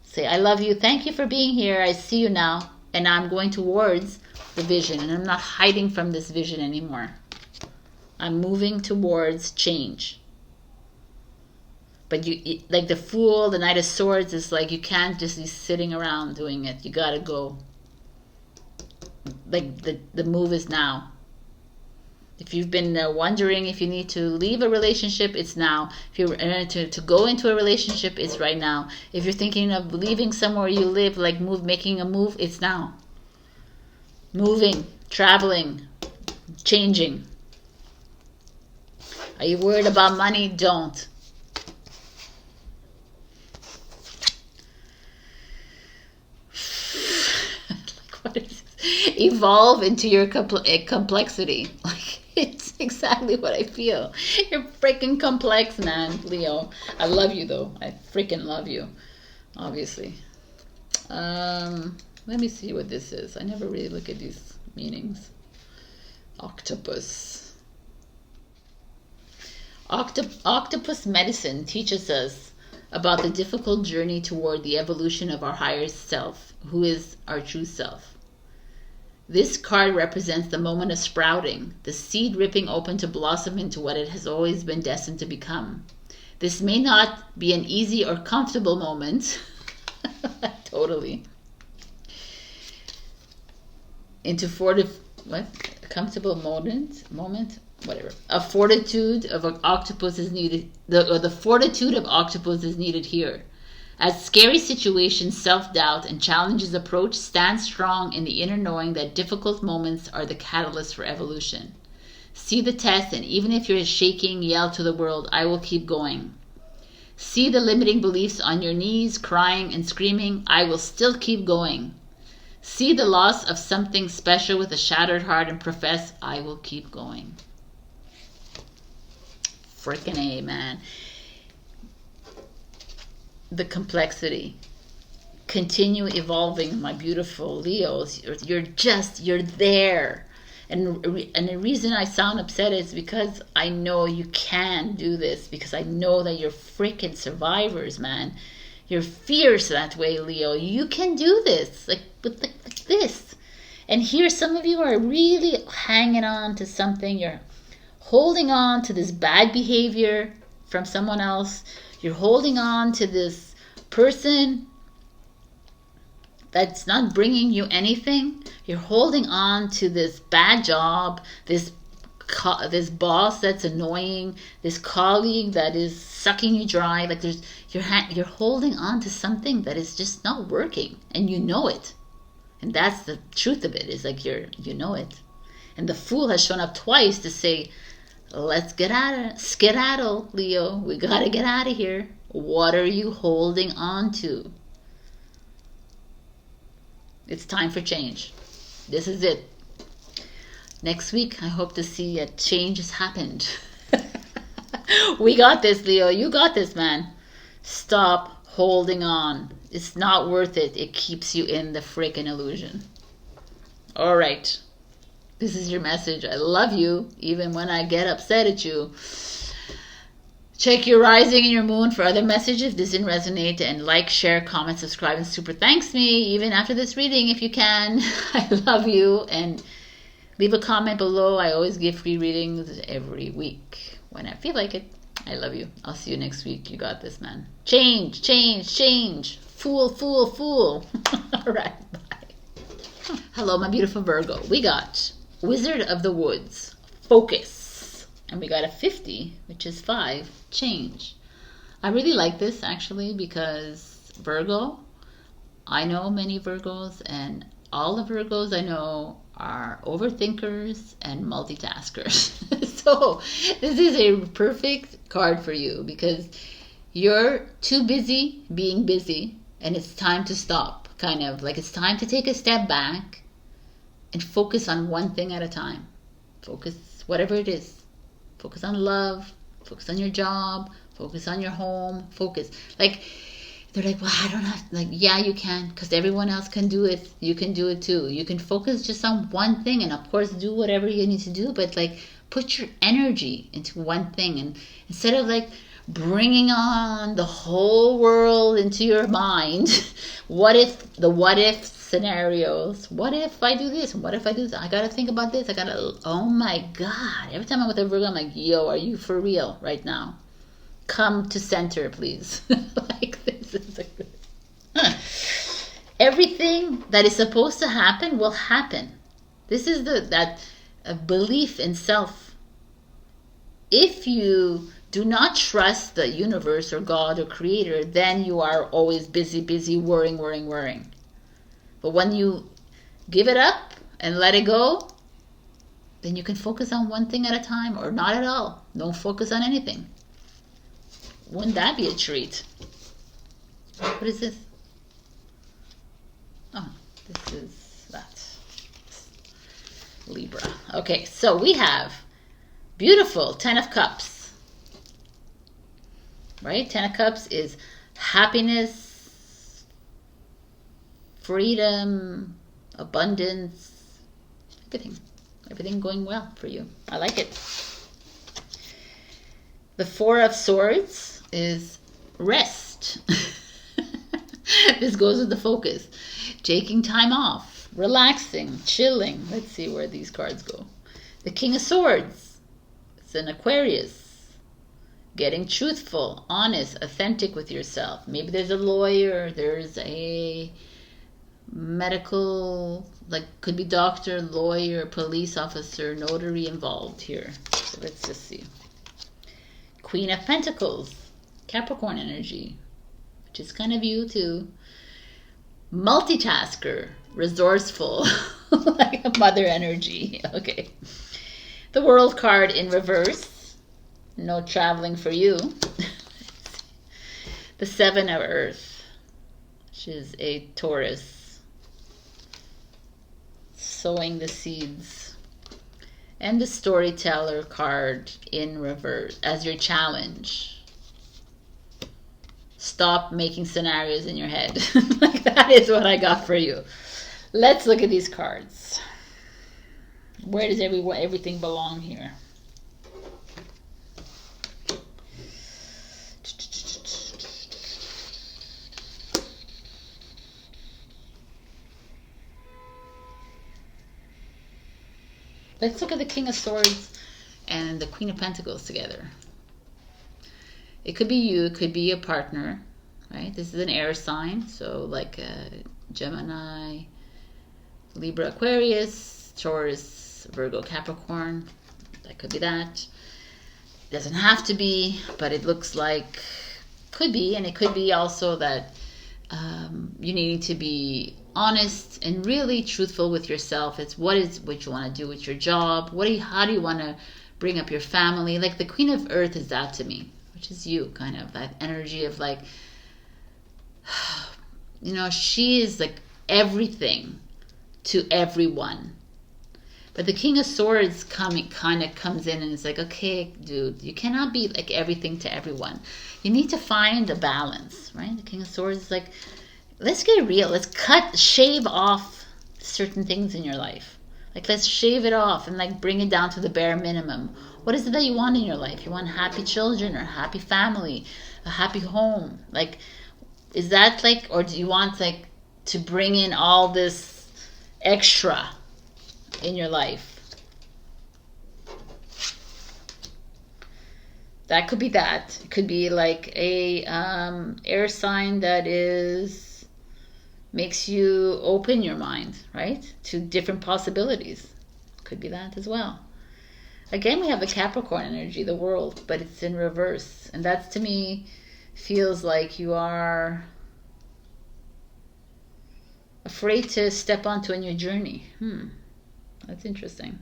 Say, I love you. Thank you for being here. I see you now. And I'm going towards the vision. And I'm not hiding from this vision anymore. I'm moving towards change. But you, like the Fool, the Knight of Swords, is like you can't just be sitting around doing it. You gotta go. Like the move is now. If you've been wondering if you need to leave a relationship, it's now. If you're to go into a relationship, it's right now. If you're thinking of leaving somewhere you live, like making a move, it's now. Moving, traveling, changing. Are you worried about money? Don't. What is this? Evolve into your complexity. Like, it's exactly what I feel. You're freaking complex, man, Leo. I love you, though. I freaking love you, obviously. Let me see what this is. I never really look at these meanings. Octopus. Octopus medicine teaches us about the difficult journey toward the evolution of our higher self, who is our true self. This card represents the moment of sprouting, the seed ripping open to blossom into what it has always been destined to become. This may not be an easy or comfortable moment. Totally. Into comfortable moment, whatever. A fortitude of an octopus is needed. The fortitude of octopus is needed here. As scary situations, self-doubt, and challenges approach, stand strong in the inner knowing that difficult moments are the catalyst for evolution. See the test, and even if you're shaking, yell to the world, I will keep going. See the limiting beliefs on your knees, crying and screaming, I will still keep going. See the loss of something special with a shattered heart and profess, I will keep going. Frickin' A, man. The complexity. Continue evolving, my beautiful Leos. You're there. And the reason I sound upset is because I know you can do this, because I know that you're freaking survivors, man. You're fierce that way, Leo. You can do this, like this. And here, some of you are really hanging on to something. You're holding on to this bad behavior from someone else. You're holding on to this person that's not bringing you anything. You're holding on to this bad job, this boss that's annoying, this colleague that is sucking you dry. Like you're holding on to something that is just not working, and you know it. And that's the truth of it. Is like you know it. And the Fool has shown up twice to say, let's get out of it. Skedaddle, Leo. We gotta get out of here. What are you holding on to? It's time for change. This is it. Next week, I hope to see a change has happened. We got this, Leo. You got this, man. Stop holding on. It's not worth it. It keeps you in the freaking illusion. All right. This is your message. I love you, even when I get upset at you. Check your rising and your moon for other messages if this didn't resonate, and like, share, comment, subscribe, and super thanks me even after this reading if you can. I love you, and leave a comment below. I always give free readings every week when I feel like it. I love you. I'll see you next week. You got this, man. Change, change, change. Fool, fool, fool. All right, bye. Hello, my beautiful Virgo. We got Wizard of the Woods, focus. And we got a 50, which is 5, change. I really like this, actually, because Virgo, I know many Virgos, and all the Virgos I know are overthinkers and multitaskers. So this is a perfect card for you, because you're too busy being busy, and it's time to stop, kind of. Like, it's time to take a step back and focus on one thing at a time. Focus, whatever it is. Focus on love, focus on your job, focus on your home, focus. Like, They're like, well, I don't have, like, yeah, you can, because everyone else can do it. You can do it too. You can focus just on one thing, and of course, do whatever you need to do, but like, put your energy into one thing. And instead of like bringing on the whole world into your mind, what if scenarios? What if I do this? What if I do that? I gotta think about this. Oh my God. Every time I'm with a Virgo, I'm like, yo, are you for real right now? Come to center, please. Like, this is a good. Everything that is supposed to happen will happen. This is that belief in self. If you do not trust the universe or God or creator, then you are always busy, worrying. But when you give it up and let it go, then you can focus on one thing at a time, or not at all. Don't focus on anything. Wouldn't that be a treat? What is this? Oh, this is that. Libra. Okay, so we have beautiful 10 of Cups. Right? 10 of Cups is happiness, freedom, abundance, everything going well for you. I like it. The 4 of Swords is rest. This goes with the focus. Taking time off, relaxing, chilling. Let's see where these cards go. The King of Swords. It's an Aquarius. Getting truthful, honest, authentic with yourself. Maybe there's a lawyer, there's a medical, like could be doctor, lawyer, police officer, notary involved here. So let's just see. Queen of Pentacles, Capricorn energy, which is kind of you too. Multitasker, resourceful, like a mother energy. Okay. The World card in reverse. No traveling for you. The 7 of Earth, which is a Taurus. Sowing the seeds. And the Storyteller card in reverse as your challenge. Stop making scenarios in your head. Like, that is what I got for you. Let's look at these cards. Where does everything belong here? Let's look at the King of Swords and the Queen of Pentacles together. It could be you, it could be a partner, right? This is an air sign, so like Gemini, Libra, Aquarius, Taurus, Virgo, Capricorn. That could be that. Doesn't have to be, but it looks like could be, and it could be also that you need to be honest and really truthful with yourself. It's what you want to do with your job. How do you want to bring up your family? Like the Queen of Earth is that to me, which is you, kind of that energy of like, you know, she is like everything to everyone. But the King of Swords kind of comes in and it's like, okay, dude, you cannot be like everything to everyone. You need to find a balance, right? The King of Swords is like, let's get real. Let's shave off certain things in your life. Like, let's shave it off and like bring it down to the bare minimum. What is it that you want in your life? You want happy children or happy family, a happy home? Like, is that like, or do you want like to bring in all this extra in your life? That could be that. It could be like a air sign that makes you open your mind, right, to different possibilities. Could be that as well. Again, we have the Capricorn energy, the world, but it's in reverse. And that to me feels like you are afraid to step onto a new journey. That's interesting.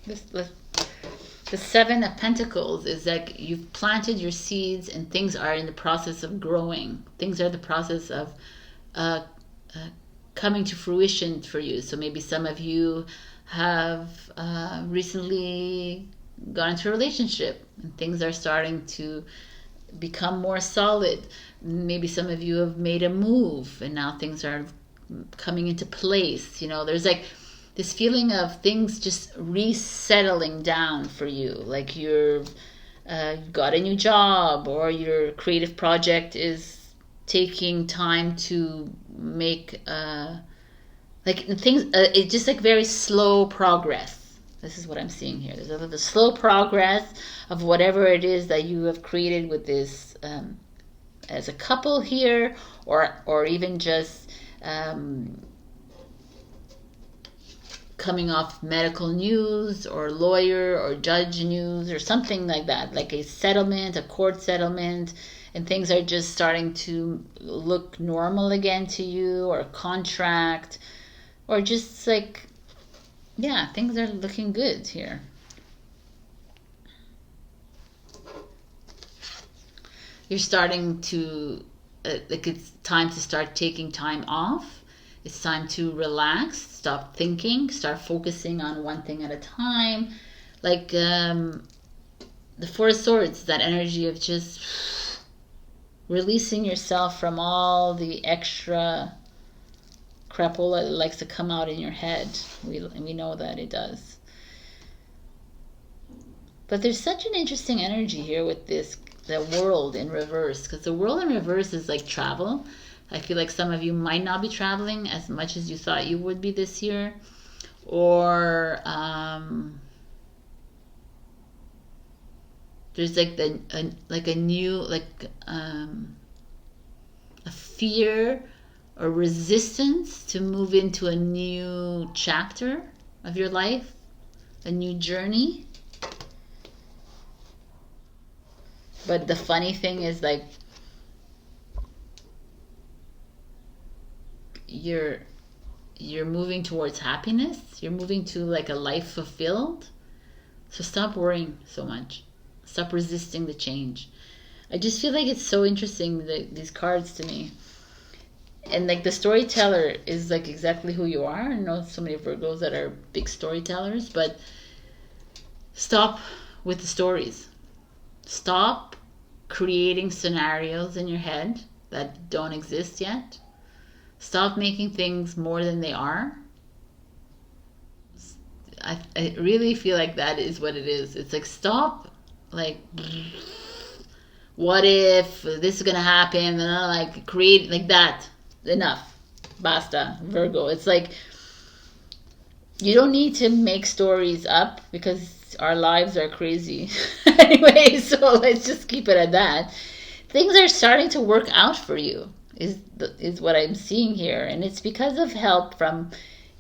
The 7 of Pentacles is like you've planted your seeds and things are in the process of growing. Things are in the process of coming to fruition for you. So maybe some of you have recently got into a relationship and things are starting to become more solid. Maybe some of you have made a move and now things are coming into place. You know, there's like this feeling of things just resettling down for you. Like you're got a new job, or your creative project is taking time to make like things. It's just like very slow progress. This is what I'm seeing here. There's the slow progress of whatever it is that you have created with this as a couple here, or even just coming off medical news or lawyer or judge news or something like that, like a settlement, a court settlement, and things are just starting to look normal again to you, or a contract, or just like, yeah, things are looking good here. You're starting to, like it's time to start taking time off. It's time to relax, stop thinking, start focusing on one thing at a time. Like the Four of Swords, that energy of just releasing yourself from all the extra crapola that likes to come out in your head. We know that it does. But there's such an interesting energy here with this, the world in reverse, because the world in reverse is like travel. I feel like some of you might not be traveling as much as you thought you would be this year, or there's like a new a fear or resistance to move into a new chapter of your life, a new journey. But the funny thing is, like, you're moving towards happiness. You're moving to like a life fulfilled. So stop worrying so much. Stop resisting the change. I just feel like it's so interesting, these cards to me. And like the storyteller is like exactly who you are. I know so many Virgos that are big storytellers, but stop with the stories. Stop creating scenarios in your head that don't exist yet. Stop making things more than they are. I really feel like that is what it is. It's like, stop, like, what if this is going to happen? And then like create like that. Enough. Basta. Virgo. It's like, you don't need to make stories up because our lives are crazy. Anyway, so let's just keep it at that. Things are starting to work out for you. Is what I'm seeing here, and it's because of help from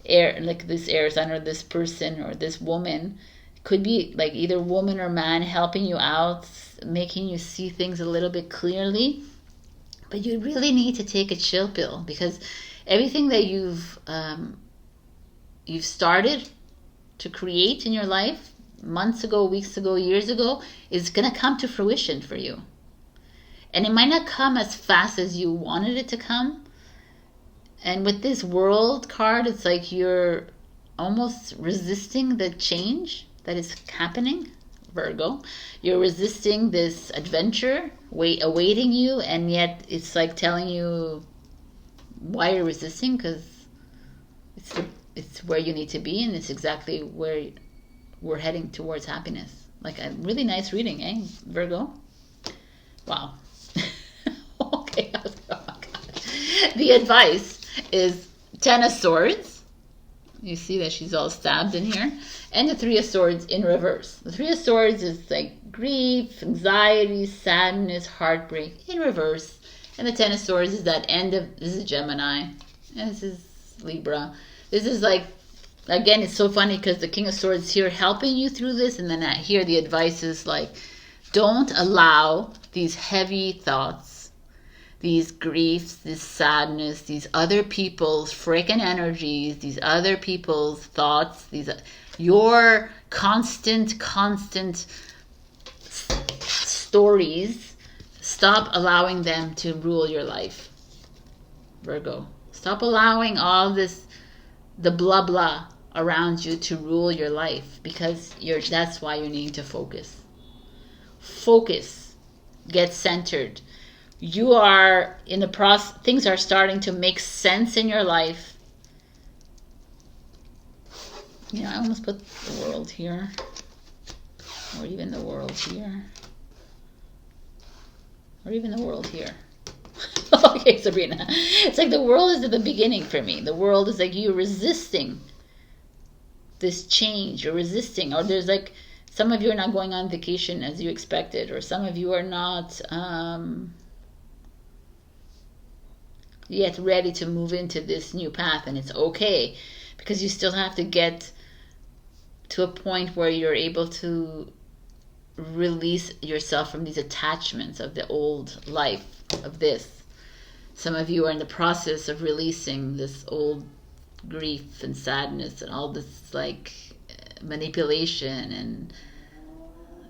air, like this air sign or this person or this woman. Could be like either woman or man helping you out, making you see things a little bit clearly. But you really need to take a chill pill, because everything that you've started to create in your life months ago, weeks ago, years ago is gonna come to fruition for you. And it might not come as fast as you wanted it to come. And with this World card, it's like you're almost resisting the change that is happening, Virgo. You're resisting this adventure awaiting you, and yet it's like telling you why you're resisting, because it's where you need to be, and it's exactly where we're heading towards happiness. Like a really nice reading, eh, Virgo? Wow. Okay. Oh my God. The advice is 10 of Swords. You see that she's all stabbed in here. And the 3 of Swords in reverse. The 3 of Swords is like grief, anxiety, sadness, heartbreak in reverse. And the 10 of Swords is that end of, this is Gemini. And this is Libra. This is like, again, it's so funny because the King of Swords here helping you through this. And then here the advice is like, don't allow these heavy thoughts, these griefs, this sadness, these other people's freaking energies, these other people's thoughts, your constant stories. Stop allowing them to rule your life, Virgo. Stop allowing all this, the blah blah, around you to rule your life, because that's why you need to focus. Focus. Get centered. You are in the process, things are starting to make sense in your life. Yeah, I almost put the world here, or even the world here, or even the world here. Okay, Sabrina. It's like the world is at the beginning for me. The world is like you resisting this change. You're resisting, or there's like some of you are not going on vacation as you expected, or some of you are not yet ready to move into this new path, and it's okay, because you still have to get to a point where you're able to release yourself from these attachments of the old life of this. Some of you are in the process of releasing this old grief and sadness and all this like manipulation and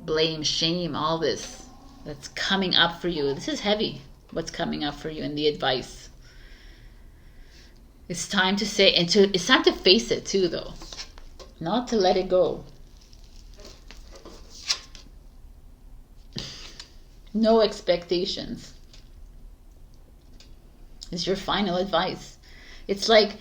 blame, shame, all this that's coming up for you. This is heavy, what's coming up for you, and the advice. It's time to say, and it's time to face it too, though. Not to let it go. No expectations is your final advice. It's like,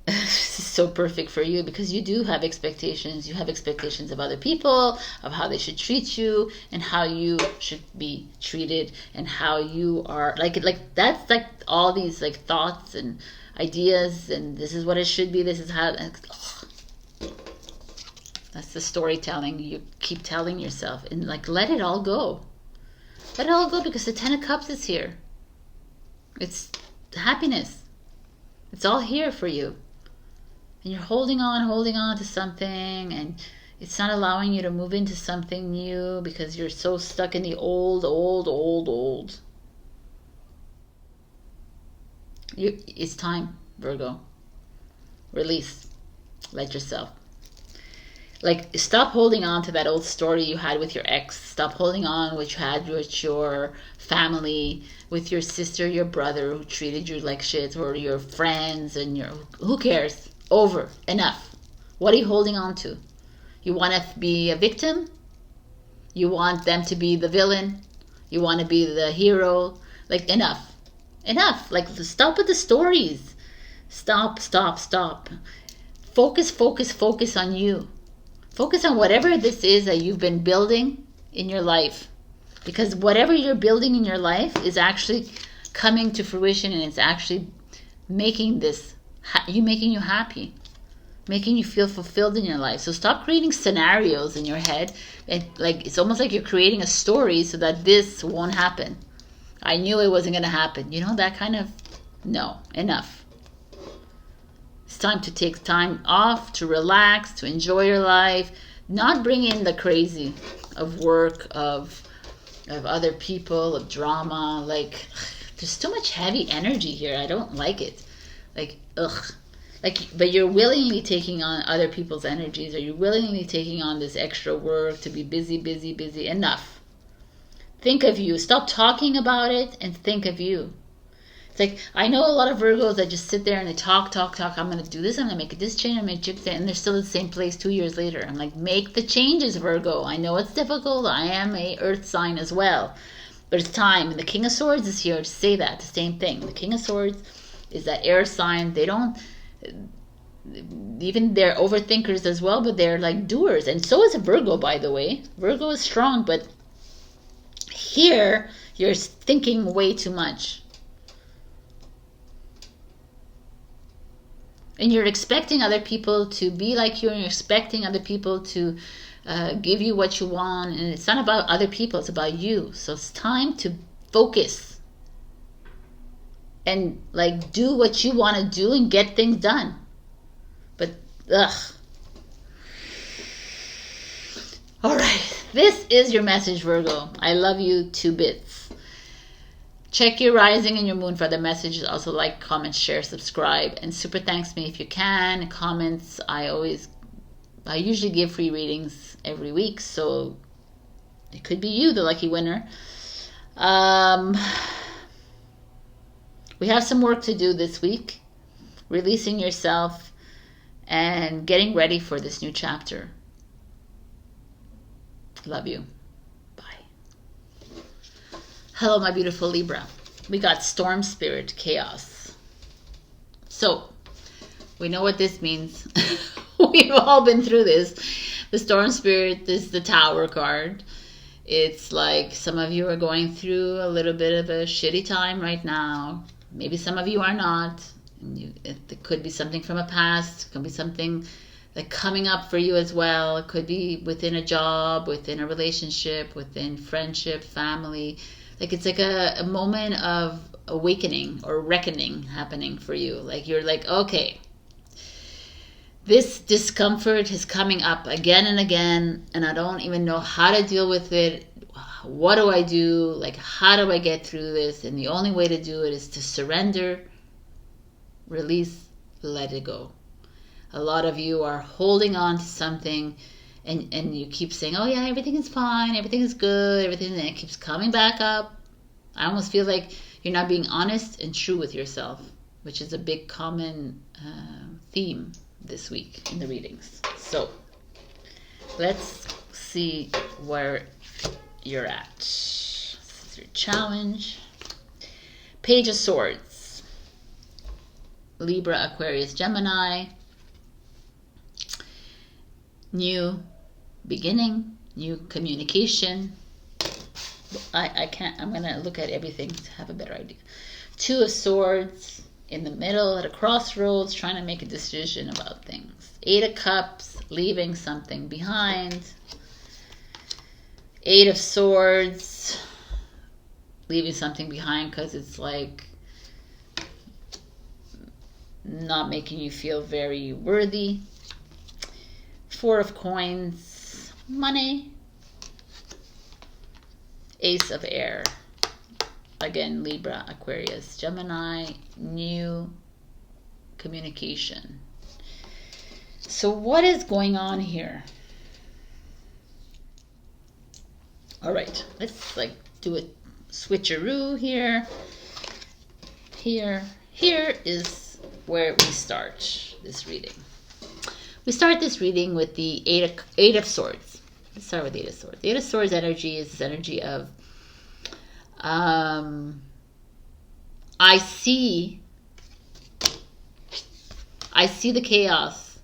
this is so perfect for you, because you do have expectations. You have expectations of other people, of how they should treat you, and how you should be treated, and how you are like that's like all these like thoughts and ideas, and this is what it should be, this is how. That's the storytelling you keep telling yourself, and like let it all go. Let it all go, because the 10 of Cups is here. It's happiness. It's all here for you. And you're holding on to something, and it's not allowing you to move into something new because you're so stuck in the old. It's time, Virgo. Release. Let yourself. Like, stop holding on to that old story you had with your ex. Stop holding on what you had with your family, with your sister, your brother who treated you like shit, or your friends, and who cares? Over. Enough. What are you holding on to? You want to be a victim? You want them to be the villain? You want to be the hero? Like, enough. Enough. Like, stop with the stories. Stop. Focus on you. Focus on whatever this is that you've been building in your life. Because whatever you're building in your life is actually coming to fruition, and it's actually making you happy. Making you feel fulfilled in your life. So stop creating scenarios in your head. And like, it's almost like you're creating a story so that this won't happen. I knew it wasn't going to happen. You know, that kind of, no, enough. It's time to take time off, to relax, to enjoy your life, not bring in the crazy of work, of other people, of drama. Like, there's too much heavy energy here. I don't like it. Like, ugh. Like, but you're willingly taking on other people's energies, or you're willingly taking on this extra work to be busy. Enough. Think of you. Stop talking about it and think of you. It's like, I know a lot of Virgos that just sit there and they talk. I'm going to do this, I'm going to make this change, I'm going to do that, and they're still in the same place 2 years later. I'm like, make the changes, Virgo. I know it's difficult. I am a earth sign as well. But it's time. And the King of Swords is here to say that, the same thing. The King of Swords is that air sign. They don't, even they're overthinkers as well, but they're like doers. And so is a Virgo, by the way. Virgo is strong, but here you're thinking way too much. And you're expecting other people to be like you, and you're expecting other people to give you what you want. And it's not about other people, it's about you. So it's time to focus. And like, do what you want to do and get things done. But, ugh. Alright, this is your message, Virgo. I love you 2 bits. Check your rising and your moon for other messages. Also, like, comment, share, subscribe, and super thanks me if you can. Comments, I usually give free readings every week, so it could be you, the lucky winner. We have some work to do this week. Releasing yourself and getting ready for this new chapter. Love you. Bye. Hello, my beautiful Libra. We got Storm Spirit Chaos. So, we know what this means. We've all been through this. The Storm Spirit is the Tower card. It's like some of you are going through a little bit of a shitty time right now. Maybe some of you are not. It could be something from a past. It could be something like coming up for you as well. It could be within a job, within a relationship, within friendship, family. Like it's like a moment of awakening or reckoning happening for you. Like you're like, okay, this discomfort is coming up again and again, and I don't even know how to deal with it. What do I do? Like, how do I get through this? And the only way to do it is to surrender, release, let it go. A lot of you are holding on to something, and you keep saying, oh yeah, everything is fine, everything is good, everything, and it keeps coming back up. I almost feel like you're not being honest and true with yourself, which is a big common theme this week in the readings. So let's see where you're at. This is your challenge. Page of Swords. Libra, Aquarius, Gemini. New beginning, new communication. I'm going to look at everything to have a better idea. Two of Swords. In the middle, at a crossroads, trying to make a decision about things. Eight of Cups, leaving something behind. Eight of Swords, leaving something behind because it's like not making you feel very worthy. Four of Coins, money. Ace of Air. Again, Libra, Aquarius, Gemini, new communication. So what is going on here? All right, let's like do a switcheroo here. Here is where we start this reading. We start this reading with the Eight of Swords. Let's start with the Eight of Swords. The Eight of Swords energy is this energy of I see the chaos.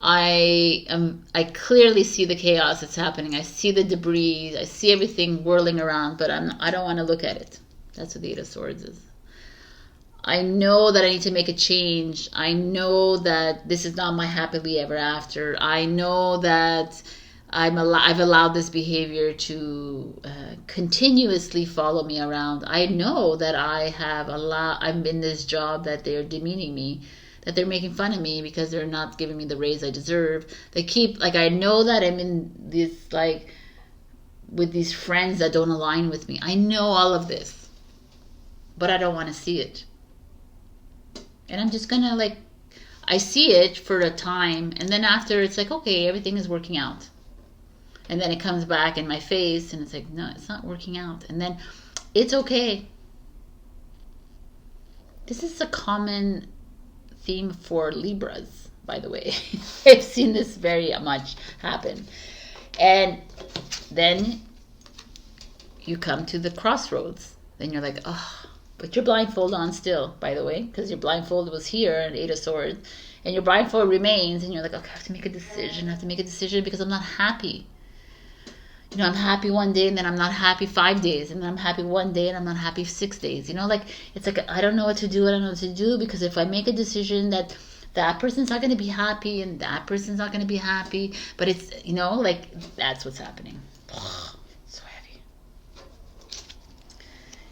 I clearly see the chaos that's happening. I see the debris. I see everything whirling around, but I don't want to look at it. That's what the Eight of Swords is. I know that I need to make a change. I know that this is not my happily ever after. I know that I've allowed this behavior to continuously follow me around. I know that I'm in this job that they're demeaning me, that they're making fun of me because they're not giving me the raise I deserve. I know that I'm in this, like, with these friends that don't align with me. I know all of this, but I don't want to see it. And I'm just gonna, like, I see it for a time, and then after it's like, okay, everything is working out. And then it comes back in my face, and it's like, no, it's not working out. And then it's okay. This is a common theme for Libras, by the way. I've seen this very much happen. And then you come to the crossroads. Then you're like, oh, put your blindfold on still, by the way, because your blindfold was here at Eight of Swords. And your blindfold remains, and you're like, okay, I have to make a decision. I have to make a decision because I'm not happy. You know, I'm happy one day, and then I'm not happy 5 days, and then I'm happy one day, and I'm not happy 6 days. You know, like, it's like, I don't know what to do. I don't know what to do, because if I make a decision that person's not going to be happy, and that person's not going to be happy, but it's, you know, like, that's what's happening. So heavy.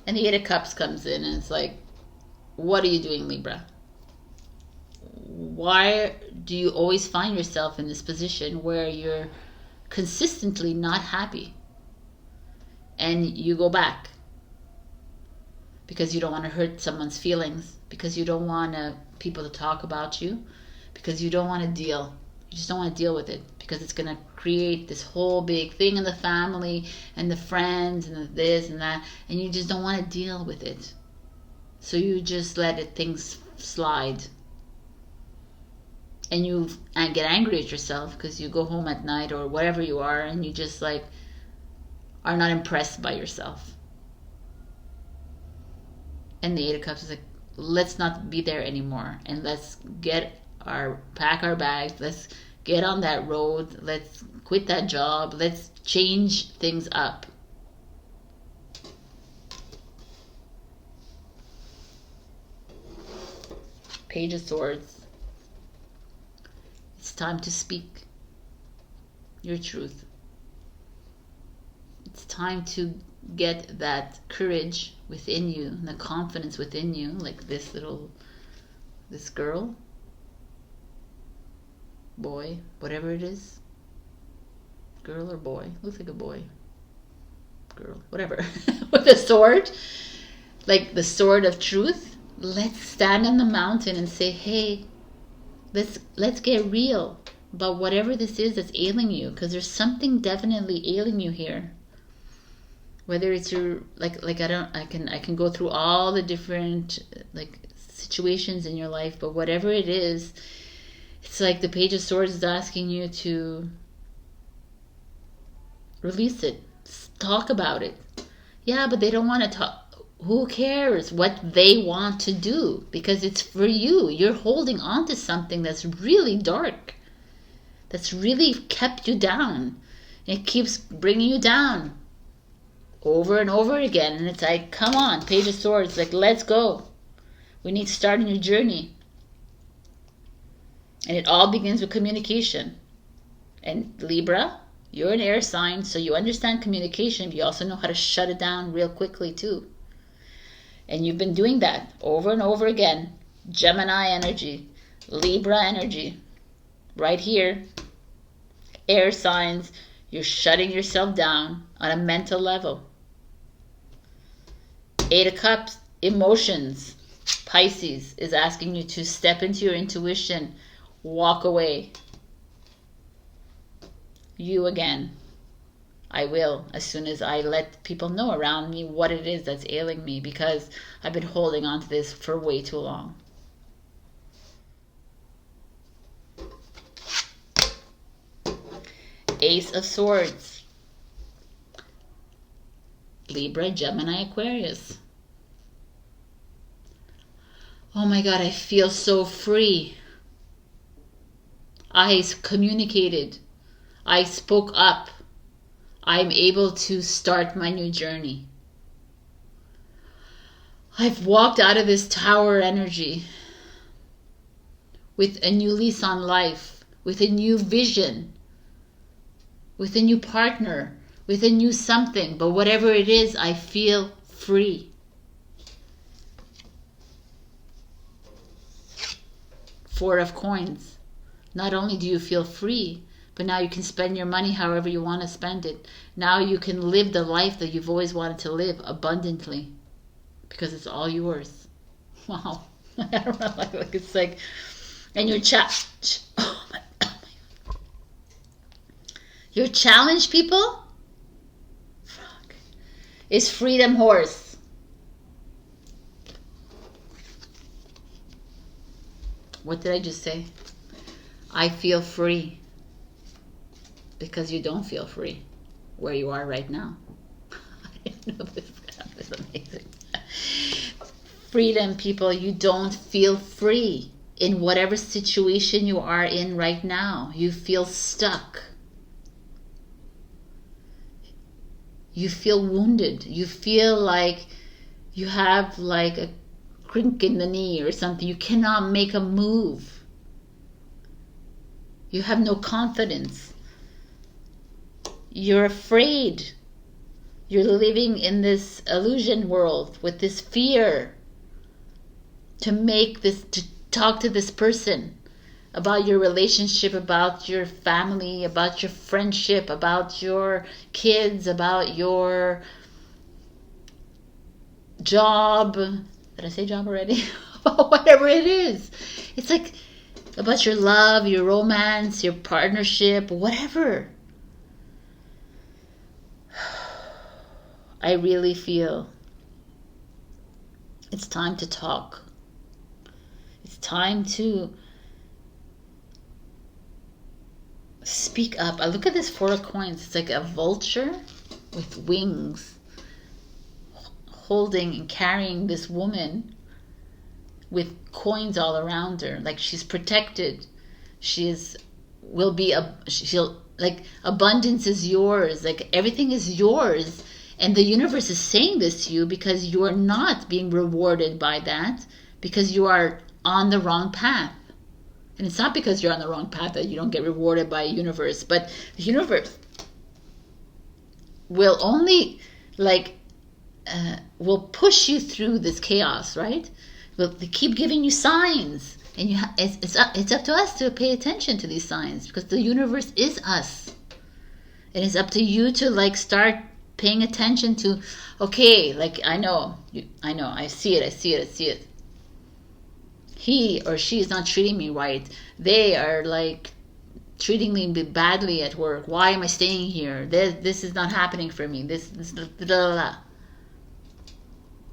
And the Eight of Cups comes in, and it's like, what are you doing, Libra? Why do you always find yourself in this position where you're consistently not happy, and you go back because you don't want to hurt someone's feelings, because you don't want people to talk about you, because you don't want to deal. You just don't want to deal with it, because it's going to create this whole big thing in the family and the friends and the this and that, and you just don't want to deal with it. So you just let things slide. and you get angry at yourself because you go home at night or whatever you are, and you just like are not impressed by yourself. And the Eight of Cups is like, let's not be there anymore, and let's pack our bags, let's get on that road, let's quit that job, let's change things up. Page of Swords. It's time to speak your truth. It's time to get that courage within you and the confidence within you, like this girl, boy, whatever it is, girl or boy, looks like a boy, girl, whatever, with a sword, like the sword of truth. Let's stand on the mountain and say, hey, let's get real about whatever this is that's ailing you, because there's something definitely ailing you here. Whether it's your I can go through all the different like situations in your life, but whatever it is, it's like the Page of Swords is asking you to release it, talk about it. Yeah, but they don't want to talk. Who cares what they want to do? Because it's for you. You're holding on to something that's really dark, that's really kept you down. It keeps bringing you down over and over again. And it's like, come on, Page of Swords, like, let's go. We need to start a new journey. And it all begins with communication. And Libra, you're an air sign, so you understand communication, but you also know how to shut it down real quickly too. And you've been doing that over and over again. Gemini energy, Libra energy, right here. Air signs, you're shutting yourself down on a mental level. Eight of Cups, emotions. Pisces is asking you to step into your intuition, walk away. You again. I will, as soon as I let people know around me what it is that's ailing me, because I've been holding on to this for way too long. Ace of Swords. Libra, Gemini, Aquarius. Oh my God, I feel so free. I communicated. I spoke up. I'm able to start my new journey. I've walked out of this tower energy with a new lease on life, with a new vision, with a new partner, with a new something. But whatever it is, I feel free. Four of Coins. Not only do you feel free, but now you can spend your money however you want to spend it. Now you can live the life that you've always wanted to live abundantly, because it's all yours. Wow. I don't know, like it's like, and your oh my God. Your challenge, people, is Freedom Horse. What did I just say? I feel free. Because you don't feel free where you are right now. I didn't know this is amazing. Freedom, people, you don't feel free in whatever situation you are in right now. You feel stuck. You feel wounded. You feel like you have like a crink in the knee or something. You cannot make a move. You have no confidence. You're afraid. You're living in this illusion world with this fear to talk to this person about your relationship, about your family, about your friendship, about your kids, about your job. Did I say job already? Whatever it is. It's like about your love, your romance, your partnership, whatever. I really feel it's time to talk. It's time to Speak up. I look at this 4 of coins. It's like a vulture with wings holding and carrying this woman with coins all around her. Like she's protected. She'll like abundance is yours. Like everything is yours. And the universe is saying this to you because you are not being rewarded by that, because you are on the wrong path. And it's not because you're on the wrong path that you don't get rewarded by a universe, but the universe will only will push you through this chaos, right? They keep giving you signs, and it's up to us to pay attention to these signs, because the universe is us, and it's up to you to start paying attention to. Okay, I know, I see it. He or she is not treating me right. They are treating me badly at work. Why am I staying here? This is not happening for me. This blah, blah, blah.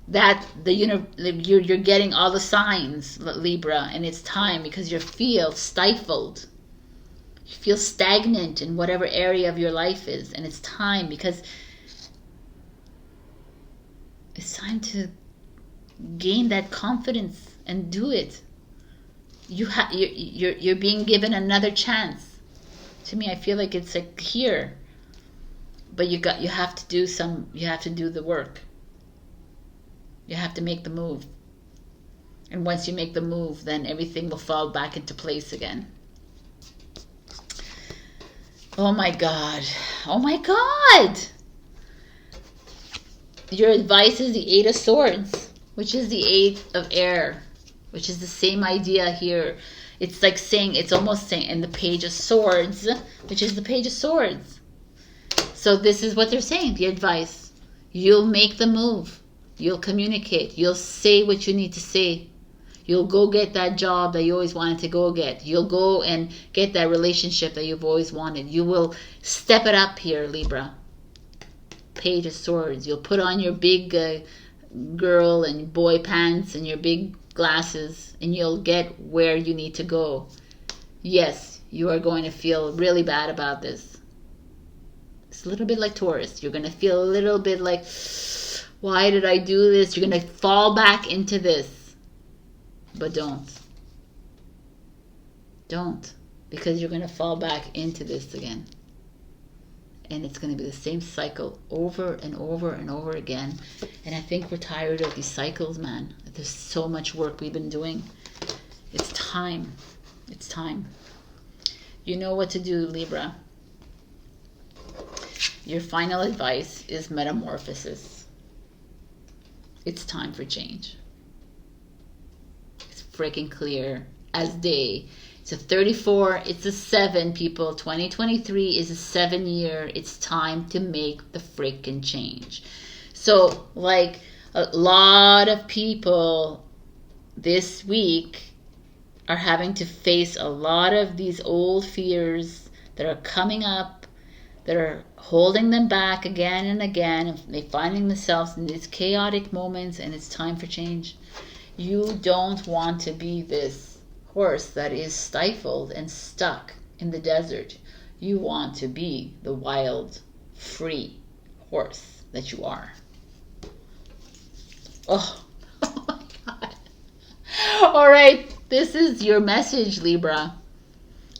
That you're getting all the signs, Libra, and it's time, because you feel stifled. You feel stagnant in whatever area of your life is, and it's time, because it's time to gain that confidence and do it. You're being given another chance. To me, I feel like it's here, but you have to do the work. You have to make the move. And once you make the move, then everything will fall back into place again. Oh my God. Oh my God. Your advice is the 8 of Swords, which is the 8 of air, which is the same idea here. It's it's almost saying in the Page of Swords, which is the Page of Swords. So this is what they're saying, the advice. You'll make the move. You'll communicate. You'll say what you need to say. You'll go get that job that you always wanted to go get. You'll go and get that relationship that you've always wanted. You will step it up here, Libra. Page of Swords. You'll put on your big girl and boy pants and your big glasses, and you'll get where you need to go. Yes, you are going to feel really bad about this. It's a little bit like Taurus. You're going to feel a little bit like, why did I do this? You're going to fall back into this. But don't. Don't. Because you're going to fall back into this again. And it's going to be the same cycle over and over and over again. And I think we're tired of these cycles, man. There's so much work we've been doing. It's time. It's time. You know what to do, Libra. Your final advice is metamorphosis. It's time for change. It's freaking clear as day. It's a 34. It's a 7, people. 2023 is a 7 year. It's time to make the freaking change. So, a lot of people this week are having to face a lot of these old fears that are coming up, that are holding them back again and again, and they're finding themselves in these chaotic moments, and it's time for change. You don't want to be this horse that is stifled and stuck in the desert. You want to be the wild, free horse that you are. Oh, oh my God. All right, this is your message, Libra.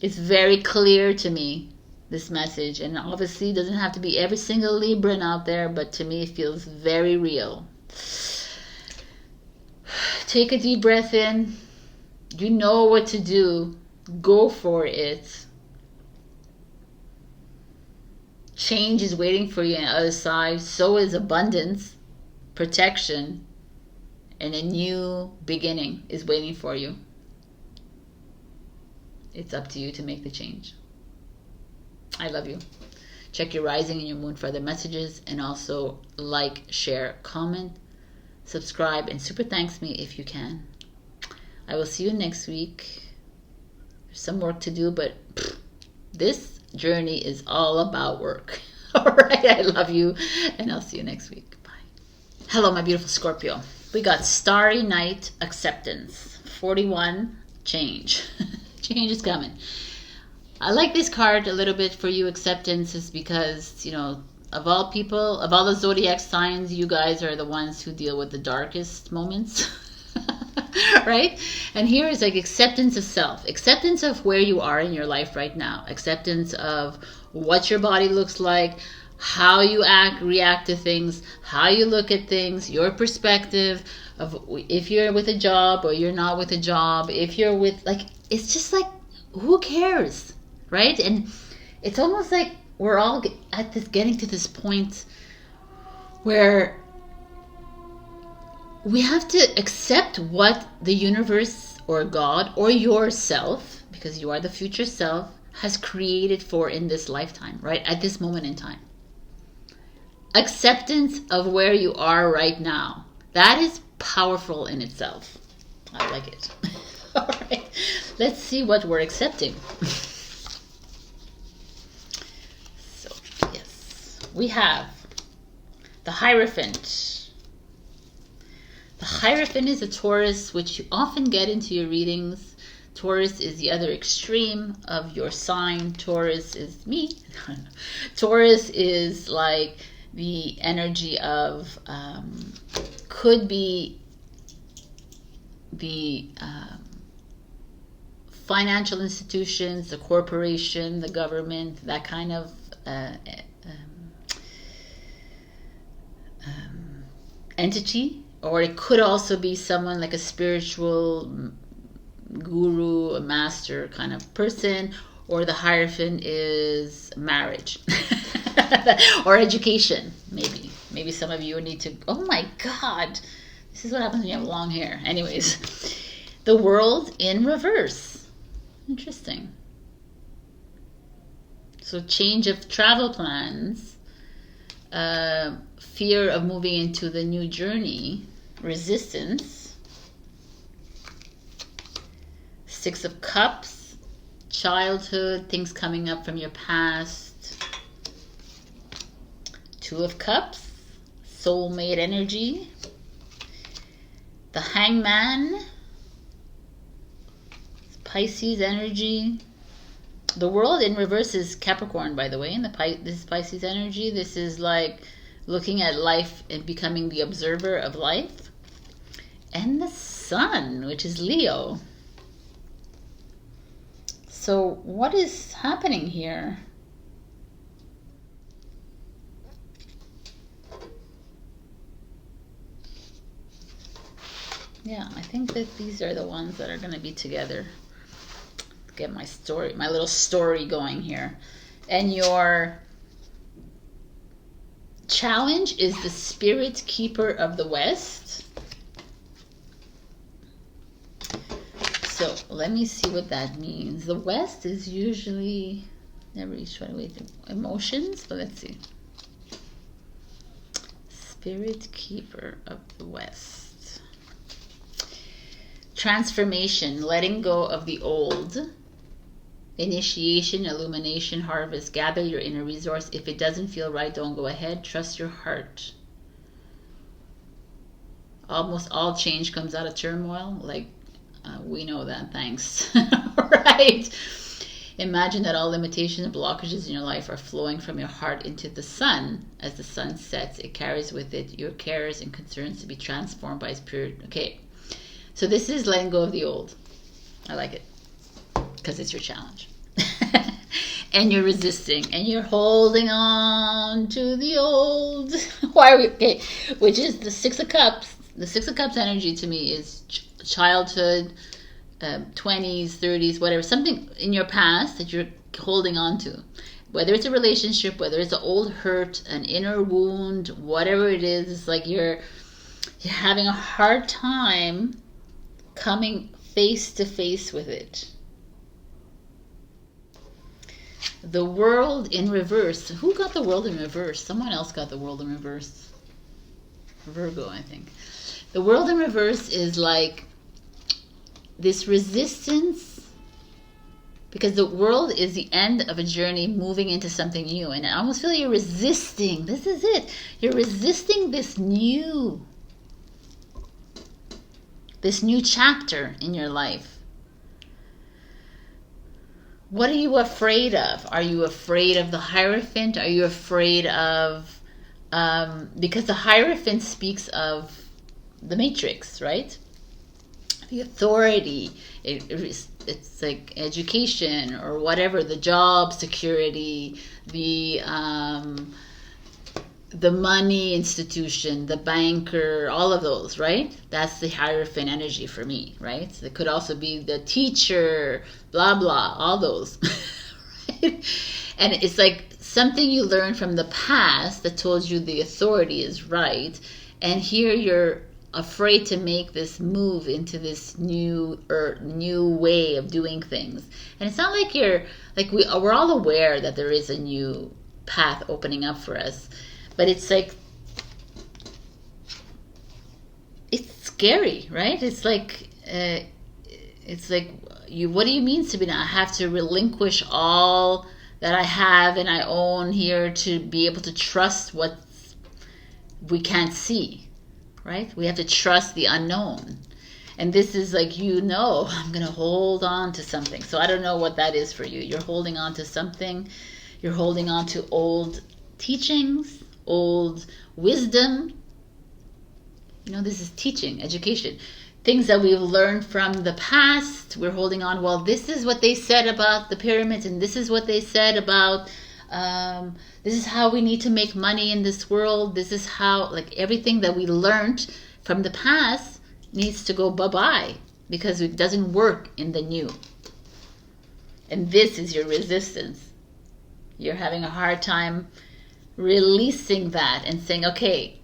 It's very clear to me, this message, and obviously it doesn't have to be every single Libran out there, but to me it feels very real. Take a deep breath in. You know what to do. Go for it. Change is waiting for you on the other side. So is abundance, protection, and a new beginning is waiting for you. It's up to you to make the change. I love you. Check your rising and your moon for other messages, and also like, share, comment, subscribe, and super thanks me if you can. I will see you next week. There's some work to do, but this journey is all about work. All right, I love you, and I'll see you next week. Bye. Hello, my beautiful Scorpio. We got Starry Night Acceptance. 41, change. Change is coming. I like this card a little bit for you, acceptance, is because, you know, of all people, of all the zodiac signs, you guys are the ones who deal with the darkest moments. Right? And here is like acceptance of self, acceptance of where you are in your life right now, acceptance of what your body looks like, how you react to things, how you look at things, your perspective of if you're with a job or you're not with a job, if you're with, like, it's just like, who cares, right? And it's almost like we're all at this, getting to this point where we have to accept what the universe or God or yourself, because you are the future self, has created for in this lifetime, right? At this moment in time. Acceptance of where you are right now. That is powerful in itself. I like it. All right. Let's see what we're accepting. So, yes. We have the Hierophant. The Hierophant is a Taurus, which you often get into your readings. Taurus is the other extreme of your sign. Taurus is me. Taurus is like the energy of, could be the financial institutions, the corporation, the government, that kind of entity. Or it could also be someone like a spiritual guru, a master kind of person. Or the Hierophant is marriage or education, maybe. Maybe some of you need to, oh my God, this is what happens when you have long hair. Anyways, the World in reverse. Interesting. So change of travel plans, fear of moving into the new journey, resistance, Six of Cups, childhood, things coming up from your past, Two of Cups, soulmate energy, the Hangman, Pisces energy. The World in reverse is Capricorn, by the way, and this is Pisces energy. This is like looking at life and becoming the observer of life. And the Sun, which is Leo. So what is happening here? Yeah, I think that these are the ones that are going to be together. Get my story, my little story going here. And your challenge is the Spirit Keeper of the West. So let me see what that means. The West is usually, never try to wait, emotions, but let's see. Spirit Keeper of the West. Transformation, letting go of the old. Initiation, illumination, harvest. Gather your inner resource. If it doesn't feel right, don't go ahead. Trust your heart. Almost all change comes out of turmoil. Like, we know that, thanks. Right? Imagine that all limitations and blockages in your life are flowing from your heart into the sun. As the sun sets, it carries with it your cares and concerns to be transformed by its pure. Okay, so this is letting go of the old. I like it because it's your challenge. And you're resisting and you're holding on to the old. Why are we okay? Which is the Six of Cups. The Six of Cups energy to me is childhood, 20s, 30s, whatever, something in your past that you're holding on to. Whether it's a relationship, whether it's an old hurt, an inner wound, whatever it is, it's like you're having a hard time coming face to face with it. The World in reverse. Who got the World in reverse? Someone else got the World in reverse. Virgo, I think. The World in reverse is like this resistance, because the world is the end of a journey moving into something new. And I almost feel you're resisting. This is it. You're resisting this new chapter in your life. What are you afraid of? Are you afraid of the Hierophant? Are you afraid of, because the Hierophant speaks of the Matrix, right? The authority, it's like education or whatever, the job security, the money institution, the banker, all of those, right? That's the Hierophant energy for me, right? So it could also be the teacher, blah, blah, all those, right? And it's like something you learned from the past that told you the authority is right. And here you're afraid to make this move into this new way of doing things. And it's not like you're, like we're all aware that there is a new path opening up for us. But it's like, it's scary, right? It's like you. What do you mean, Sabrina? I have to relinquish all that I have and I own here to be able to trust what we can't see, right? We have to trust the unknown. And this is like, I'm going to hold on to something. So I don't know what that is for you. You're holding on to something. You're holding on to old teachings, old wisdom. This is teaching, education, things that we've learned from the past. We're holding on. Well, this is what they said about the pyramids, and this is what they said about this is how we need to make money in this world. This is how, like, everything that we learned from the past needs to go bye-bye because it doesn't work in the new. And this is your resistance. You're having a hard time releasing that and saying, okay,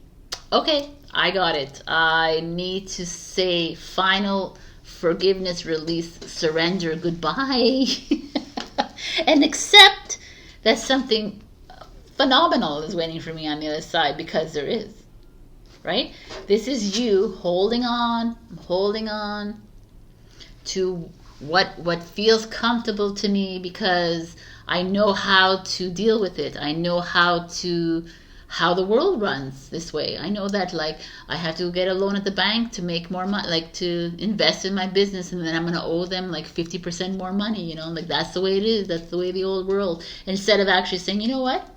I got it. I need to say final forgiveness, release, surrender, goodbye, and accept that something phenomenal is waiting for me on the other side, because there is, right? This is you holding on to what feels comfortable to me because I know how to deal with it. I know how the world runs this way. I know that, like, I have to get a loan at the bank to make more money, like to invest in my business, and then I'm going to owe them like 50% more money, like that's the way it is. That's the way the old world. Instead of actually saying, you know what?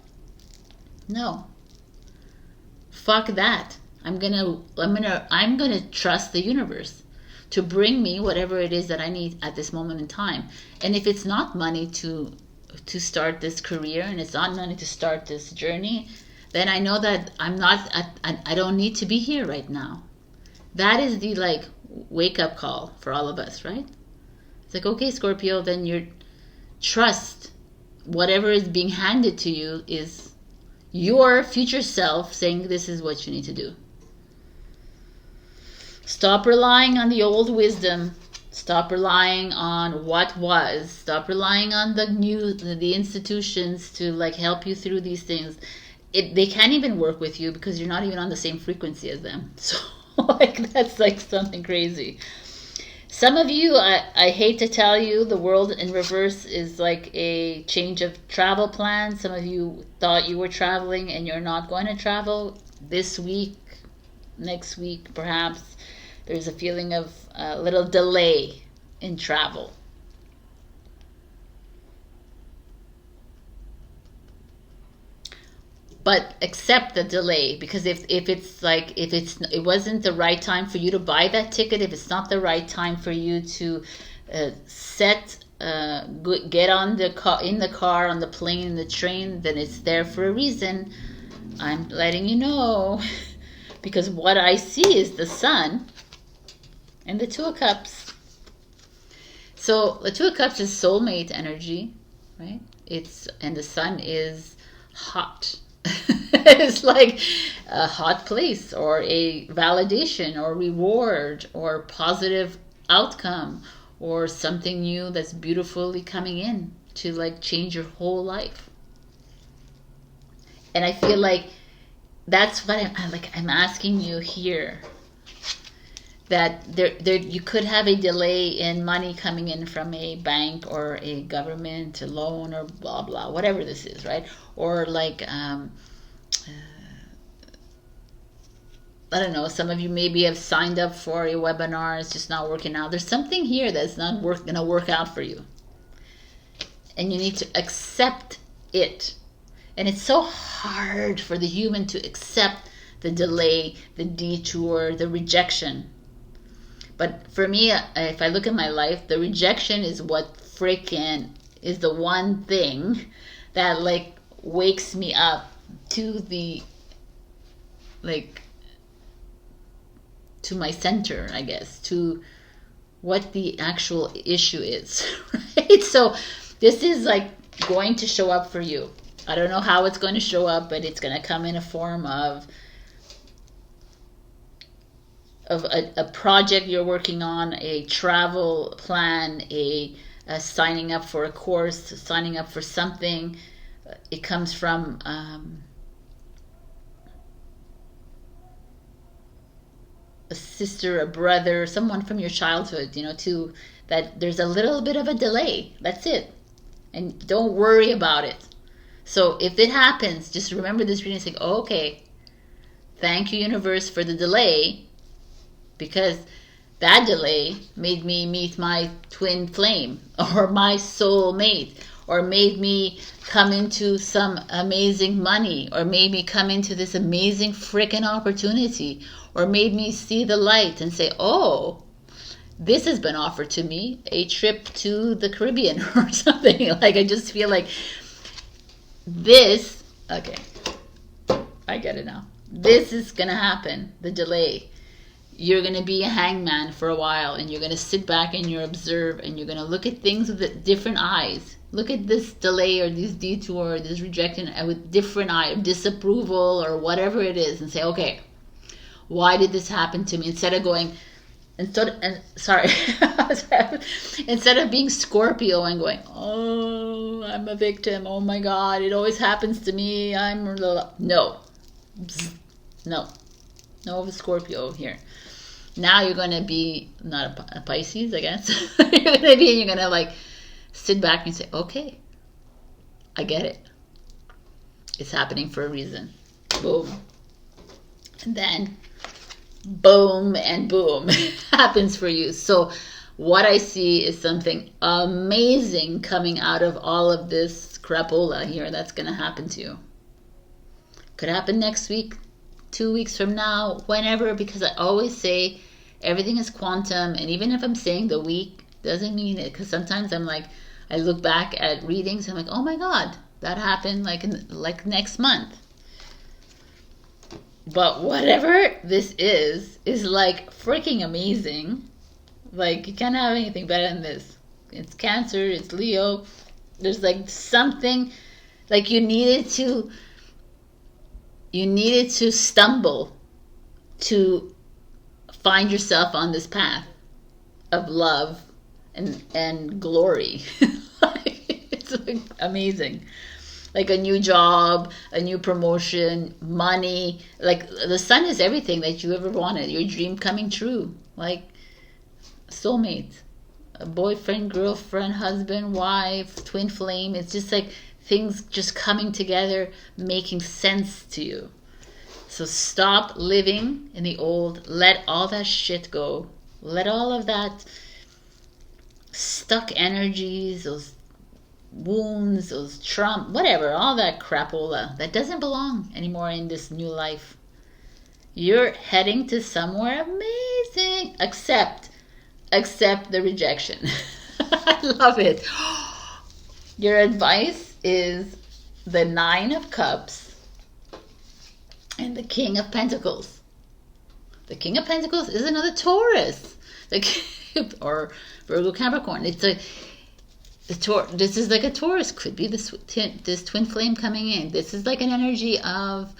No. Fuck that. I'm going to trust the universe to bring me whatever it is that I need at this moment in time. And if it's not money to start this career, and it's not money to start this journey, then I know that I don't need to be here right now. That is the, like, wake up call for all of us, right? It's like, okay, Scorpio, then your trust whatever is being handed to you is your future self saying this is what you need to do. Stop relying on the old wisdom. Stop relying on what was. Stop relying on the institutions to, like, help you through these things. They can't even work with you because you're not even on the same frequency as them. So, like, that's like something crazy. Some of you, I hate to tell you, the world in reverse is like a change of travel plan. Some of you thought you were traveling and you're not going to travel this week, next week, perhaps. There's a feeling of a little delay in travel. But accept the delay, because if it wasn't the right time for you to buy that ticket, if it's not the right time for you to get on in the car, on the plane, the train, then it's there for a reason. I'm letting you know, because what I see is the Sun and the Two of Cups. So the Two of Cups is soulmate energy, right? And the Sun is hot. It's like a hot place, or a validation, or reward, or positive outcome, or something new that's beautifully coming in to, like, change your whole life. And I feel like that's what I'm asking you here, that there you could have a delay in money coming in from a bank or a government, a loan, or blah blah, whatever this is, right? Or like I don't know, some of you maybe have signed up for a webinar, it's just not working out. There's something here that's not going to work out for you. and you need to accept it. And it's so hard for the human to accept the delay, the detour, the rejection. But for me, if I look at my life, the rejection is what freaking is the one thing that like wakes me up to the like to my center, I guess, to what the actual issue is, right? So this is like going to show up for you. I don't know how it's going to show up, but it's going to come in a form of a project you're working on, a travel plan, a signing up for a course, signing up for something. It comes from a sister, a brother, someone from your childhood, you know, to that there's a little bit of a delay. That's it. And don't worry about it. So if it happens, just remember this reading and say, oh, okay, thank you, universe, for the delay, because that delay made me meet my twin flame or my soul mate, or made me come into some amazing money, or made me come into this amazing freaking opportunity, or made me see the light and say, oh, this has been offered to me, a trip to the Caribbean or something. Like, I just feel like this, okay, I get it now. This is going to happen, the delay. You're going to be a hangman for a while, and you're going to sit back and you're observe, and you're going to look at things with different eyes. Look at this delay or this detour or this rejection with different eye, disapproval or whatever it is, and say, okay, why did this happen to me? Instead of going, instead of being Scorpio and going, oh, I'm a victim, oh my God, it always happens to me, no Scorpio here. Now you're going to be not a Pisces, I guess. You're going to like sit back and say, okay, I get it. It's happening for a reason. Boom. And then boom and boom happens for you. So what I see is something amazing coming out of all of this crapola here that's going to happen to you. Could happen next week, 2 weeks from now, whenever, because I always say everything is quantum. And even if I'm saying the week, doesn't mean it, because sometimes I'm like, I look back at readings and I'm like, oh my God, that happened like next month. But whatever this is like freaking amazing. Like, you can't have anything better than this. It's Cancer, it's Leo. There's like something, like you needed to stumble to find yourself on this path of love and glory. It's like amazing. Like a new job, a new promotion, money. Like the sun is everything that you ever wanted. Your dream coming true. Like soulmate, a boyfriend, girlfriend, husband, wife, twin flame. It's just like things just coming together, making sense to you. So stop living in the old. Let all that shit go. Let all of that stuck energies, those wounds, those trauma, whatever, all that crapola that doesn't belong anymore in this new life. You're heading to somewhere amazing. Accept the rejection. I love it. Your advice is the 9 of Cups and the King of Pentacles. The King of Pentacles is another Taurus, or Virgo, Capricorn. It's this is like a Taurus. Could be this twin flame coming in. This is like an energy of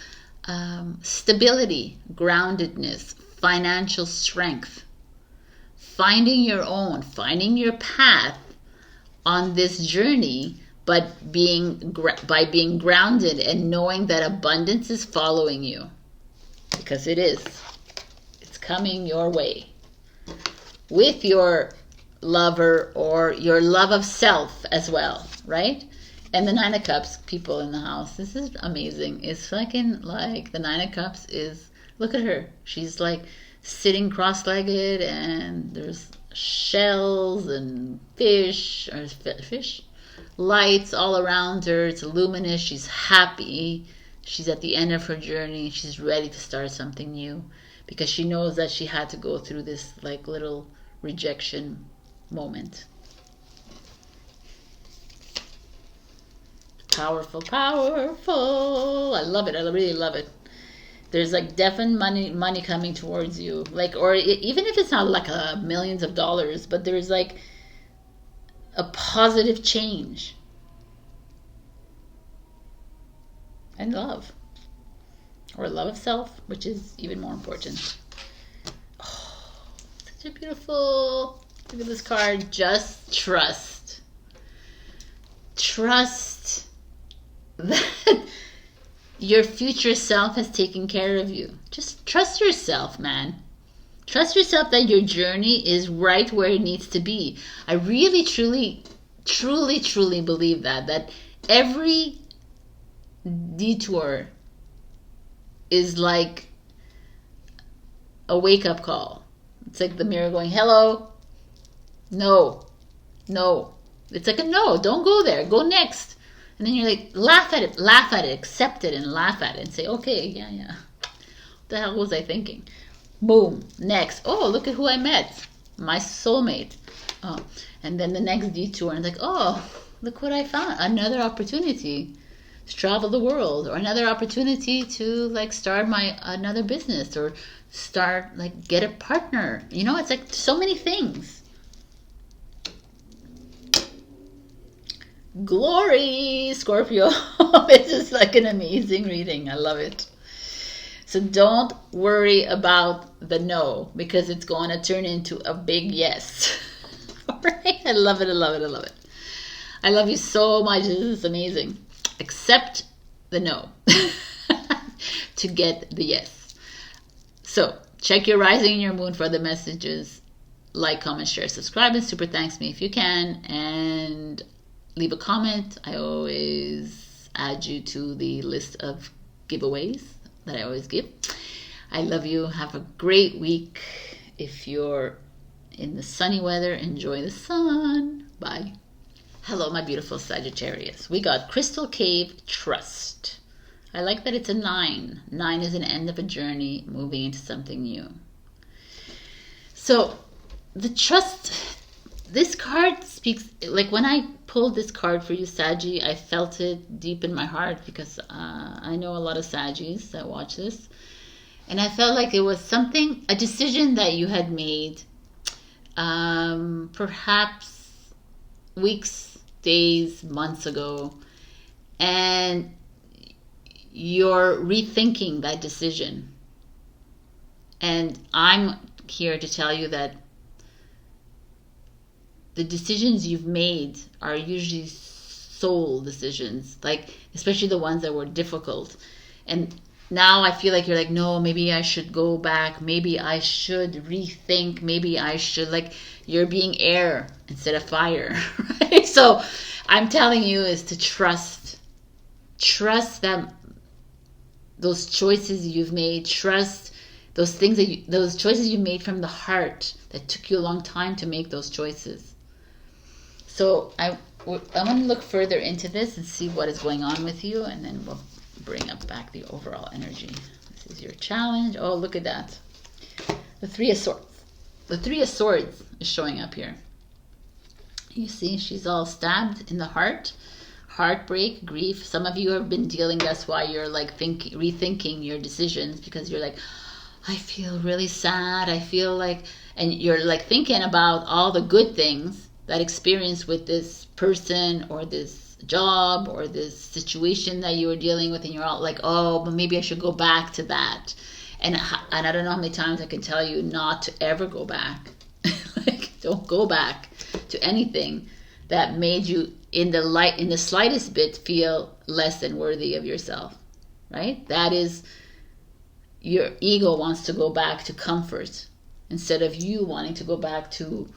stability, groundedness, financial strength, finding your own, finding your path on this journey, but by being grounded and knowing that abundance is following you, because it is. It's coming your way with your lover or your love of self as well, right? And the 9 of Cups, people in the house, this is amazing. It's fucking like the 9 of Cups is, look at her. She's like sitting cross-legged, and there's shells and fish, lights all around her. It's luminous. She's happy. She's at the end of her journey. She's ready to start something new because she knows that she had to go through this like little rejection moment. Powerful, powerful. I love it. I really love it. There's like definite money coming towards you, like, or even if it's not like millions of dollars, but there's like a positive change and love, or love of self, which is even more important. Oh, such a beautiful, look at this card. Just trust that your future self has taken care of you. Just trust yourself, man. Trust yourself that your journey is right where it needs to be. I really, truly, truly, truly believe that every detour is like a wake-up call. It's like the mirror going, hello, no. It's like a no, don't go there, go next. And then you're like, laugh at it, accept it, and laugh at it, and say, okay, yeah. What the hell was I thinking? Boom, next. Oh, look at who I met, my soulmate. Oh, and then the next detour, and like, oh, look what I found, another opportunity to travel the world, or another opportunity to like start another business, or start like get a partner. You know, it's like so many things. Glory, Scorpio. This is like an amazing reading. I love it. So don't worry about the no, because it's going to turn into a big yes. All right? I love it. I love it. I love it. I love you so much. This is amazing. Accept the no to get the yes. So check your rising and your moon for the messages. Like, comment, share, subscribe, and super thanks me if you can. And leave a comment. I always add you to the list of giveaways that I always give. I love you. Have a great week. If you're in the sunny weather, enjoy the sun. Bye. Hello, my beautiful Sagittarius. We got Crystal Cave Trust. I like that it's a 9. 9 is an end of a journey, moving into something new. So the trust, this card speaks, like when I pulled this card for you, Saggy, I felt it deep in my heart because I know a lot of Saggies that watch this. And I felt like it was something, a decision that you had made perhaps weeks, days, months ago. And you're rethinking that decision. And I'm here to tell you that the decisions you've made are usually soul decisions, like especially the ones that were difficult. And now I feel like you're like, no, maybe I should go back. Maybe I should rethink. Maybe I should, like, you're being air instead of fire, right? So I'm telling you is to trust that those choices you've made, trust those things those choices you made from the heart that took you a long time to make those choices. So I want to look further into this and see what is going on with you, and then we'll bring up back the overall energy. This is your challenge. Oh, look at that. The 3 of Swords. The 3 of Swords is showing up here. You see, she's all stabbed in the heart. Heartbreak, grief. Some of you have been dealing, that's why you're like rethinking your decisions, because you're like, I feel really sad. I feel like, and you're like thinking about all the good things, that experience with this person or this job or this situation that you were dealing with, and you're all like, oh, but maybe I should go back to that. And I don't know how many times I can tell you not to ever go back. Like, don't go back to anything that made you in the slightest bit feel less than worthy of yourself, right? That is, your ego wants to go back to comfort instead of you wanting to go back to,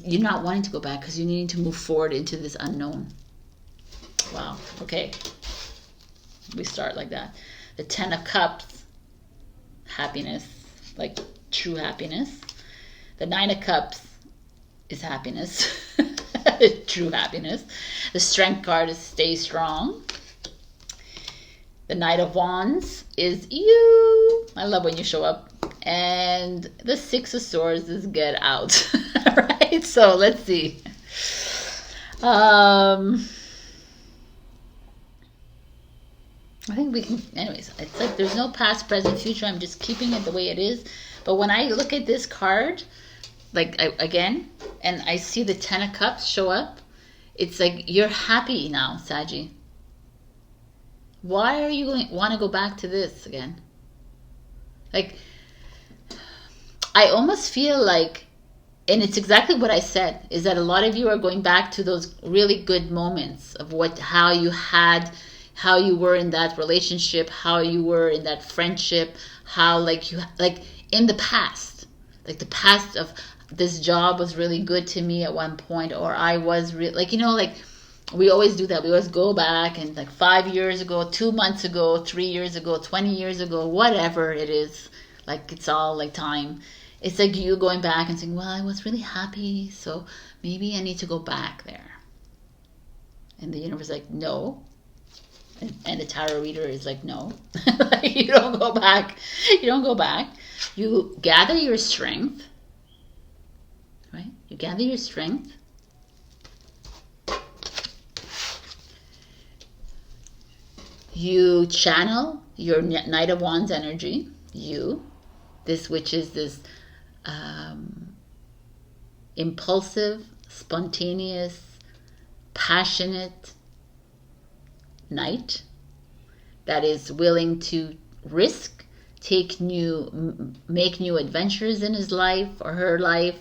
you're not wanting to go back because you're needing to move forward into this unknown. Wow. Okay. We start like that. The 10 of Cups, happiness, like true happiness. The 9 of Cups is happiness. True happiness. The Strength card is stay strong. The Knight of Wands is you. I love when you show up. And the Six of Swords is get out. Right? So let's see. I think we can, anyways, it's like there's no past, present, future. I'm just keeping it the way it is. But when I look at this card, like again, and I see the Ten of Cups show up, it's like you're happy now, Saggy. Why are you want to go back to this again? Like, I almost feel like, and it's exactly what I said, is that a lot of you are going back to those really good moments of how you were in that relationship, how you were in that friendship, how like in the past, like the past of this job was really good to me at one point, or I was like, you know, like we always do that. We always go back and like 5 years ago, 2 months ago, 3 years ago, 20 years ago, whatever it is, like it's all like time. It's like you going back and saying, well, I was really happy, so maybe I need to go back there. And the universe is like, no. And the tarot reader is like, no. You don't go back. You don't go back. You gather your strength. Right? You gather your strength. You channel your Knight of Wands energy. Which is this impulsive, spontaneous, passionate knight that is willing to risk, make new adventures in his life or her life,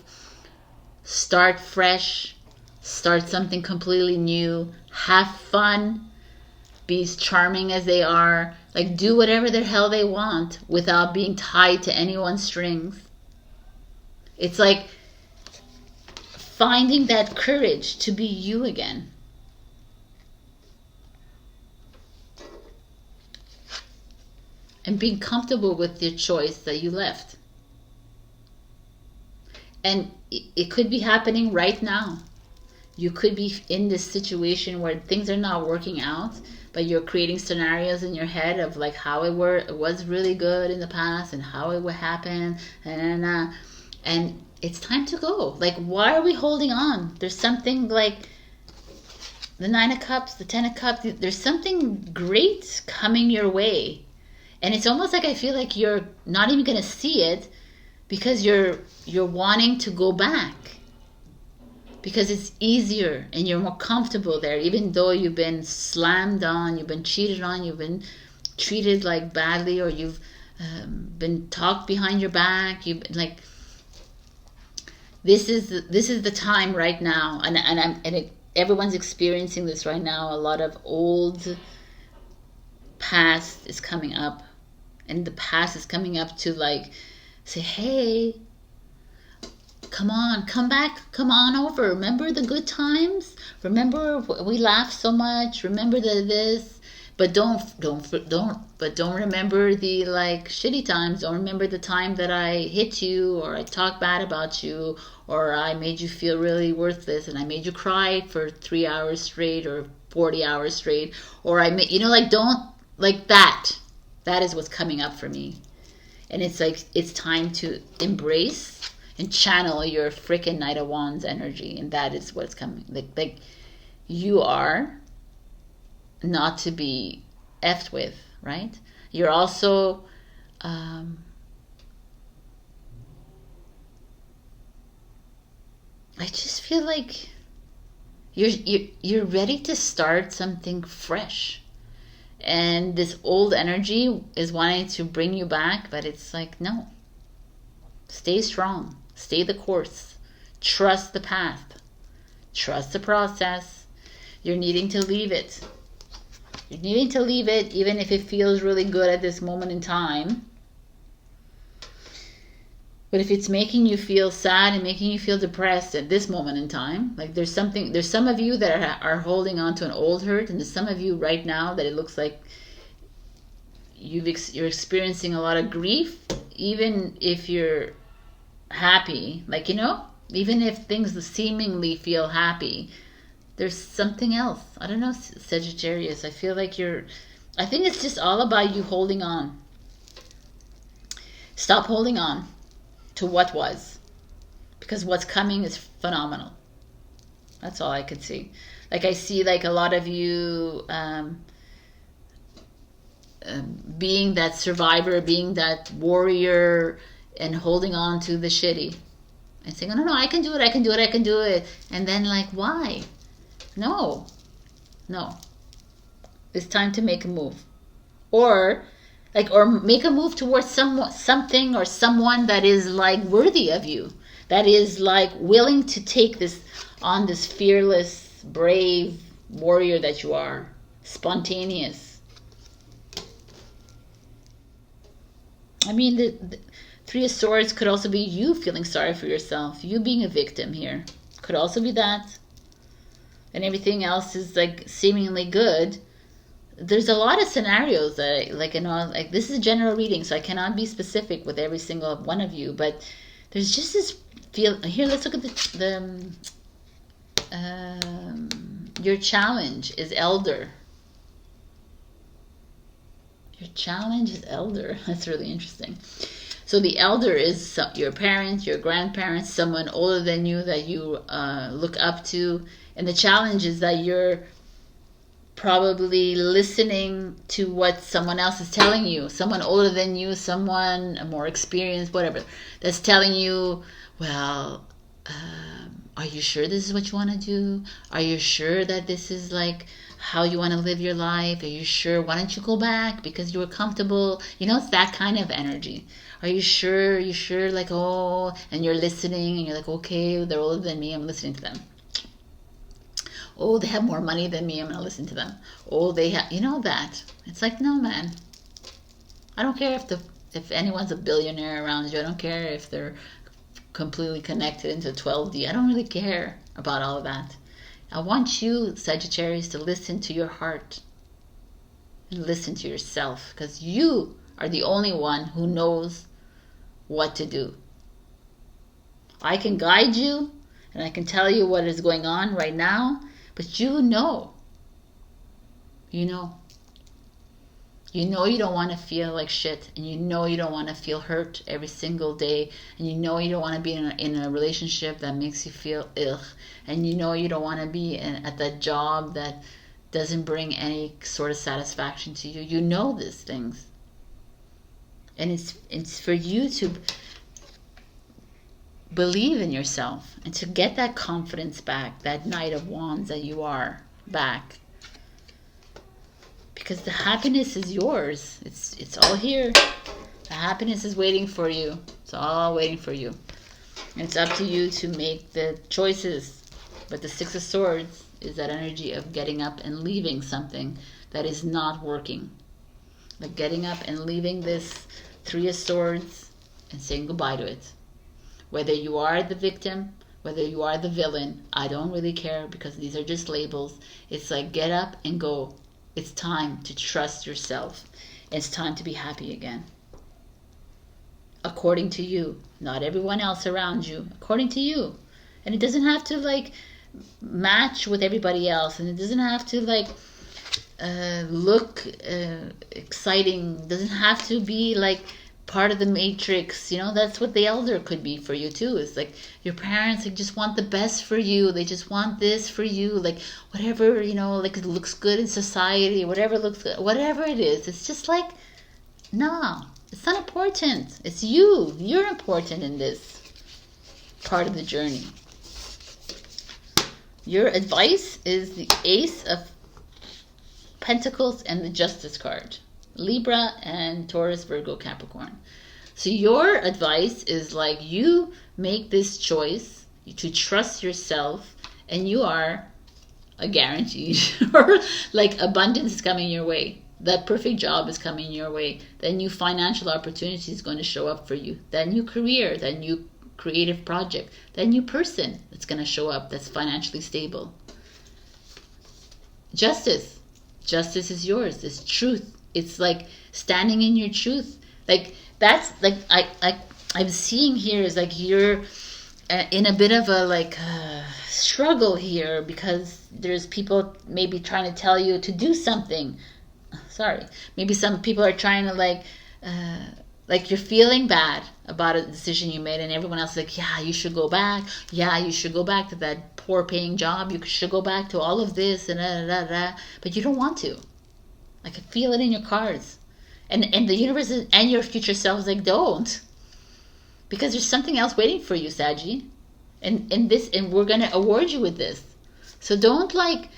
start fresh, start something completely new, have fun, be as charming as they are, like do whatever the hell they want without being tied to anyone's strings. It's like finding that courage to be you again. And being comfortable with your choice that you left. And it could be happening right now. You could be in this situation where things are not working out, but you're creating scenarios in your head of like how it was really good in the past and how it would happen. And it's time to go. Like, why are we holding on? There's something like the Nine of Cups, the Ten of Cups. There's something great coming your way. And it's almost like I feel like you're not even going to see it because you're wanting to go back. Because it's easier and you're more comfortable there, even though you've been slammed on, you've been cheated on, you've been treated like badly, or you've been talked behind your back. You've been like, this is the time right now, everyone's experiencing this right now. A lot of old past is coming up, and the past is coming up to like say, hey, come on, come back, come on over. Remember the good times? Remember we laughed so much? Remember this? But don't remember the like shitty times. Don't remember the time that I hit you, or I talked bad about you, or I made you feel really worthless and I made you cry for 3 hours straight or 40 hours straight, or I made, like, don't, like that. That is what's coming up for me. And it's like, it's time to embrace and channel your freaking Knight of Wands energy. And that is what's coming. Like you are not to be effed with, right? You're also I just feel like you're ready to start something fresh. And this old energy is wanting to bring you back, but it's like, no. Stay strong. Stay the course. Trust the path. Trust the process. You're needing to leave it. You're needing to leave it, even if it feels really good at this moment in time. But if it's making you feel sad and making you feel depressed at this moment in time, like there's some of you that are holding on to an old hurt, and there's some of you right now that it looks like you're experiencing a lot of grief, even if you're happy, like, even if things seemingly feel happy, There's something else. I don't know, Sagittarius. I feel like I think it's just all about you holding on. Stop holding on to what was, because what's coming is phenomenal. That's all I could see. Like I see like a lot of you being that survivor, being that warrior, and holding on to the shitty and saying, oh, no, I can do it, I can do it, I can do it. And then like, why? No. It's time to make a move. Or make a move towards something or someone that is like worthy of you, that is like willing to take this on, this fearless, brave warrior that you are, spontaneous. I mean, the Three of Swords could also be you feeling sorry for yourself, you being a victim here. Could also be that. And everything else is like seemingly good. There's a lot of scenarios that like this is a general reading, so I cannot be specific with every single one of you, but there's just this feel here. Let's look at your challenge is elder. Your challenge is elder. That's really interesting. So the elder is your parents, your grandparents, someone older than you that you look up to. And the challenge is that you're probably listening to what someone else is telling you. Someone older than you, someone more experienced, whatever, that's telling you, well, are you sure this is what you want to do? Are you sure that this is like how you want to live your life? Are you sure? Why don't you go back because you were comfortable? You know, it's that kind of energy. Are you sure? Are you sure? Like, oh, and you're listening and you're like, okay, they're older than me, I'm listening to them. Oh, they have more money than me, I'm going to listen to them. Oh, they have, you know that. It's like, no, man. I don't care if anyone's a billionaire around you. I don't care if they're completely connected into 12D. I don't really care about all of that. I want you, Sagittarius, to listen to your heart and listen to yourself, because you are the only one who knows what to do. I can guide you and I can tell you what is going on right now, but you know. You know. You know you don't want to feel like shit, and you know you don't want to feel hurt every single day, and you know you don't want to be in a relationship that makes you feel ugh, and you know you don't want to be at that job that doesn't bring any sort of satisfaction to you. You know these things. And it's for you to believe in yourself and to get that confidence back, that Knight of Wands that you are back. Because the happiness is yours. It's all here. The happiness is waiting for you. It's all waiting for you. And it's up to you to make the choices. But the Six of Swords is that energy of getting up and leaving something that is not working. Like getting up and leaving this Three of Swords and saying goodbye to it. Whether you are the victim, whether you are the villain, I don't really care, because these are just labels. It's like get up and go. It's time to trust yourself. It's time to be happy again. According to you, not everyone else around you. According to you. And it doesn't have to like match with everybody else, and it doesn't have to like look exciting. It doesn't have to be like part of the matrix. You know, that's what the elder could be for you too. It's like your parents like just want the best for you. They just want this for you, like whatever, you know, like it looks good in society, whatever looks good, whatever it is. It's just like, no, it's not important. It's you. You're important in this part of the journey. Your advice is the Ace of Pentacles and the Justice card. Libra and Taurus, Virgo, Capricorn. So your advice is like you make this choice to trust yourself, and you are a guaranteed or like abundance is coming your way. That perfect job is coming your way. That new financial opportunity is going to show up for you. That new career, that new creative project, that new person that's going to show up that's financially stable. Justice. Justice is yours. It's truth. It's like standing in your truth. Like that's like I'm seeing here is like you're in a bit of a like struggle here because there's people maybe trying to tell you to do something. Sorry. Maybe some people are trying to like you're feeling bad about a decision you made and everyone else is like, yeah, you should go back. Yeah, you should go back to that poor paying job. You should go back to all of this and but you don't want to. I can feel it in your cards. And the universe and your future self is like, don't. Because there's something else waiting for you, Saggy. And we're gonna award you with this. So don't like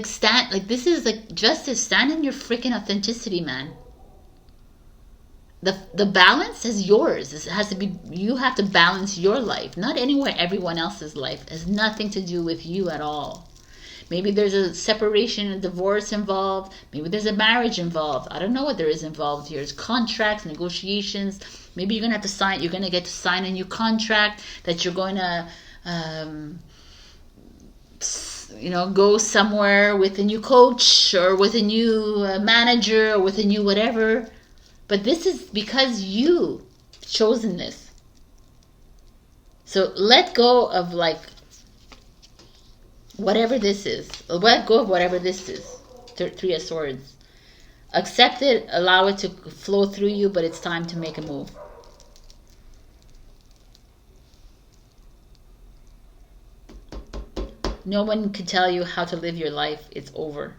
stand like this is like justice. Stand in your freaking authenticity, man. The balance is yours. It has to be. You have to balance your life, not everyone else's life. It has nothing to do with you at all. Maybe there's a separation, a divorce involved. Maybe there's a marriage involved. I don't know what there is involved here. It's contracts, negotiations. Maybe you're gonna have to sign. You're gonna get to sign a new contract that you're going to, go somewhere with a new coach or with a new manager or with a new whatever. But this is because you chosen this. So let go of whatever this is. Let go of whatever this is. Three of Swords. Accept it. Allow it to flow through you, but it's time to make a move. No one can tell you how to live your life. It's over.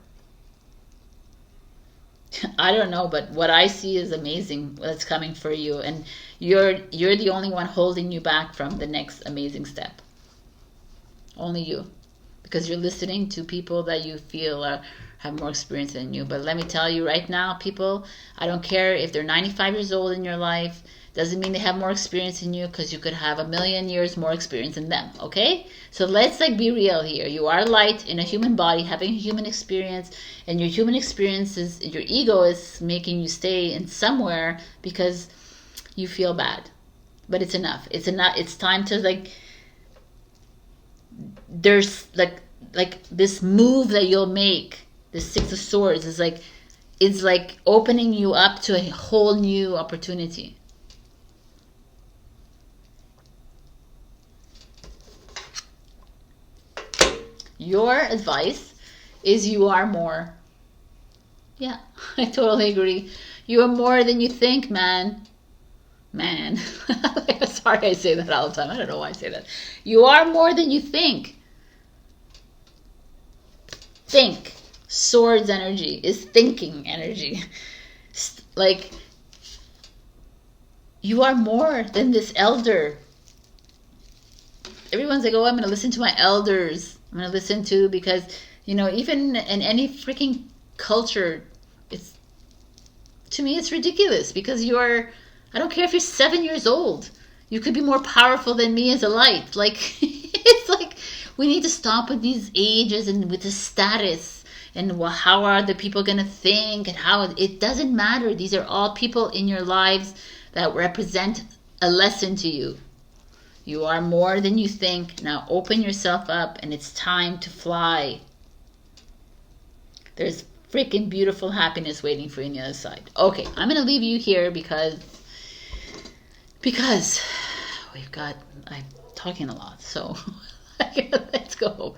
I don't know, but what I see is amazing that's coming for you, and you're the only one holding you back from the next amazing step. Only you, because you're listening to people that you feel have more experience than you. But let me tell you right now, people, I don't care if they're 95 years old in your life. Doesn't mean they have more experience than you, because you could have 1,000,000 years more experience than them. Okay, so let's be real here. You are light in a human body, having a human experience, and your human experiences, your ego is making you stay in somewhere because you feel bad. But it's enough. It's enough. It's time to there's this move that you'll make. The Six of Swords is it's opening you up to a whole new opportunity. Your advice is you are more. Yeah, I totally agree. You are more than you think, man. Man. Sorry I say that all the time. I don't know why I say that. You are more than you think. Think. Swords energy is thinking energy. You are more than this elder. Everyone's like, oh, I'm going to listen to my elders. I'm going to listen to, because, even in any freaking culture, to me, it's ridiculous, because I don't care if you're 7 years old. You could be more powerful than me as a light. We need to stop with these ages and with the status and how are the people going to think and how it doesn't matter. These are all people in your lives that represent a lesson to you. You are more than you think. Now open yourself up, and it's time to fly. There's freaking beautiful happiness waiting for you on the other side. Okay, I'm going to leave you here because I'm talking a lot. So let's go.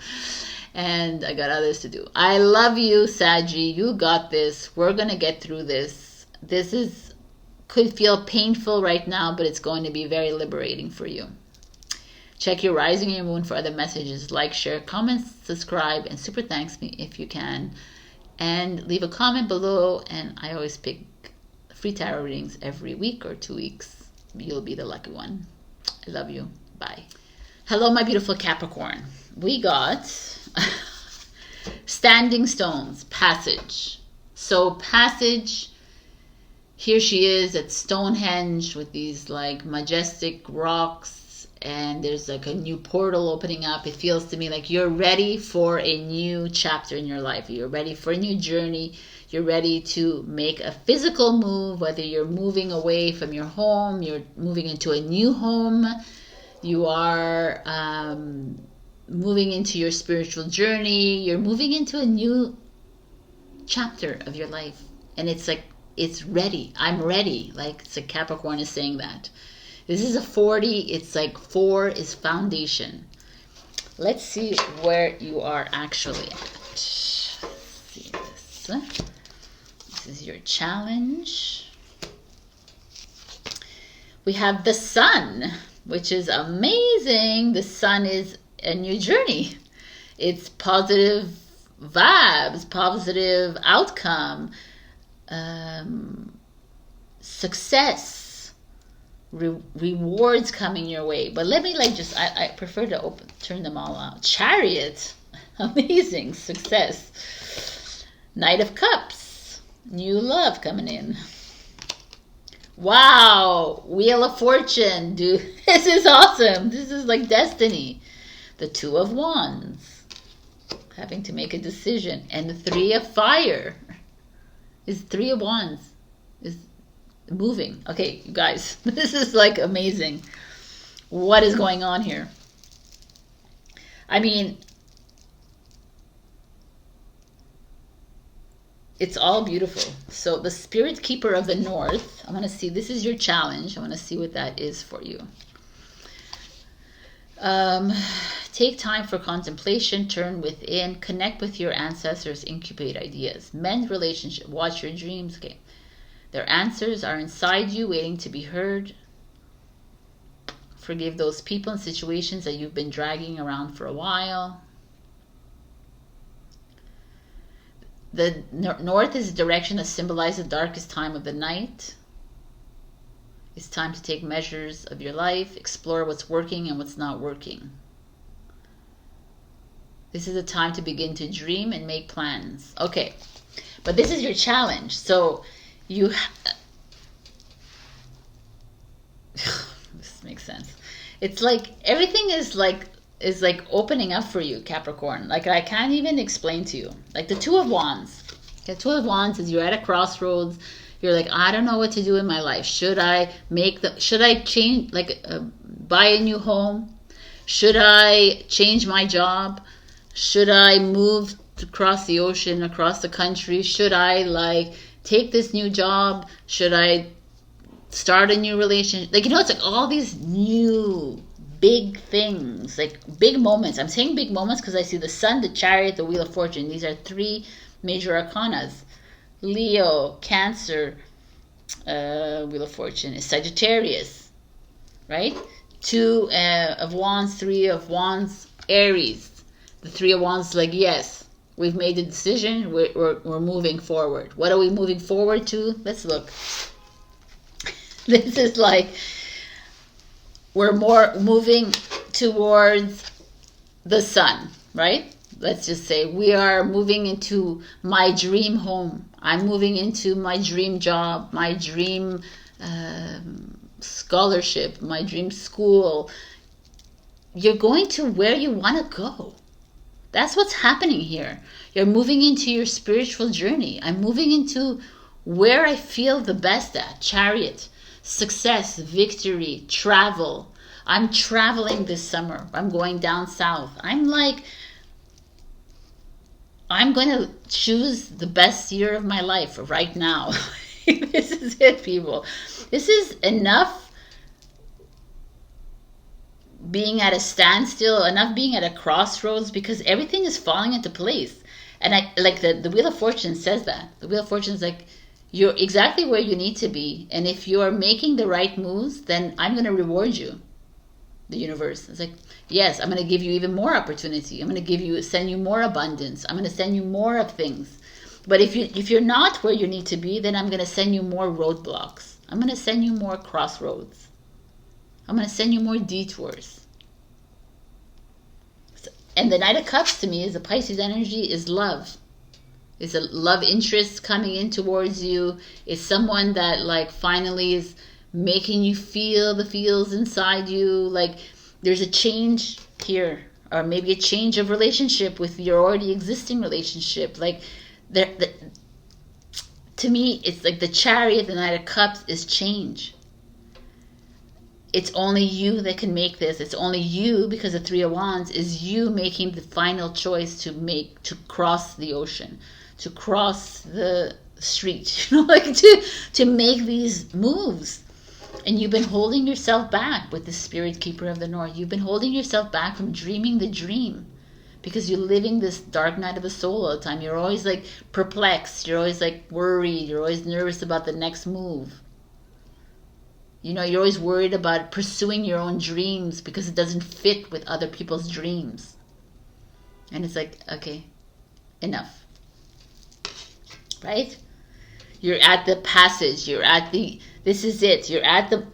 And I got others to do. I love you, Saggy. You got this. We're going to get through this. This could feel painful right now, but it's going to be very liberating for you. Check your rising and your moon for other messages. Like, share, comment, subscribe, and super thanks me if you can. And leave a comment below, and I always pick free tarot readings every week or 2 weeks. You'll be the lucky one. I love you. Bye. Hello, my beautiful Capricorn. We got Standing Stones, Passage. So Passage, here she is at Stonehenge with these majestic rocks. And there's a new portal opening up. It feels to me like you're ready for a new chapter in your life. You're ready for a new journey. You're ready to make a physical move, whether you're moving away from your home, you're moving into a new home, you are moving into your spiritual journey, you're moving into a new chapter of your life. And it's ready. I'm ready. Capricorn is saying that. This is a 40. It's 4 is foundation. Let's see where you are actually at. Let's see this. This is your challenge. We have the Sun, which is amazing. The Sun is a new journey. It's positive vibes, positive outcome, success, rewards coming your way. But let me like just, I prefer to turn them all out. Chariot, amazing, success. Knight of Cups, new love coming in. Wow, Wheel of Fortune, dude. This is awesome. This is like destiny. The Two of Wands, having to make a decision. And the Three of Fire is Three of Wands is moving. Okay, you guys, this is like amazing. What is going on here? I mean, it's all beautiful. So the Spirit Keeper of the North, I want to see, this is your challenge. I want to see what that is for you. Take time for contemplation, turn within, connect with your ancestors, incubate ideas, mend relationship, watch your dreams. Okay, their answers are inside you, waiting to be heard. Forgive those people and situations that you've been dragging around for a while. The north is a direction that symbolizes the darkest time of the night. It's time to take measures of your life, explore what's working and what's not working. This is a time to begin to dream and make plans. Okay, but this is your challenge. So you... This makes sense. It's like everything is like opening up for you, Capricorn. Like I can't even explain to you. Like the Two of Wands. The Two of Wands is you're at a crossroads. You're like, I don't know what to do in my life. Should I change, like buy a new home? Should I change my job? Should I move across the ocean, across the country? Should I like take this new job? Should I start a new relationship? Like, you know, it's like all these new big things, like big moments. I'm saying big moments because I see the Sun, the Chariot, the Wheel of Fortune. These are three major arcanas. Leo, Cancer, Wheel of Fortune is Sagittarius, right? Two of Wands, Three of Wands, Aries. The Three of Wands, like, yes, we've made a decision. We're moving forward. What are we moving forward to? Let's look. This is like we're more moving towards the Sun, right? Let's just say we are moving into my dream home. I'm moving into my dream job, my dream scholarship, my dream school. You're going to where you want to go. That's what's happening here. You're moving into your spiritual journey. I'm moving into where I feel the best at. Chariot, success, victory, travel. I'm traveling this summer. I'm going down south. I'm going to choose the best year of my life right now. This is it, people. This is enough being at a standstill, enough being at a crossroads, because everything is falling into place. And I like the Wheel of Fortune says that. The Wheel of Fortune is like, you're exactly where you need to be. And if you're making the right moves, then I'm going to reward you. The universe. It's like, yes, I'm going to give you even more opportunity. I'm going to send you more abundance. I'm going to send you more of things. But if you're not where you need to be, then I'm going to send you more roadblocks. I'm going to send you more crossroads. I'm going to send you more detours. And the Knight of Cups to me is a Pisces energy, is love. It's a love interest coming in towards you. It's someone that like finally is making you feel the feels inside you. Like there's a change here, or maybe a change of relationship with your already existing relationship. Like to me, it's like the Chariot, the Knight of Cups is change. It's only you that can make this. It's only you, because the Three of Wands is you making the final choice to cross the ocean, to cross the street, like to make these moves. And you've been holding yourself back with the Spirit Keeper of the North. You've been holding yourself back from dreaming the dream because you're living this dark night of the soul all the time. You're always like perplexed. You're always like worried. You're always nervous about the next move. You know, you're always worried about pursuing your own dreams because it doesn't fit with other people's dreams. And it's like, okay, enough. Right? You're at the passage. You're at the, this is it. You're at the,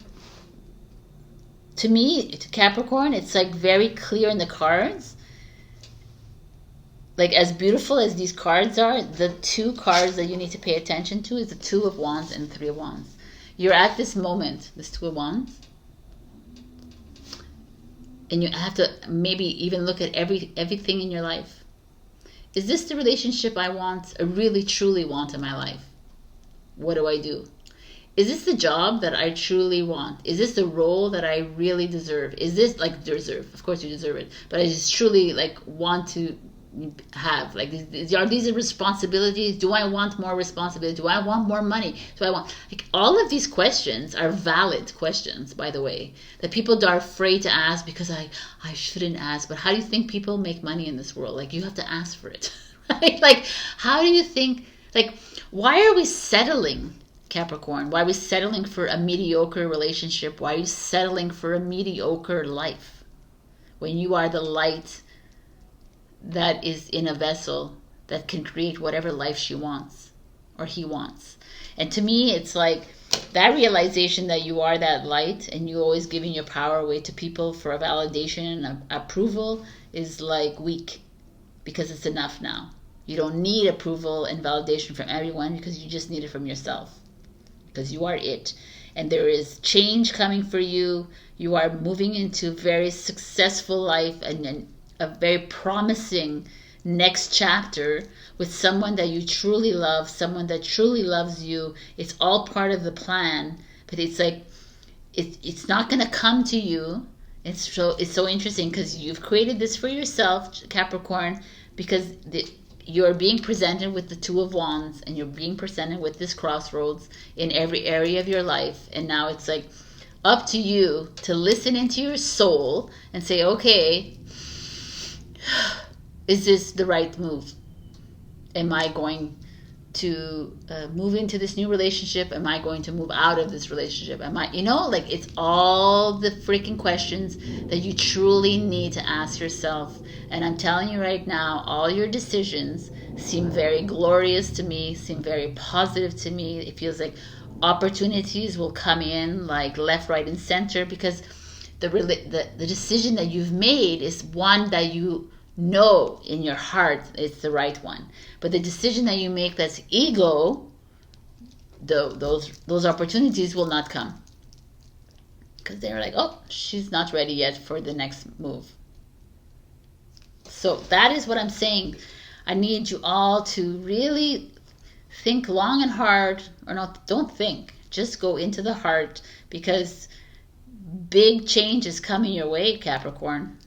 to me, to Capricorn, it's like very clear in the cards. Like as beautiful as these cards are, the two cards that you need to pay attention to is the Two of Wands and the Three of Wands. You're at this moment, this Two of Wands, and you have to maybe even look at everything in your life. Is this the relationship I want, I really truly want in my life? What do I do? Is this the job that I truly want? Is this the role that I really deserve? Is this like deserve? Of course you deserve it, but I just truly like want to have, like, are these responsibilities? Do I want more responsibility? Do I want more money? Do I want, like, all of these questions are valid questions, by the way, that people are afraid to ask because I shouldn't ask. But how do you think people make money in this world? Like, you have to ask for it. Right? Like, how do you think, like, why are we settling, Capricorn? Why are we settling for a mediocre relationship? Why are you settling for a mediocre life when you are the light that is in a vessel that can create whatever life she wants or he wants? And to me, it's like that realization that you are that light and you always giving your power away to people for a validation and approval is like weak, because it's enough now. You don't need approval and validation from everyone because you just need it from yourself, because you are it. And there is change coming for you. You are moving into a very successful life and a very promising next chapter with someone that you truly love, someone that truly loves you. It's all part of the plan, but it's like it's not going to come to you. It's so interesting because you've created this for yourself, Capricorn, because you're being presented with the Two of Wands and you're being presented with this crossroads in every area of your life. And now it's like up to you to listen into your soul and say, okay, is this the right move? Am I going to move into this new relationship? Am I going to move out of this relationship? Am I, like, it's all the freaking questions that you truly need to ask yourself. And I'm telling you right now, all your decisions seem very glorious to me, seem very positive to me. It feels like opportunities will come in like left, right, and center, because the decision that you've made is one that you know in your heart it's the right one. But the decision that you make that's ego, those opportunities will not come, because they're like, oh, she's not ready yet for the next move. So that is what I'm saying. I need you all to really think long and hard, or not, don't think, just go into the heart, because big change is coming your way, Capricorn,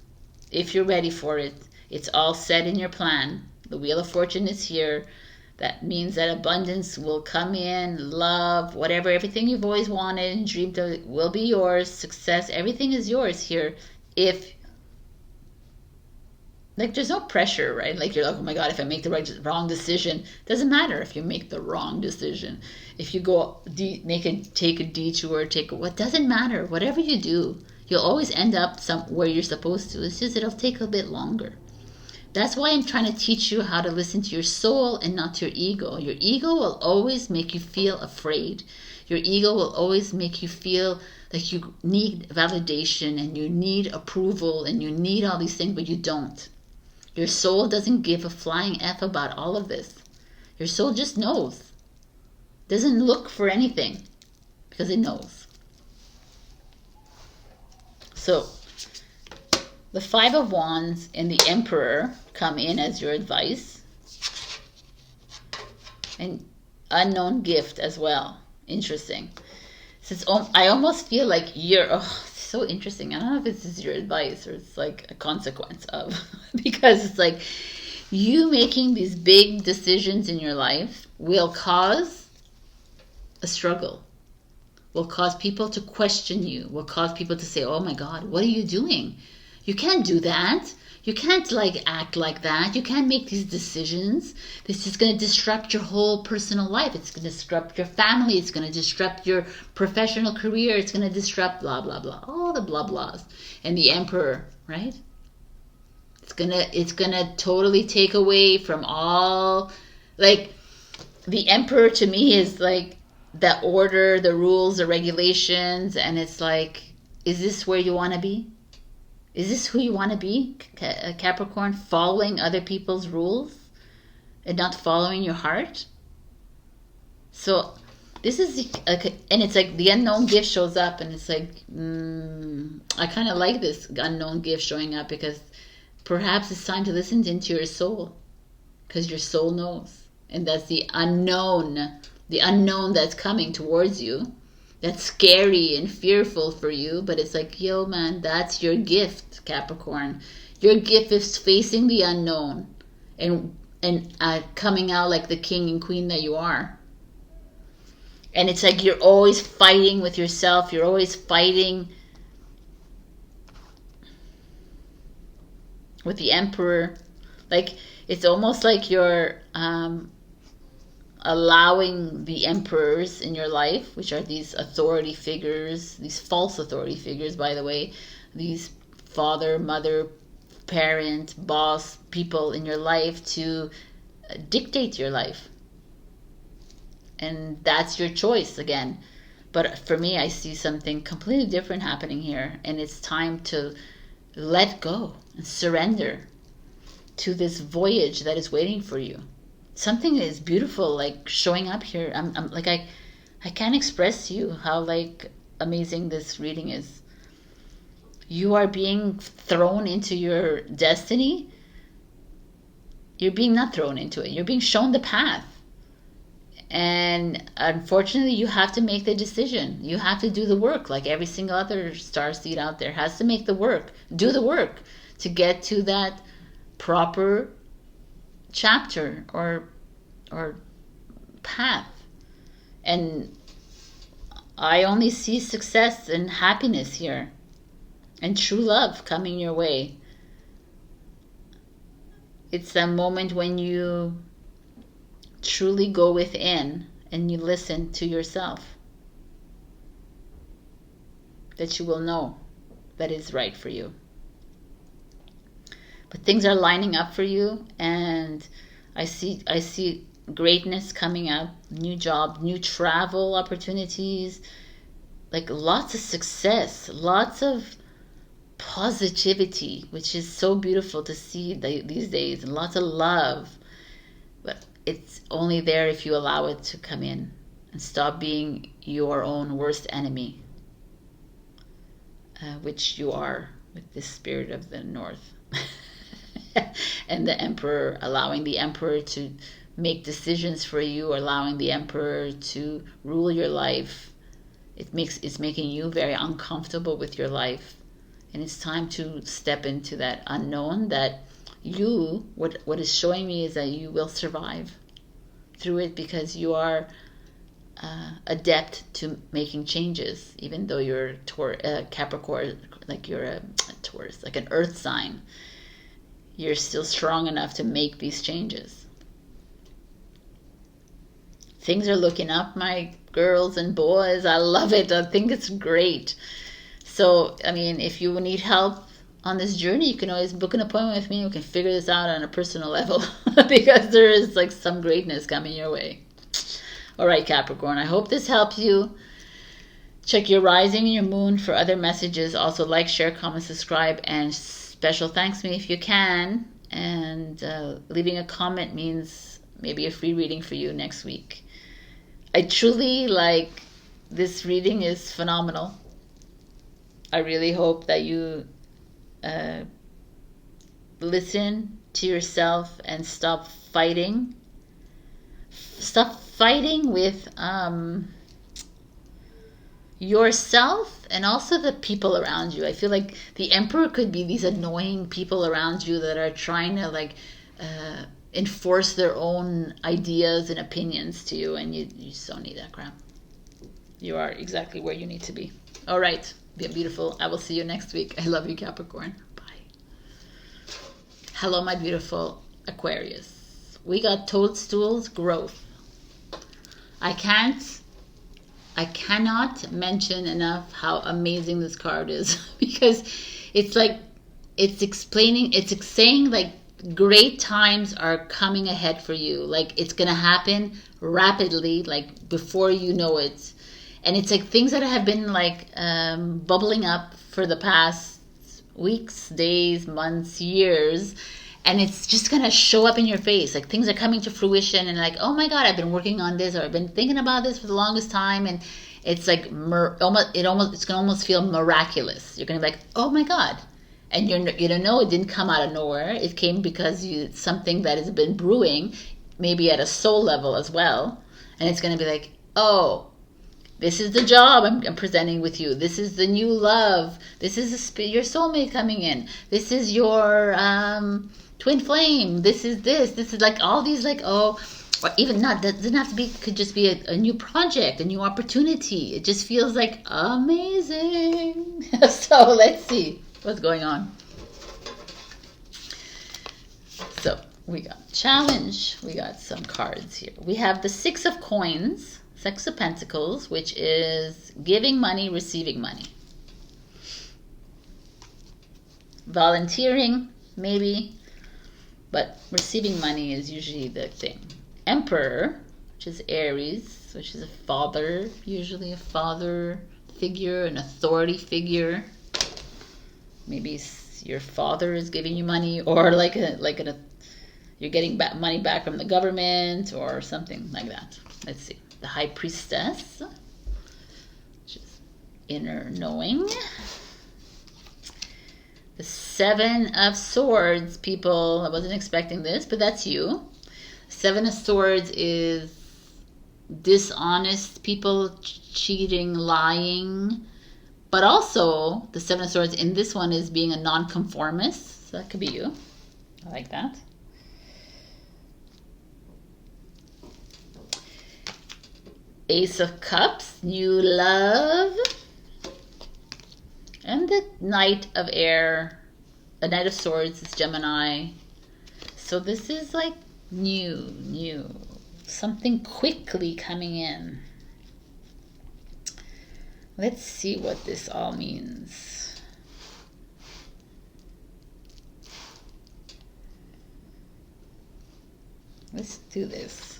if you're ready for it. It's all set in your plan. The Wheel of Fortune is here. That means that abundance will come in, love, whatever, everything you've always wanted and dreamed of will be yours. Success, everything is yours here. If, like, there's no pressure, right? Like, you're like, oh my God, if I make the wrong decision, doesn't matter if you make the wrong decision. If you go take a detour, what doesn't matter. Whatever you do, you'll always end up where you're supposed to. It's just it'll take a bit longer. That's why I'm trying to teach you how to listen to your soul and not to your ego. Your ego will always make you feel afraid. Your ego will always make you feel like you need validation and you need approval and you need all these things, but you don't. Your soul doesn't give a flying F about all of this. Your soul just knows. Doesn't look for anything because it knows. So, the Five of Wands and the Emperor come in as your advice. And unknown gift as well. Interesting. Since I almost feel like you're, so interesting. I don't know if this is your advice or it's like a consequence of, because it's like you making these big decisions in your life will cause a struggle. will cause people to question you, will cause people to say, oh my God, what are you doing? You can't do that. You can't like act like that. You can't make these decisions. This is going to disrupt your whole personal life. It's going to disrupt your family. It's going to disrupt your professional career. It's going to disrupt blah, blah, blah. All the blah, blahs. And the emperor, right? It's gonna totally take away from all, like, the emperor to me is like the order, the rules, the regulations, and it's like, is this where you want to be? Is this who you want to be, Capricorn? Following other people's rules and not following your heart? So this is like, and it's like the unknown gift shows up, and it's like, I kind of like this unknown gift showing up, because perhaps it's time to listen into your soul, because your soul knows. And that's the unknown that's coming towards you. That's scary and fearful for you, but it's like, yo man, that's your gift, Capricorn. Your gift is facing the unknown and coming out like the king and queen that you are. And it's like you're always fighting with yourself. You're always fighting with the emperor. Like, it's almost like you're allowing the emperors in your life, which are these authority figures, these false authority figures, by the way, these father, mother, parent, boss people in your life, to dictate your life. And that's your choice again. But for me, I see something completely different happening here, and it's time to let go and surrender to this voyage that is waiting for you. Something is beautiful, like, showing up here. I'm like, I can't express to you how like amazing this reading is. You are being thrown into your destiny. You're being not thrown into it. You're being shown the path. And unfortunately, you have to make the decision. You have to do the work, like every single other starseed out there has to make the work, do the work to get to that proper chapter or path. And I only see success and happiness here, and true love coming your way. It's a moment when you truly go within and you listen to yourself, that you will know that is right for you. But things are lining up for you, and I see greatness coming up, new job, new travel opportunities, like lots of success, lots of positivity, which is so beautiful to see these days, and lots of love. But it's only there if you allow it to come in and stop being your own worst enemy, which you are with this spirit of the North. And the emperor, allowing the emperor to make decisions for you, or allowing the emperor to rule your life. It's making you very uncomfortable with your life. And it's time to step into that unknown, that what is showing me is that you will survive through it, because you are adept to making changes, even though you're Capricorn, like you're a Taurus, like an earth sign. You're still strong enough to make these changes. Things are looking up, my girls and boys. I love it. I think it's great. So, I mean, if you need help on this journey, you can always book an appointment with me. We can figure this out on a personal level, because there is like some greatness coming your way. All right, Capricorn, I hope this helps you. Check your rising and your moon for other messages. Also, like, share, comment, subscribe, and special thanks me if you can. And leaving a comment means maybe a free reading for you next week. I truly like this reading, is phenomenal. I really hope that you listen to yourself and stop fighting. Stop fighting with yourself and also the people around you. I feel like the emperor could be these annoying people around you that are trying to like enforce their own ideas and opinions to you, and you just don't need that crap. You are exactly where you need to be. All right. Be beautiful. I will see you next week. I love you, Capricorn. Bye. Hello, my beautiful Aquarius. We got toadstools, growth. I cannot mention enough how amazing this card is because it's like, it's explaining, it's saying like great times are coming ahead for you. Like it's going to happen rapidly, like before you know it. And it's like things that have been like bubbling up for the past weeks, days, months, years. And it's just going to show up in your face. Like things are coming to fruition and like, oh my God, I've been working on this, or I've been thinking about this for the longest time. And it's like, it's going to almost feel miraculous. You're going to be like, oh my God. And you don't know, it didn't come out of nowhere. It came because it's something that has been brewing, maybe at a soul level as well. And it's going to be like, oh, this is the job I'm presenting with you. This is the new love. This is your soulmate coming in. This is your twin flame. This is this. This is like all these like, oh, or even not, that doesn't have to be, could just be a new project, a new opportunity. It just feels like amazing. So let's see what's going on. So we got challenge. We got some cards here. We have the Six of Coins. Six of Pentacles, which is giving money, receiving money. Volunteering, maybe, but receiving money is usually the thing. Emperor, which is Aries, which is a father, usually a father figure, an authority figure. Maybe your father is giving you money, or you're getting money back from the government, or something like that. Let's see. The High Priestess, which is inner knowing. The Seven of Swords, people. I wasn't expecting this, but that's you. Seven of Swords is dishonest people, cheating, lying. But also, the Seven of Swords in this one is being a nonconformist. So that could be you. I like that. Ace of Cups, new love. And the Knight of Air, the Knight of Swords is Gemini. So this is like new. Something quickly coming in. Let's see what this all means. Let's do this.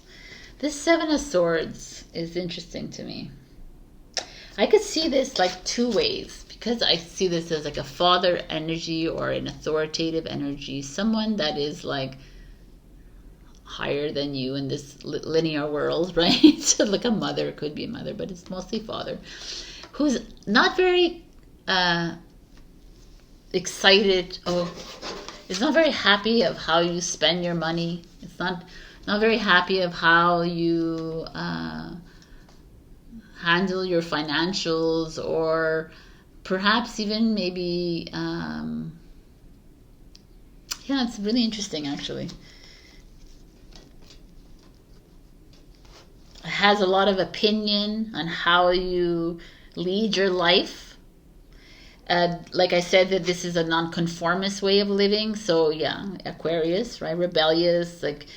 This Seven of Swords is interesting to me. I could see this like two ways, because I see this as like a father energy or an authoritative energy, someone that is like higher than you in this linear world, right? So like a mother, could be a mother, but it's mostly father, who's not very excited, is not very happy of how you spend your money. It's not very happy of how you handle your financials, or perhaps even maybe, yeah, it's really interesting actually. It has a lot of opinion on how you lead your life. Like I said, that this is a nonconformist way of living. So yeah, Aquarius, right? Rebellious, like,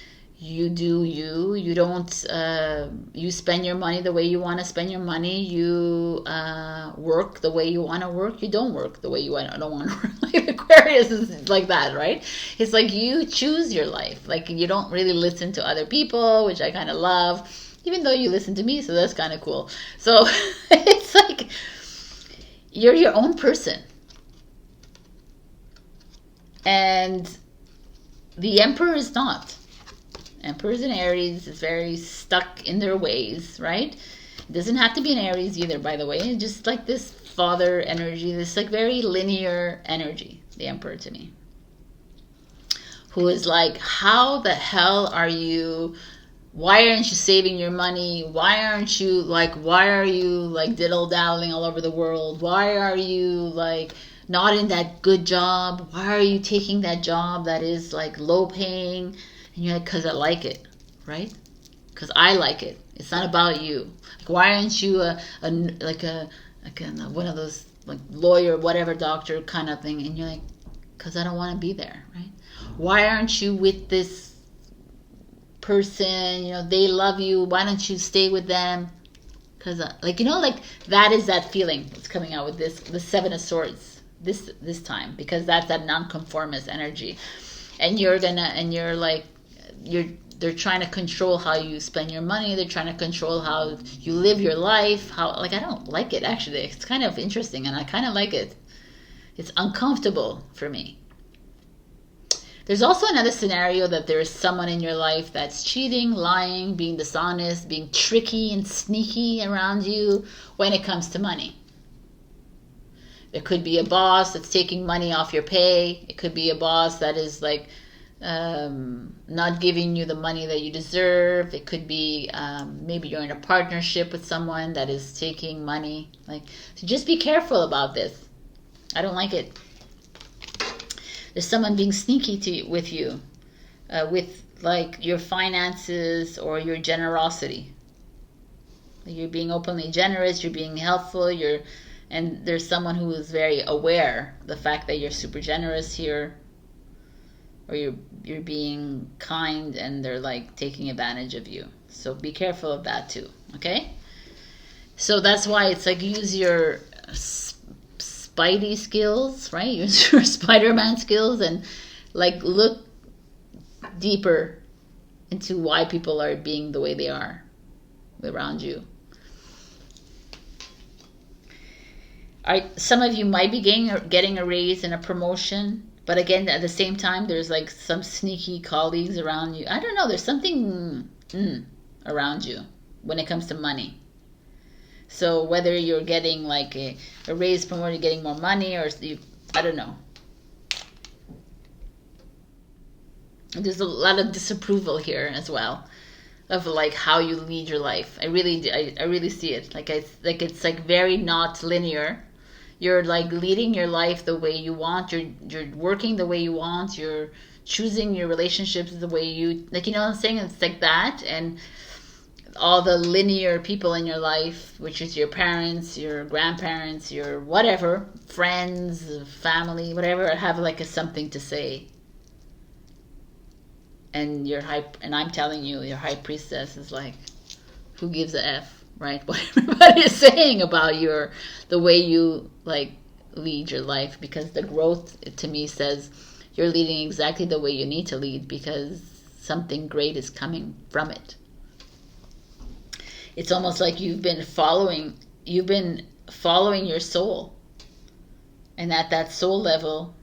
you do you don't you spend your money the way you want to spend your money, you work the way you want to work, you don't work the way you don't want to work. Like Aquarius is like that, right? It's like you choose your life, like you don't really listen to other people, which I kind of love, even though you listen to me, so that's kind of cool. So it's like you're your own person. And the Emperor is not. Emperors and Aries is very stuck in their ways, right? It doesn't have to be an Aries either, by the way. It's just like this father energy, this like very linear energy, the Emperor to me. Who is like, how the hell are you, why aren't you saving your money? Why are you like diddle-daddling all over the world? Why are you like not in that good job? Why are you taking that job that is like low paying? And you're like, because I like it, right? because I like it. It's not about you. Like, why aren't you one of those like lawyer, whatever, doctor kind of thing? And you're like, because I don't want to be there, right? Why aren't you with this person? You know, they love you. Why don't you stay with them? Because like, you know, like that is that feeling that's coming out with this, the Seven of Swords this time, because that's that nonconformist energy. And they're trying to control how you spend your money. They're trying to control how you live your life. I don't like it, actually. It's kind of interesting, and I kind of like it. It's uncomfortable for me. There's also another scenario that there is someone in your life that's cheating, lying, being dishonest, being tricky and sneaky around you when it comes to money. There could be a boss that's taking money off your pay. It could be a boss that is like not giving you the money that you deserve. It could be maybe you're in a partnership with someone that is taking money. So just be careful about this. I don't like it. There's someone being sneaky with you, with like your finances or your generosity. You're being openly generous. You're being helpful. And there's someone who is very aware of the fact that you're super generous here, or you're being kind, and they're like taking advantage of you. So be careful of that too. Okay. So that's why it's like, use your Spidey skills, right? Use your Spider-Man skills and like look deeper into why people are being the way they are around you. Some of you might be getting a raise and a promotion, but again, at the same time, there's like some sneaky colleagues around you. I don't know. There's something around you when it comes to money. So whether you're getting like a raise, promotion, getting more money, or I don't know. There's a lot of disapproval here as well, of like how you lead your life. I really see it. It's like very not linear. You're like leading your life the way you want. You're working the way you want. You're choosing your relationships the way you like. You know what I'm saying? It's like that. And all the linear people in your life, which is your parents, your grandparents, your whatever, friends, family, whatever, have like a something to say. And and I'm telling you, your high priestess is like, who gives a F, right? What everybody is saying about the way you like lead your life, because the growth to me says you're leading exactly the way you need to lead, because something great is coming from it. It's almost like you've been following your soul, and at that soul level,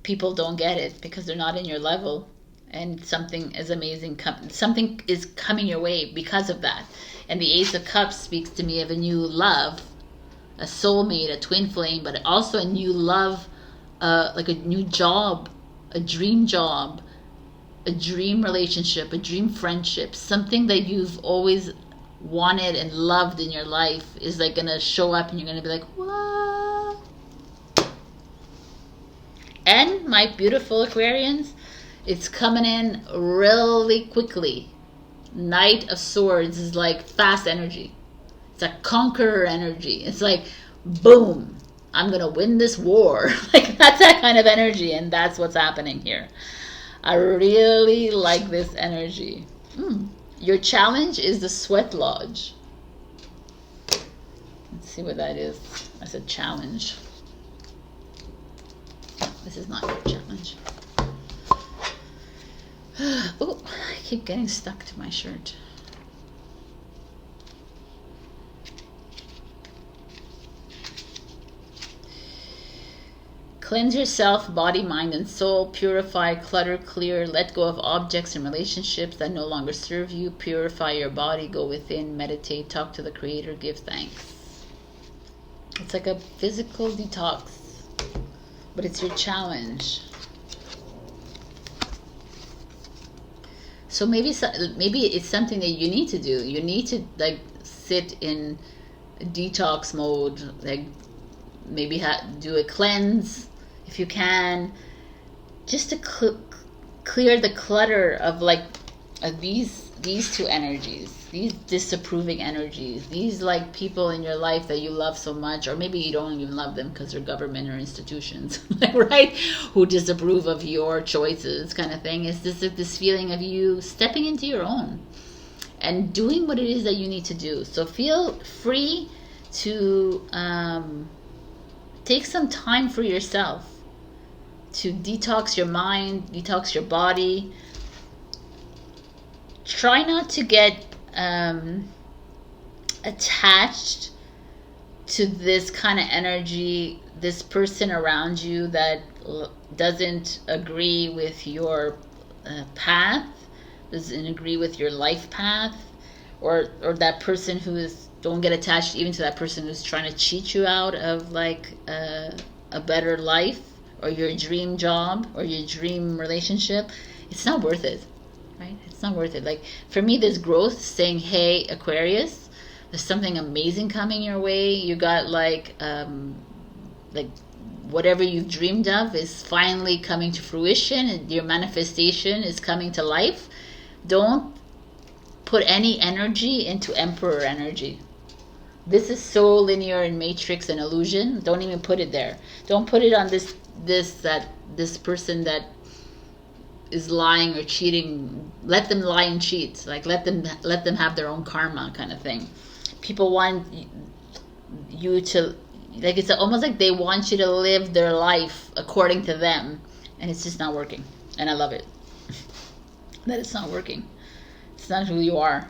people don't get it because they're not in your level, and something is amazing. Something is coming your way because of that. And the Ace of Cups speaks to me of a new love, a soulmate, a twin flame, but also a new love, like a new job, a dream job, a dream relationship, a dream friendship, something that you've always wanted and loved in your life is like gonna show up, and you're gonna be like, what? And my beautiful Aquarians, it's coming in really quickly. Knight of Swords is like fast energy. It's a conqueror energy. It's like, boom, I'm gonna win this war. Like, that's that kind of energy, and that's what's happening here. I really like this energy. Your challenge is the Sweat Lodge. Let's see what that is. I said challenge. This is not your challenge. Oh, I keep getting stuck to my shirt. Cleanse yourself, body, mind, and soul. Purify, clutter, clear. Let go of objects and relationships that no longer serve you. Purify your body. Go within. Meditate. Talk to the Creator. Give thanks. It's like a physical detox, but it's your challenge. So maybe it's something that you need to do. You need to like sit in detox mode. Like maybe do a cleanse if you can, just to clear the clutter of like these two energies, these disapproving energies, these like people in your life that you love so much, or maybe you don't even love them because they're government or institutions, right? Who disapprove of your choices, kind of thing. Is this feeling of you stepping into your own and doing what it is that you need to do. So feel free to take some time for yourself to detox your mind, detox your body. Try not to get attached to this kind of energy, this person around you that doesn't agree with your path, doesn't agree with your life path, or that person who is, don't get attached even to that person who's trying to cheat you out of like a better life or your dream job or your dream relationship. It's not worth it. Right? It's not worth it. Like for me, there's growth saying, hey, Aquarius, there's something amazing coming your way. You got like whatever you've dreamed of is finally coming to fruition, and your manifestation is coming to life. Don't put any energy into Emperor energy. This is so linear and matrix and illusion. Don't even put it there. Don't put it on this person that is lying or cheating. Let them lie and cheat. Like let them have their own karma, kind of thing. People want you to, like, it's almost like they want you to live their life according to them, and it's just not working. And I love it that it's not working. It's not who you are.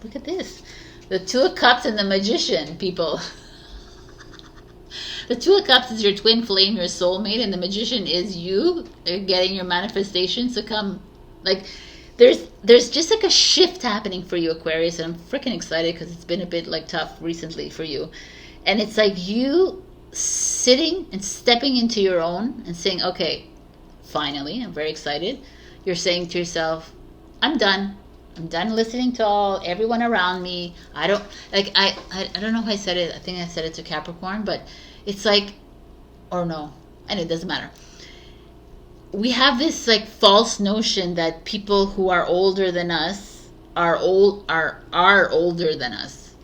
Look at this, the Two of Cups and the Magician, people. The Two of Cups is your twin flame, your soulmate, and the Magician is you getting your manifestations to come. Like, there's just like a shift happening for you, Aquarius, and I'm freaking excited because it's been a bit like tough recently for you. And it's like you sitting and stepping into your own and saying, okay, finally, I'm very excited. You're saying to yourself, I'm done. I'm done listening to everyone around me. I don't know how I said it. I think I said it to Capricorn, but it's like, or no, and it doesn't matter. We have this like false notion that people who are older than us are older than us.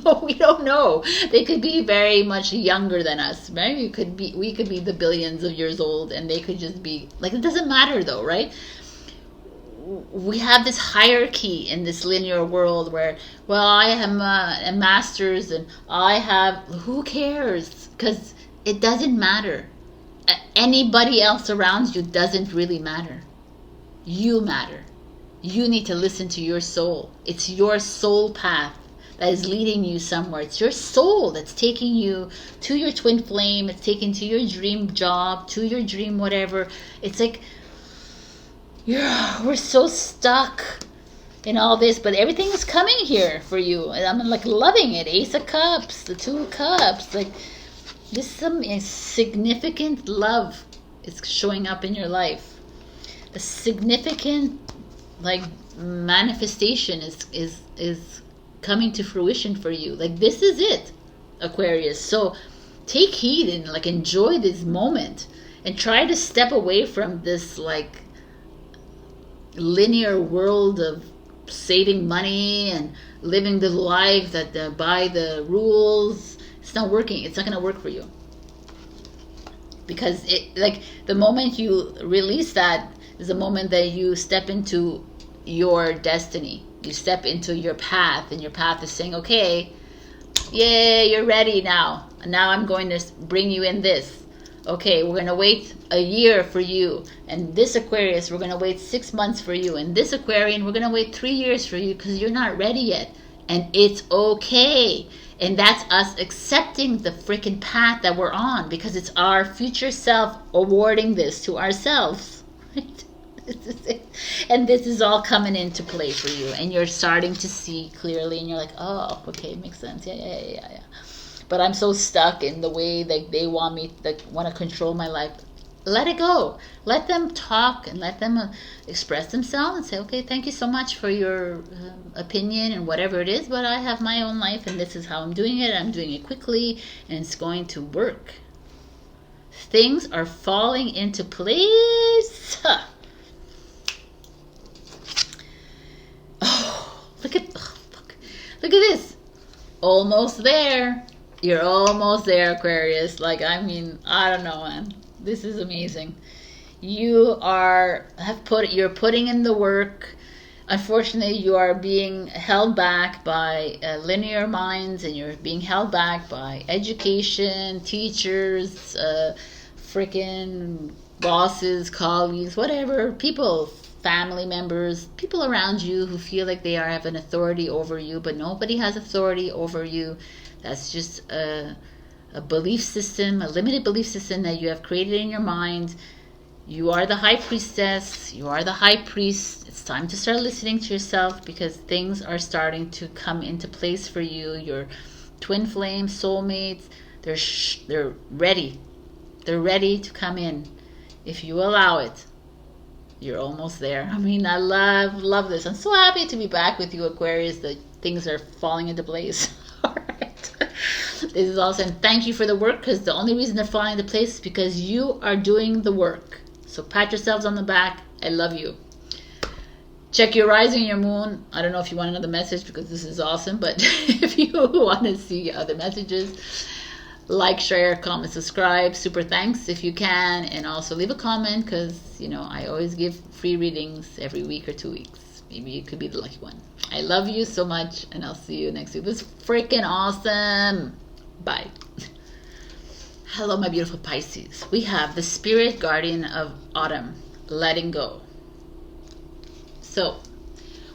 But we don't know. They could be very much younger than us. Right? We could be the billions of years old, and they could just be like, it doesn't matter though, right? We have this hierarchy in this linear world where, well, I have a master's and I have, who cares? Because it doesn't matter. Anybody else around you doesn't really matter. You matter. You need to listen to your soul. It's your soul path that is leading you somewhere. It's your soul that's taking you to your twin flame. It's taking to your dream job, to your dream whatever. It's like, yeah, we're so stuck in all this, but everything is coming here for you, and I'm like loving it. Ace of Cups, the Two of Cups, like this is some significant love is showing up in your life. A significant like manifestation is coming to fruition for you. Like this is it, Aquarius. So take heed and like enjoy this moment and try to step away from this like linear world of saving money and living the life that by the rules. It's not working. It's not going to work for you, because it, like, the moment you release that is the moment that you step into your destiny. You step into your path, and your path is saying, okay, yeah, you're ready now. Now I'm going to bring you in this. Okay, we're going to wait a year for you. And this Aquarius, we're going to wait 6 months for you. And this Aquarian, we're going to wait 3 years for you because you're not ready yet. And it's okay. And that's us accepting the freaking path that we're on, because it's our future self awarding this to ourselves. Right? This is it. And this is all coming into play for you. And you're starting to see clearly. And you're like, oh, okay, makes sense. Yeah. But I'm so stuck in the way that they want me, that want to control my life. Let it go. Let them talk and let them express themselves and say, okay, thank you so much for your opinion and whatever it is, but I have my own life and this is how I'm doing it. I'm doing it quickly and it's going to work. Things are falling into place. Huh. Oh, look at this. Almost there. You're almost there, Aquarius. Like, I mean, I don't know, man. This is amazing. You're putting in the work. Unfortunately, you are being held back by linear minds, and you're being held back by education, teachers, freaking bosses, colleagues, whatever, people, family members, people around you who feel like they have an authority over you, but nobody has authority over you. That's just a belief system, a limited belief system that you have created in your mind. You are the high priestess. You are the high priest. It's time to start listening to yourself, because things are starting to come into place for you. Your twin flame soulmates, they're ready. They're ready to come in. If you allow it, you're almost there. I mean, I love this. I'm so happy to be back with you, Aquarius, that things are falling into place. All right. This is awesome. Thank you for the work, because the only reason they're falling into place is because you are doing the work. So pat yourselves on the back. I love you. Check your rising and your moon. I don't know if you want another message, because this is awesome, but if you want to see other messages, like, share, comment, subscribe. Super thanks if you can. And also leave a comment, because, you know, I always give free readings every week or 2 weeks. Maybe you could be the lucky one. I love you so much, and I'll see you next week. This is freaking awesome. Bye. Hello, my beautiful Pisces. We have the spirit guardian of autumn, letting go. So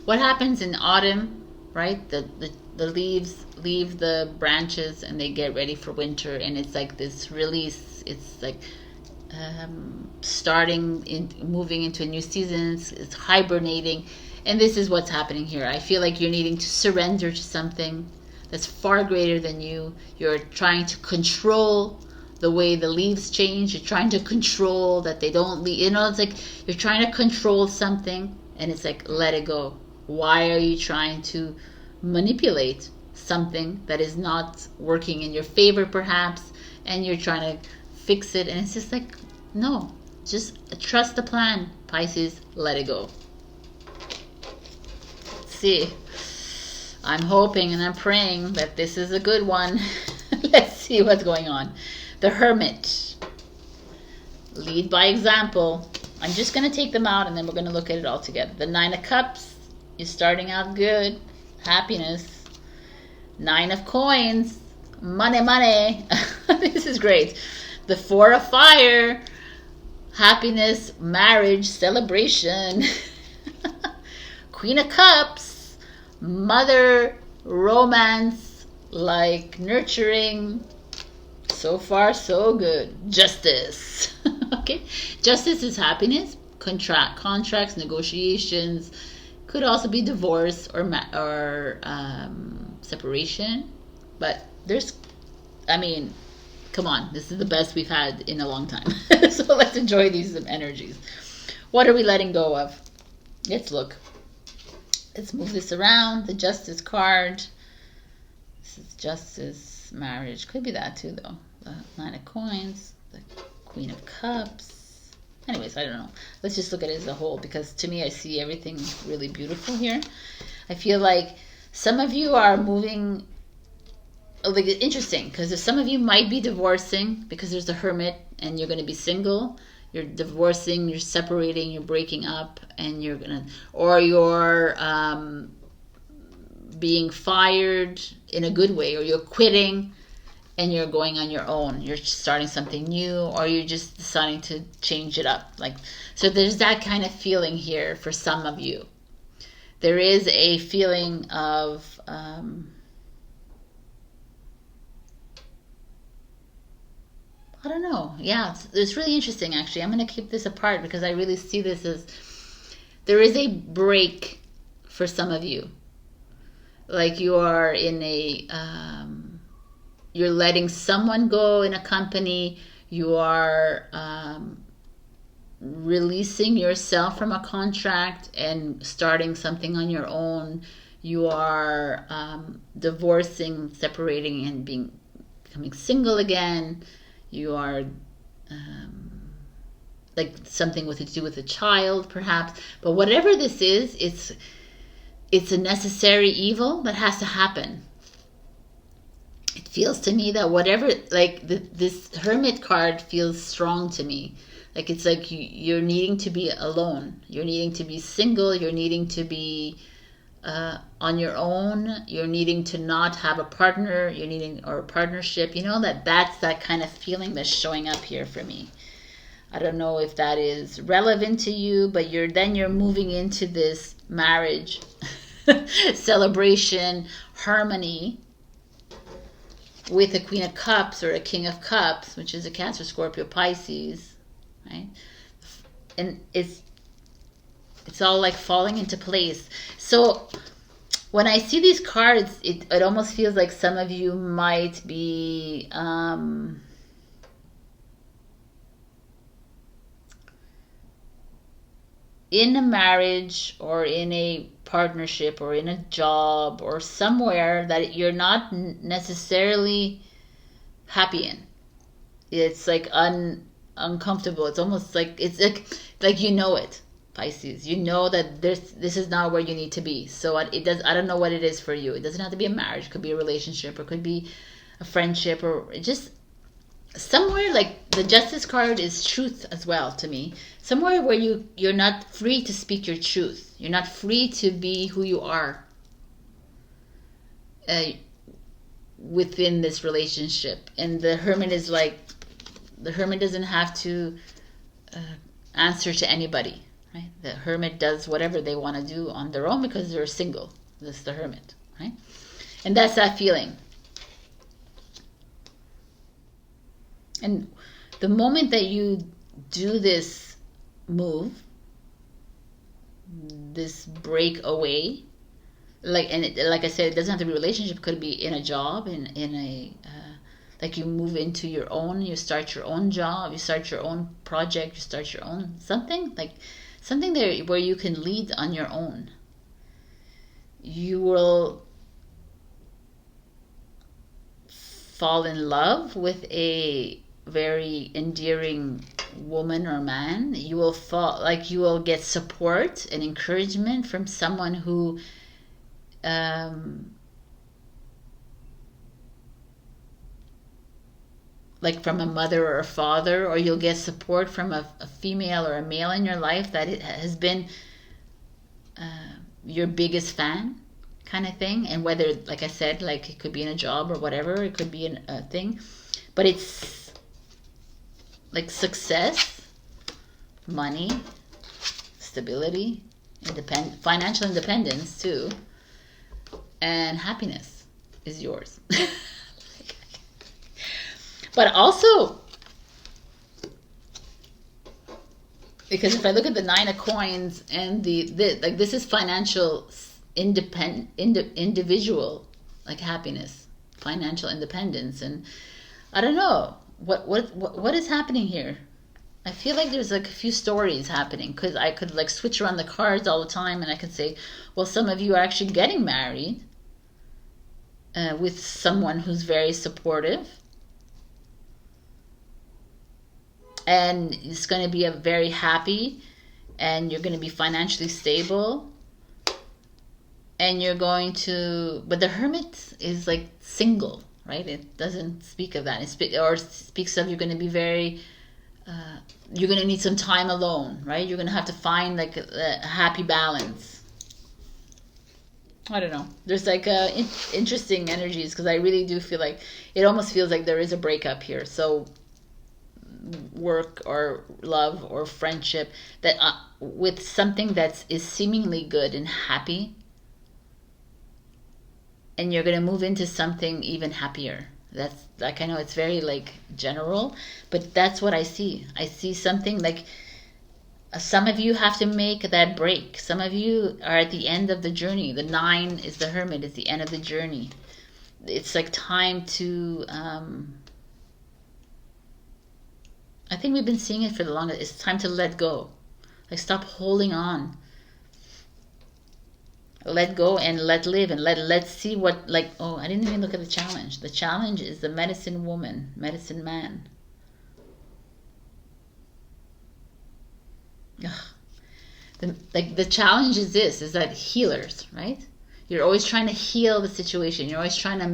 what happens in autumn, right? The leaves leave the branches and they get ready for winter, and it's like this release. It's like moving into a new season. It's hibernating, and this is what's happening here. I feel like you're needing to surrender to something that's far greater than you. You're trying to control the way the leaves change. You're trying to control that they don't leave. You know, it's like you're trying to control something, and it's like, let it go. Why are you trying to manipulate something that is not working in your favor, perhaps, and you're trying to fix it? And it's just like, no, just trust the plan, Pisces. Let it go. Let's see, I'm hoping and I'm praying that this is a good one. Let's see what's going on. The Hermit. Lead by example. I'm just going to take them out, and then we're going to look at it all together. The Nine of Cups. You're starting out good. Happiness. Nine of Coins. Money, money. This is great. The Four of Fire. Happiness, marriage, celebration. Queen of Cups. Mother, romance, like nurturing. So far, so good. Justice. Okay. Justice is happiness, contracts, negotiations. Could also be divorce or separation. But I mean, come on. This is the best we've had in a long time. So let's enjoy these energies. What are we letting go of? Let's look. Let's move this around. The Justice card. This is Justice, marriage. Could be that too, though. The Nine of Coins, the Queen of Cups. Anyways, I don't know. Let's just look at it as a whole, because to me, I see everything really beautiful here. I feel like some of you are moving, like, interesting, because some of you might be divorcing, because there's the Hermit, and you're going to be single. You're divorcing, you're separating, you're breaking up, and you're being fired in a good way, or you're quitting and you're going on your own. You're starting something new, or you're just deciding to change it up. Like, so there's that kind of feeling here for some of you. There is a feeling of I don't know. Yeah, it's really interesting, actually. I'm going to keep this apart, because I really see this as there is a break for some of you. Like, you are in a you're letting someone go in a company. You are releasing yourself from a contract and starting something on your own. You are divorcing, separating, and becoming single again. You are like something with to do with a child, perhaps. But whatever this is, it's a necessary evil that has to happen. It feels to me that whatever, like this Hermit card feels strong to me. Like it's like you're needing to be alone. You're needing to be single. You're needing to be on your own. You're needing to not have a partner. You're needing, or a partnership. You know, that's that kind of feeling that's showing up here for me. I don't know if that is relevant to you, but you're moving into this marriage celebration, harmony with a Queen of Cups or a King of Cups, which is a Cancer, Scorpio, Pisces, right? And it's all like falling into place. So when I see these cards, it almost feels like some of you might be in a marriage or in a partnership or in a job or somewhere that you're not necessarily happy in. It's like uncomfortable. It's almost like it's like you know it, Pisces. You know that this is not where you need to be. So I don't know what it is for you. It doesn't have to be a marriage. It could be a relationship, or it could be a friendship, or just somewhere. Like the Justice card is truth as well to me. Somewhere where you're not free to speak your truth. You're not free to be who you are within this relationship. And the Hermit is like, the Hermit doesn't have to answer to anybody, right? The Hermit does whatever they want to do on their own because they're single. That's the Hermit, right? And that's that feeling. And the moment that you do this move, this break away, like I said, it doesn't have to be a relationship. It could be in a job, in a like you move into your own, you start your own job, you start your own project, you start your own something there where you can lead on your own. You will fall in love with a very endearing woman or man. You will get support and encouragement from someone who like from a mother or a father, or you'll get support from a female or a male in your life that it has been your biggest fan, kind of thing. And whether, like I said, like it could be in a job or whatever, it could be in a thing, but it's like success, money, stability, financial independence too, and happiness is yours. But also, because if I look at the Nine of Coins and like this is financial individual, like happiness, financial independence, and I don't know what is happening here. I feel like there's like a few stories happening, because I could like switch around the cards all the time, and I could say, well, some of you are actually getting married with someone who's very supportive. And it's going to be a very happy, and you're going to be financially stable, and you're going to, but the Hermit is like single, right? It doesn't speak of that. It speaks of you're going to be very, you're going to need some time alone, right? You're going to have to find like a happy balance. I don't know. There's like interesting energies, because I really do feel like it almost feels like there is a breakup here. So work or love or friendship that with something that is seemingly good and happy, and you're going to move into something even happier. That's like, I know it's very like general, but that's what I see. I see something like some of you have to make that break. Some of you are at the end of the journey. The 9 is the Hermit, is the end of the journey. It's like time to I think we've been seeing it for the longest. It's time to let go. Like stop holding on. Let go and let live, and let's see what, like, oh, I didn't even look at the challenge. The challenge is the medicine woman, medicine man. the challenge is this, is that healers, right? You're always trying to heal the situation. You're always trying to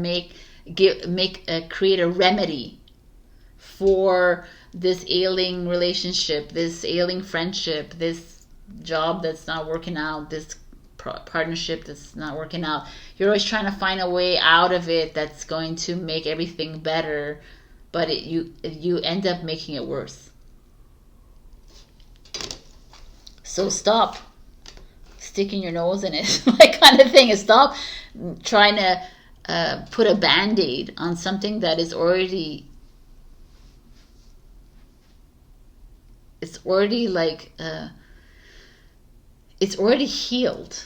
create a remedy for this ailing relationship, this ailing friendship, this job that's not working out, this partnership that's not working out. You're always trying to find a way out of it that's going to make everything better, but you end up making it worse. So stop sticking your nose in it, like kind of thing. Stop trying to put a band-aid on something that is already, it's already like, it's already healed,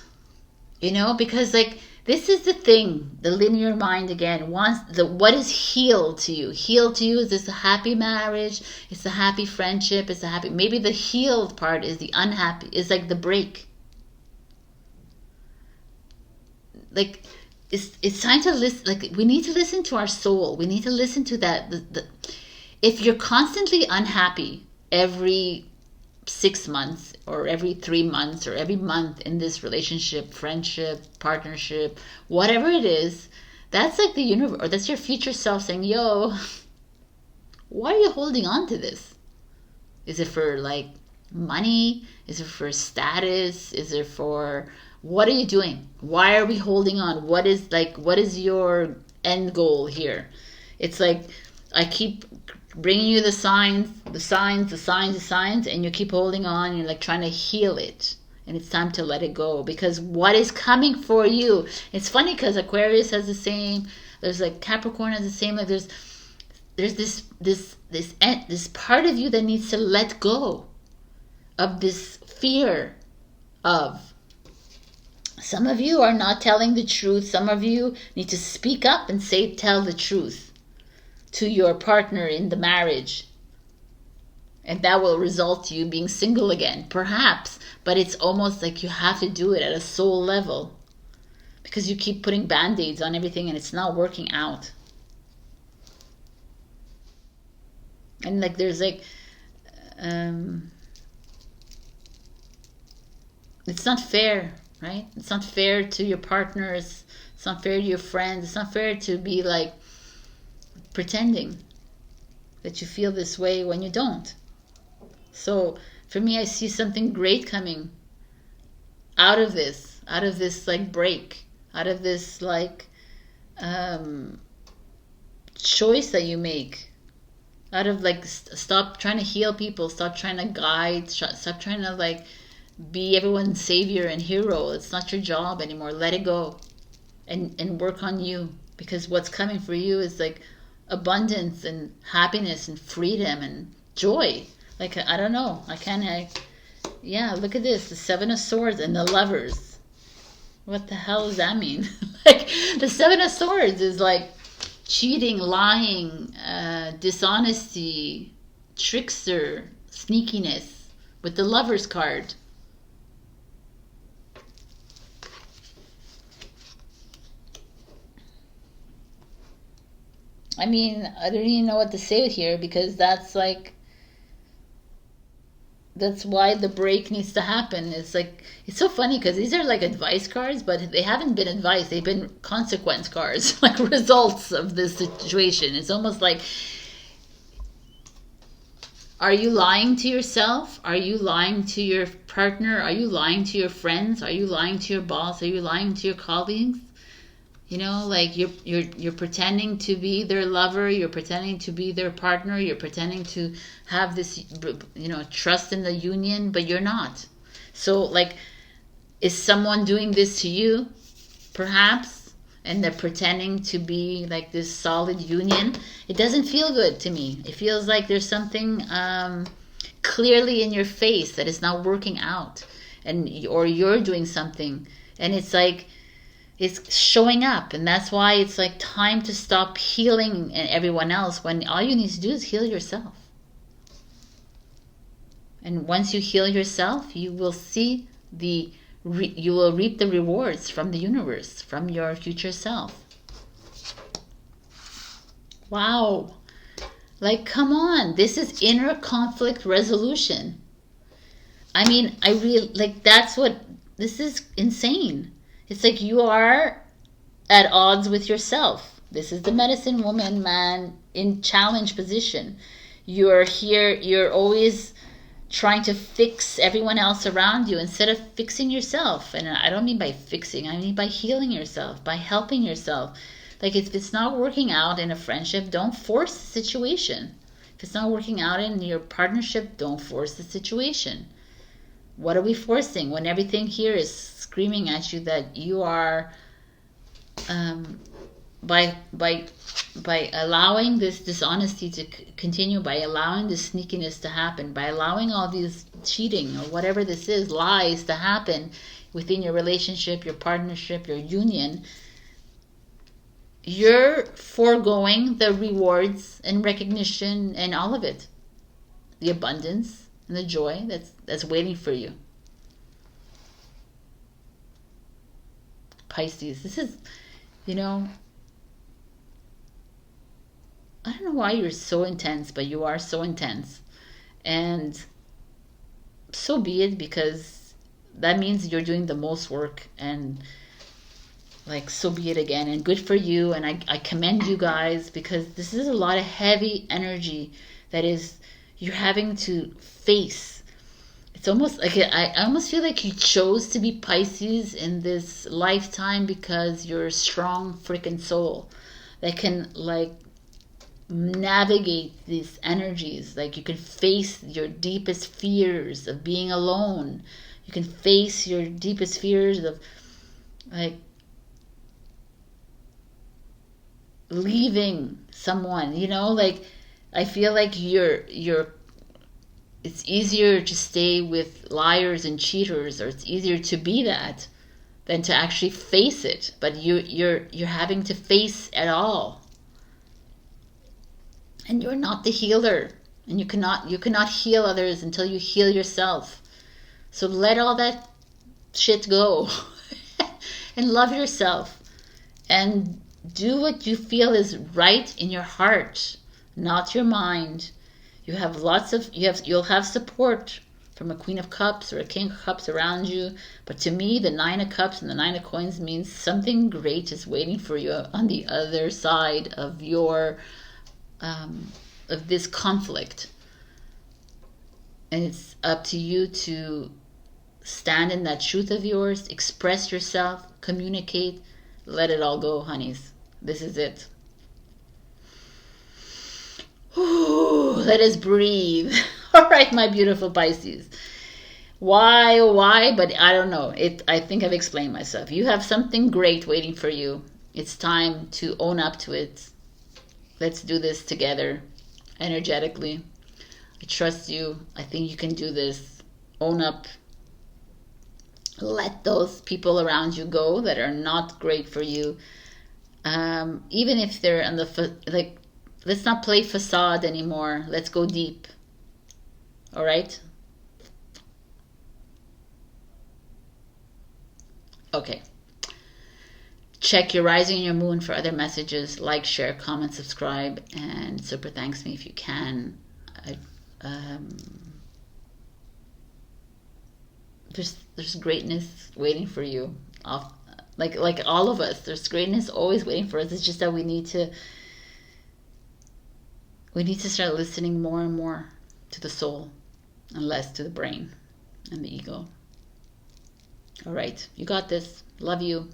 you know, because like, this is the thing, the linear mind again wants what is healed to you. Healed to you is this a happy marriage, it's a happy friendship, it's a happy, maybe the healed part is the unhappy, is like the break. Like, it's time to listen. Like, we need to listen to our soul. We need to listen to that. If you're constantly unhappy every 6 months or every 3 months or every month in this relationship, friendship, partnership, whatever it is, that's like the universe, or that's your future self saying, yo, why are you holding on to this? Is it for like money? Is it for status? Is it for, what are you doing? Why are we holding on? What is your end goal here? It's like, I keep bringing you the signs, and you keep holding on. You're like trying to heal it, and it's time to let it go, because what is coming for you? It's funny because Aquarius has the same. There's like Capricorn has the same. Like there's this part of you that needs to let go of this fear of. Some of you are not telling the truth. Some of you need to speak up and tell the truth to your partner in the marriage. And that will result to you being single again, perhaps. But it's almost like you have to do it at a soul level, because you keep putting band-aids on everything and it's not working out. And like there's like, it's not fair, right? It's not fair to your partners. It's not fair to your friends. It's not fair to be like pretending that you feel this way when you don't. So for me, I see something great coming out of this like break, out of this like choice that you make, out of like stop trying to heal people, stop trying to guide, stop trying to like be everyone's savior and hero. It's not your job anymore. Let it go and work on you, because what's coming for you is like abundance and happiness and freedom and joy. Like, I don't know, yeah, look at this, the 7 of Swords and the Lovers. What the hell does that mean? Like, the 7 of Swords is like cheating, lying, dishonesty, trickster, sneakiness, with the Lovers card. I mean, I don't even know what to say here, because that's like, that's why the break needs to happen. It's like, it's so funny because these are like advice cards, but they haven't been advice. They've been consequence cards, like results of this situation. It's almost like, are you lying to yourself? Are you lying to your partner? Are you lying to your friends? Are you lying to your boss? Are you lying to your colleagues? You know, like you're pretending to be their lover, you're pretending to be their partner, you're pretending to have this, you know, trust in the union, but you're not. So like, is someone doing this to you, perhaps, and they're pretending to be like this solid union? It doesn't feel good to me. It feels like there's something clearly in your face that is not working out, or you're doing something, and it's like, it's showing up. And that's why it's like time to stop healing everyone else, when all you need to do is heal yourself. And once you heal yourself, you will see you will reap the rewards from the universe, from your future self. Wow. Like, come on. This is inner conflict resolution. I mean, I really, like, that's what, this is insane. It's like you are at odds with yourself. This is the medicine woman, man, in challenge position. You're here, you're always trying to fix everyone else around you instead of fixing yourself. And I don't mean by fixing, I mean by healing yourself, by helping yourself. Like, if it's not working out in a friendship, don't force the situation. If it's not working out in your partnership, don't force the situation. What are we forcing when everything here is screaming at you that you are, by allowing this dishonesty to continue, by allowing this sneakiness to happen, by allowing all these cheating or whatever this is, lies to happen within your relationship, your partnership, your union, you're foregoing the rewards and recognition and all of it, the abundance and the joy that's waiting for you. Pisces, this is, you know, I don't know why you're so intense, but you are so intense. And so be it, because that means you're doing the most work, and like, so be it again, and good for you. And I commend you guys, because this is a lot of heavy energy that is you're having to face. It's almost like, I almost feel like you chose to be Pisces in this lifetime because you're a strong freaking soul that can, like, navigate these energies. Like, you can face your deepest fears of being alone. You can face your deepest fears of, like, leaving someone, you know. Like, I feel like it's easier to stay with liars and cheaters, or it's easier to be that than to actually face it. But you're having to face it all, and you're not the healer, and you cannot heal others until you heal yourself. So let all that shit go and love yourself, and do what you feel is right in your heart, not your mind. You'll have support from a Queen of Cups or a King of Cups around you. But to me, the Nine of Cups and the Nine of Coins means something great is waiting for you on the other side of your of this conflict. And it's up to you to stand in that truth of yours, express yourself, communicate, let it all go, honeys. This is it. Ooh, let us breathe. All right, my beautiful Pisces. Why, oh why? But I don't know. I think I've explained myself. You have something great waiting for you. It's time to own up to it. Let's do this together, energetically. I trust you. I think you can do this. Own up. Let those people around you go that are not great for you. Even if they're on the, like, let's not play facade anymore. Let's go deep. All right? Okay. Check your rising and your moon for other messages. Like, share, comment, subscribe, and super thanks me if you can. There's greatness waiting for you. Like all of us, there's greatness always waiting for us. It's just that we need to start listening more and more to the soul and less to the brain and the ego. All right, you got this. Love you.